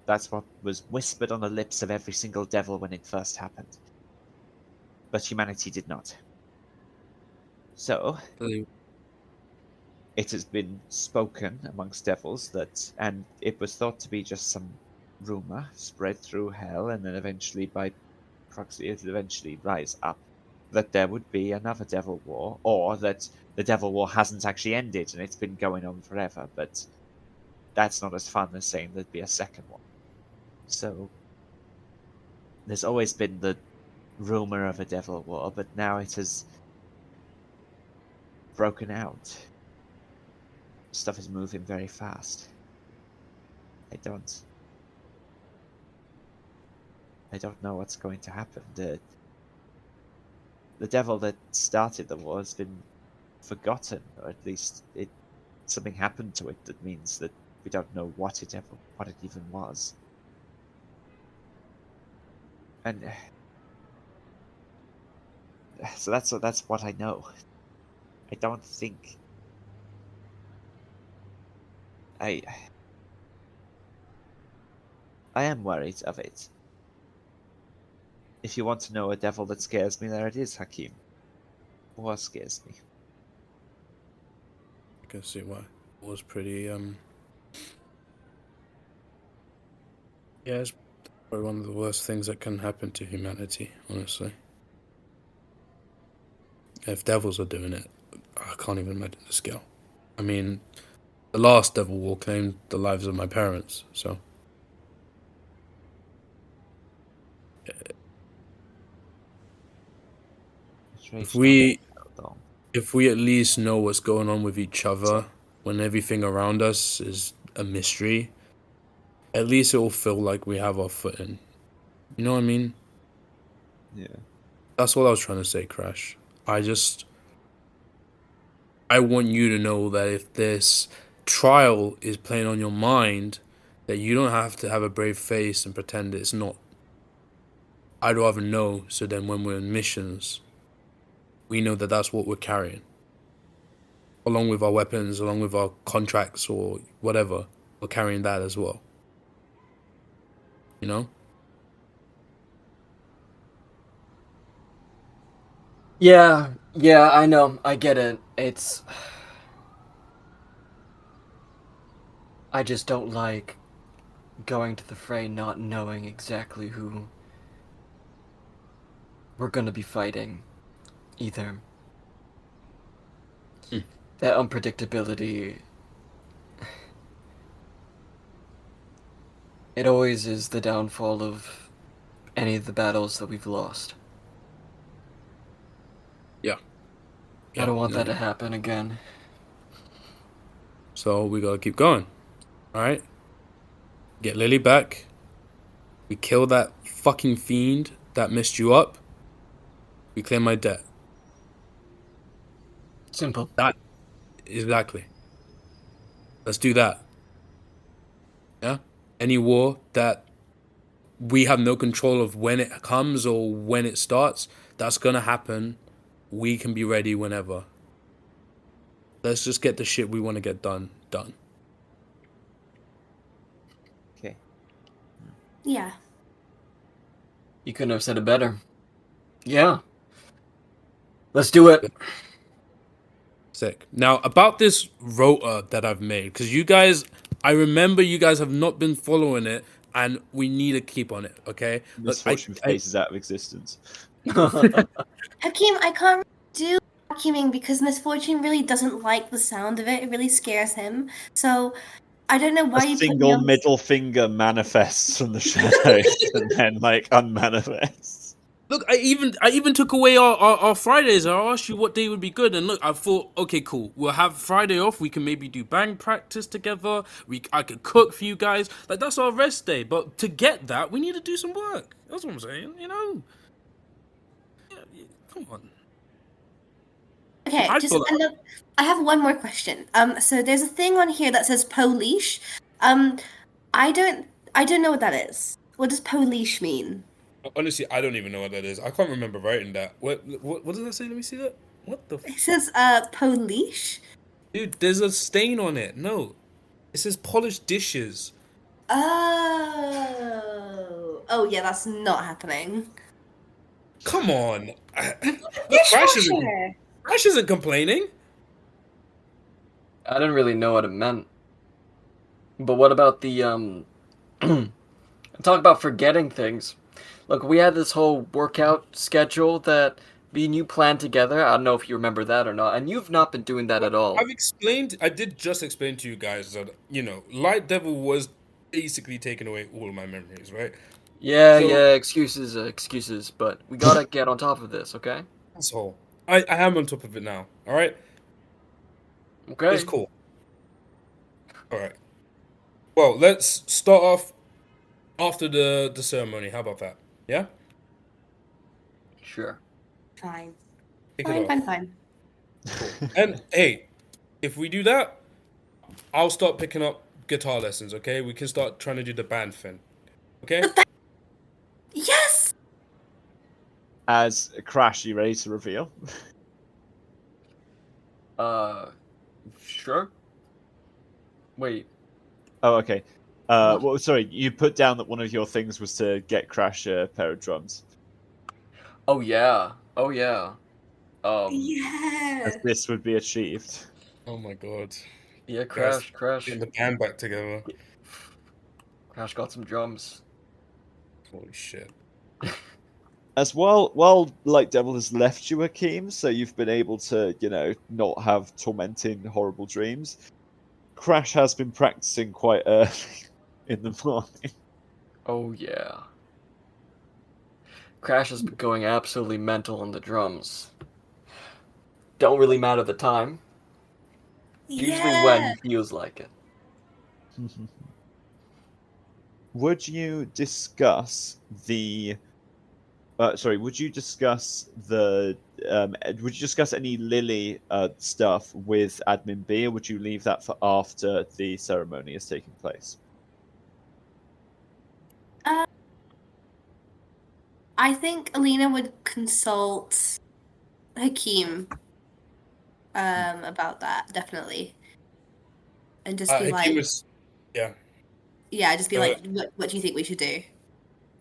That's what was whispered on the lips of every single devil when it first happened. But humanity did not. So, Really. it has been spoken amongst devils that, and it was thought to be just some rumor spread through hell, and then eventually by proxy it would eventually rise up, that there would be another devil war, or that the devil war hasn't actually ended and it's been going on forever, but that's not as fun as saying there'd be a second one. So, there's always been the rumor of a devil war, but now it has broken out. Stuff is moving very fast. I don't know what's going to happen. The devil that started the war has been forgotten, or at least something happened to it that means that we don't know what it even was. And so that's what I know. I don't think I am worried of it. If you want to know a devil that scares me, there it is, Hakeem. War scares me. I can see why. It was pretty yeah, it's probably one of the worst things that can happen to humanity, honestly. If devils are doing it, I can't even imagine the scale. I mean, the last devil war claimed the lives of my parents, so if we if we at least know what's going on with each other when everything around us is a mystery, at least it will feel like we have our footing. You know what I mean? Yeah. That's what I was trying to say, Crash. I want you to know that if this trial is playing on your mind, that you don't have to have a brave face and pretend it's not. I'd rather know, so then when we're in missions, we know that that's what we're carrying. Along with our weapons, along with our contracts or whatever, we're carrying that as well. You know? Yeah, I know. I get it. I just don't like going to the fray not knowing exactly who we're gonna be fighting, either. Mm. That unpredictability, it always is the downfall of any of the battles that we've lost. Yeah. I don't want no, that to happen again. So we gotta keep going. Alright? Get Lily back. We kill that fucking fiend that messed you up. We clear my debt. Simple. That exactly. Let's do that. Yeah? Any war that we have no control of when it comes or when it starts, that's gonna happen. We can be ready whenever. Let's just get the shit we want to get done. Okay. Yeah. You couldn't have said it better. Yeah. Let's do it. Sick. Now, about this rota that I've made, because I remember you guys have not been following it, and we need to keep on it, okay? Look, Misfortune phases out of existence. Hakeem, I can't do vacuuming because Misfortune really doesn't like the sound of it. It really scares him. So I don't know why A you put me single on. middle finger manifests from the shadows and then like unmanifests. Look, I even took away our Fridays. I asked you what day would be good, and look, I thought, okay, cool. We'll have Friday off. We can maybe do bang practice together. I could cook for you guys. Like, that's our rest day. But to get that, we need to do some work. That's what I'm saying. You know. Yeah, come on. Okay, I just thought- another, I have one more question. So there's a thing on here that says polish. I don't know what that is. What does polish mean? Honestly, I don't even know what that is. I can't remember writing that. What does that say? Let me see that. What the It says polish. dude? There's a stain on it. No, it says polished dishes. Oh yeah, that's not happening. Come on. Dishwasher. Crash isn't complaining. I didn't really know what it meant. But what about the talk about forgetting things. Look, we had this whole workout schedule that me and you planned together. I don't know if you remember that or not, and you've not been doing that at all. I did just explain to you guys that, Light Devil was basically taking away all of my memories, right? Yeah, So- yeah, excuses, but we gotta get on top of this, okay? Asshole. I am on top of it now, alright? Okay. It's cool. Alright. Well, let's start off after the ceremony. How about that? Yeah? Sure. Fine. Kick it Fine, off. fine. And hey, if we do that, I'll start picking up guitar lessons, okay? We can start trying to do the band thing. Okay? Yes! As Crash, you ready to reveal? Sure. Wait. Oh, okay. Well, sorry, you put down that one of your things was to get Crash a pair of drums. Oh yeah. Oh yeah. Yeah. As this would be achieved. Oh my god. Yeah, Crash Getting the band back together. got some drums. Holy shit. As well, while Light Devil has left you, Hakeem, so you've been able to, not have tormenting, horrible dreams. Crash has been practicing quite early in the morning. Oh yeah. Crash has been going absolutely mental on the drums. Don't really matter the time. Usually when he feels like it. Would you discuss the? Would you discuss the? Would you discuss any Lily stuff with Admin B, or would you leave that for after the ceremony is taking place? I think Alina would consult Hakeem about that, definitely. And just be like, Yeah. yeah, just be like, what do you think we should do?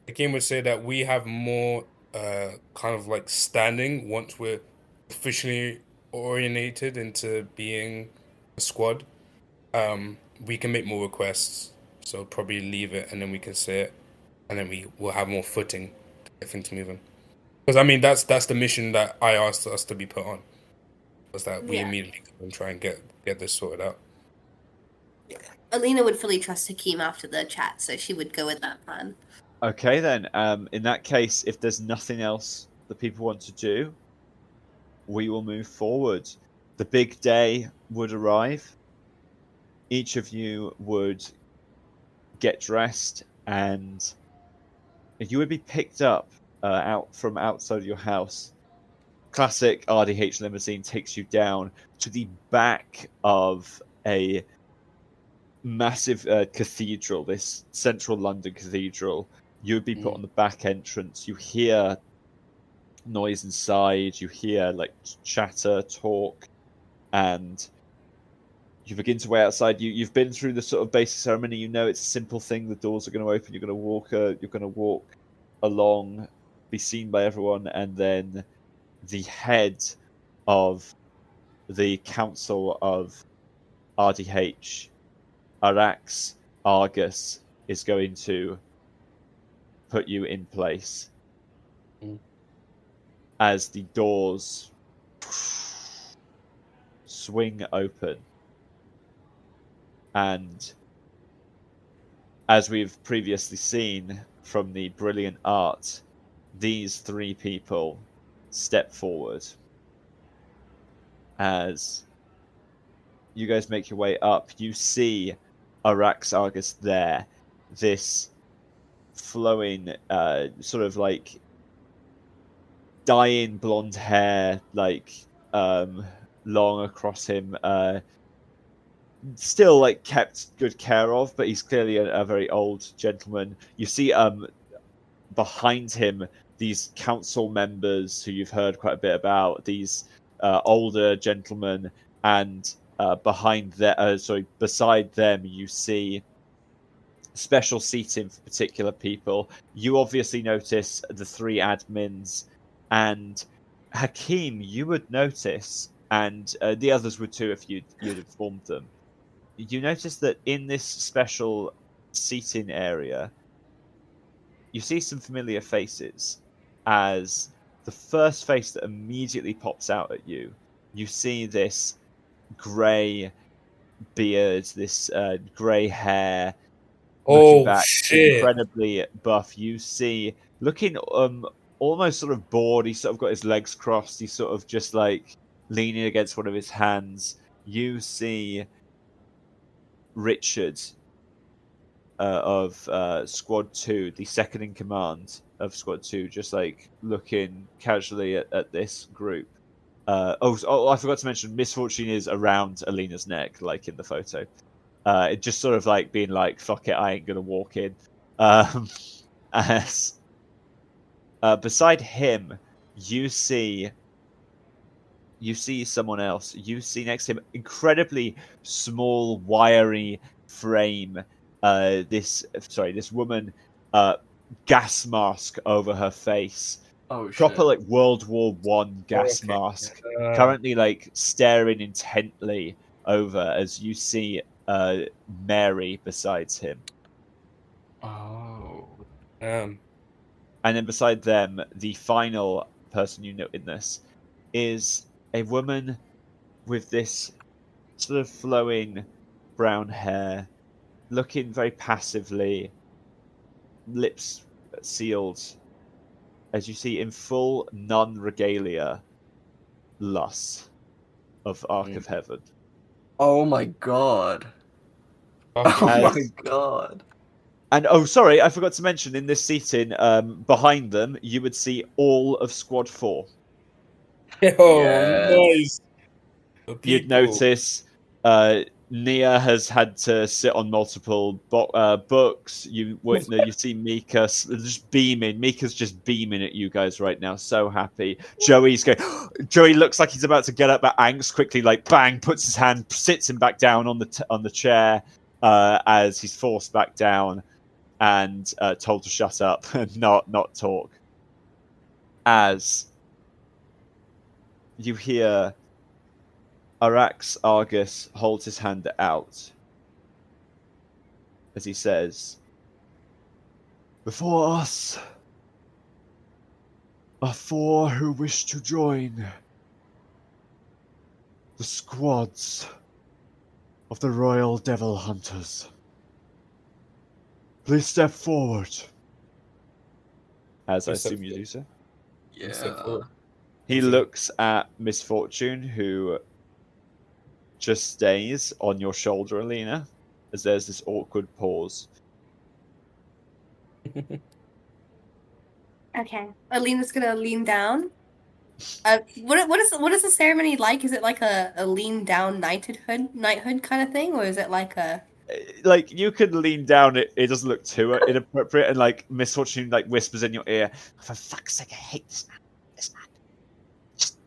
Hakeem would say that we have more kind of like standing once we're officially orientated into being a squad. We can make more requests, so probably leave it and then we can say it, and then we will have more footing to get things moving. Because I mean, that's the mission that I asked us to be put on, was that we Yeah. immediately go and try and get this sorted out. Alina would fully trust Hakeem after the chat, so she would go with that plan. Okay, then. In that case, if there's nothing else that people want to do, we will move forward. The big day would arrive. Each of you would get dressed, and you would be picked up out from outside of your house. Classic RDH limousine takes you down to the back of a massive cathedral, this central London cathedral. You would be put on the back entrance. You hear noise inside. You hear like chatter, talk, and You begin to wait outside. You've been through the sort of basic ceremony. You know it's a simple thing. The doors are going to open. You're going to walk. You're going to walk along, be seen by everyone, and then the head of the Council of RDH, Arax Argus, is going to put you in place as the doors swing open. And as we've previously seen from the brilliant art, these three people step forward. As you guys make your way up, you see Arax Argus there, this flowing, sort of like dyeing blonde hair, like long across him, still like kept good care of, but he's clearly a very old gentleman. You see behind him these council members who you've heard quite a bit about, these older gentlemen, and beside them you see special seating for particular people. You obviously notice the three admins, and Hakeem, you would notice, and the others would too if you'd informed them. You notice that in this special seating area, you see some familiar faces. As the first face that immediately pops out at you, you see this grey beard, this grey hair, looking back, shit. incredibly buff. You see, looking almost sort of bored. He's sort of got his legs crossed. He's sort of just like leaning against one of his hands. You see Richard of Squad 2, the second in command of Squad 2, just like looking casually at this group. I forgot to mention, Misfortune is around Alina's neck, like in the photo. It just sort of like being like, fuck it, I ain't gonna walk in. As beside him, you see someone else. You see next to him, incredibly small, wiry frame. This woman, gas mask over her face. Oh Proper shit. like World War One gas Okay. mask. Currently like staring intently over as you see Mary besides him. Oh. And then beside them, the final person you note in this is a woman with this sort of flowing brown hair, looking very passively, lips sealed, as you see in full nun regalia, Luss of Ark of Heaven. Oh my god. Fucking Oh As- my god. And oh, sorry, I forgot to mention in this seating, behind them, you would see all of Squad 4. Oh, Yes. nice. The You'd people. notice Nia has had to sit on multiple books. You see Mika just beaming. Mika's just beaming at you guys right now, so happy. Joey's going. Joey looks like he's about to get up, but Angst quickly, like bang, puts his hand, sits him back down on the chair as he's forced back down and told to shut up and not talk. As you hear Arax Argus holds his hand out as he says, "Before us are 4 who wish to join the squads of the Royal Devil Hunters. Please step forward." As I Please step assume you do so. Yeah. He looks at Misfortune, who just stays on your shoulder, Alina, as there's this awkward pause. Okay. Alina's gonna lean down. What is the ceremony like? Is it like a lean down knighthood kind of thing, or is it like a Like, you could lean down, it doesn't look too inappropriate, and like Misfortune like whispers in your ear, "For fuck's sake, I hate this man. Just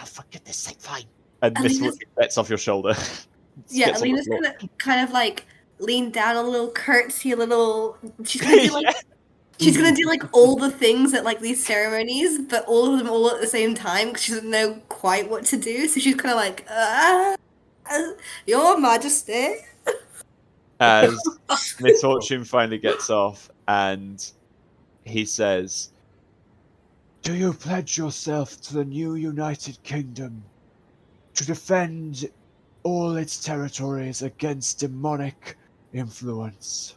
for goodness sake, fine." And Alina's Misfortune bets off your shoulder. Yeah, Gets on the Alina's floor. kind of like lean down a little, curtsy a little. She's gonna do like she's gonna do like all the things at like these ceremonies, but all of them all at the same time because she doesn't know quite what to do. So she's kind of like, Your Majesty. As Misfortune finally gets off, and he says, "Do you pledge yourself to the new United Kingdom to defend all its territories against demonic influence?"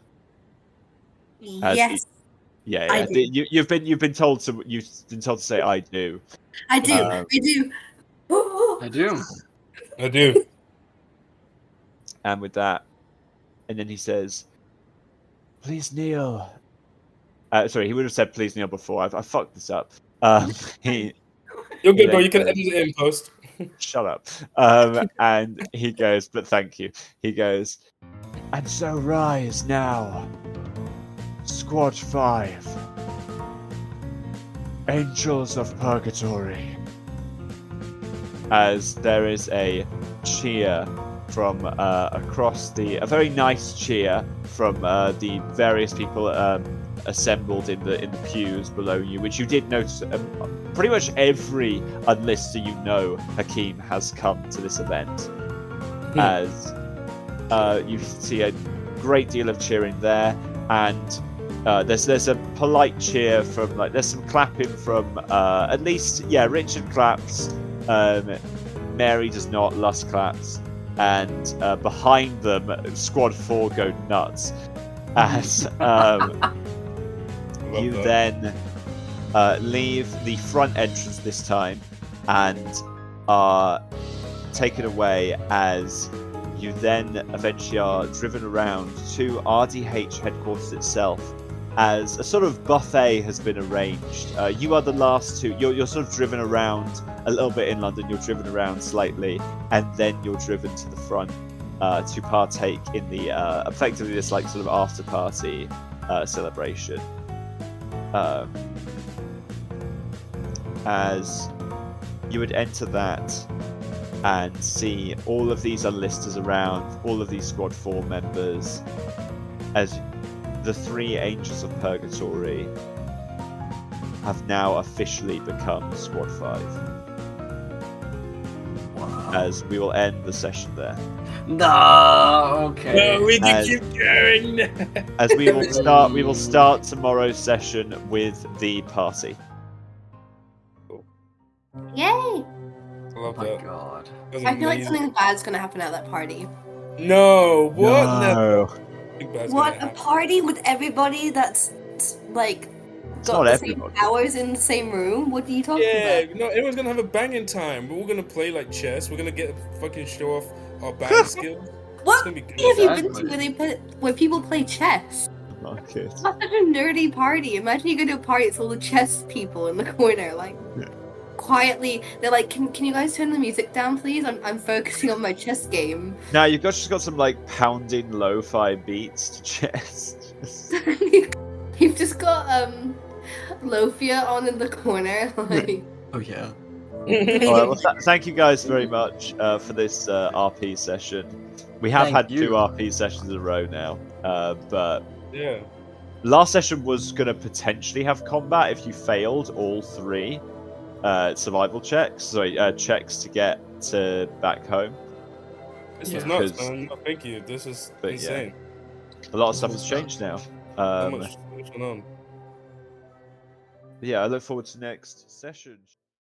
As he, Yes, yeah, I yeah. do. You've been told to say I do. I do. Um, I do. I do. I do. and with that, and then he says, "Please kneel." Sorry, he would have said "please kneel" before. I fucked this up. He You're he good, bro. then You can goes, edit it in post. "Shut up." And he goes, "But thank you." He goes, "And so rise now, Squad 5, Angels of Purgatory." As there is a cheer from across a very nice cheer from the various people assembled in the pews below you, which you did notice. Pretty much every unlister you know, Hakeem, has come to this event. As you see a great deal of cheering there, and there's a polite cheer from there's some clapping from at least Richard claps. Mary does not. Lust claps, and behind them, Squad 4 go nuts. As you then leave the front entrance this time, and are taken away as you then eventually are driven around to RDH headquarters itself, as a sort of buffet has been arranged. You are the last two. You're sort of driven around a little bit in London. You're driven around slightly, and then you're driven to the front to partake in the effectively this sort of after party celebration. As you would enter that and see all of these unlisters around, all of these Squad 4 members, as the 3 Angels of Purgatory have now officially become Squad 5. Wow. As we will end the session there. No, okay. No, we can As- keep going. As we will start tomorrow's session with the party. Yay! I Oh love my that. god. That's I feel like amazing. something bad's gonna happen at that party. No, what? No. Big bad's What, gonna a happen. party with everybody that's like It's got not the same everybody. powers in the same room? What are you talking Yeah, about? no, everyone's gonna have a banging time. We're all gonna play like chess. We're gonna get fucking show off our bang skills. It's What gonna be party good. have you been Exactly. to where people play chess? Okay. It's not such a nerdy party. Imagine you go to a party, it's all the chess people in the corner, like Yeah. quietly. They're like, "Can you guys turn the music down, please? I'm focusing on my chess game." Now you've just got some pounding lo-fi beats to chest. You've just got Lofia on in the corner, like. Oh yeah. Alright, well, thank you guys very much for this RP session. We have Thank had you. 2 RP sessions in a row now, but Yeah. last session was going to potentially have combat if you failed all 3 survival checks, checks to get to back home. This Yeah. was nuts, 'Cause- man. No, thank you. This is But yeah. insane. A lot of stuff has changed now. So much going on. Yeah, I look forward to next session.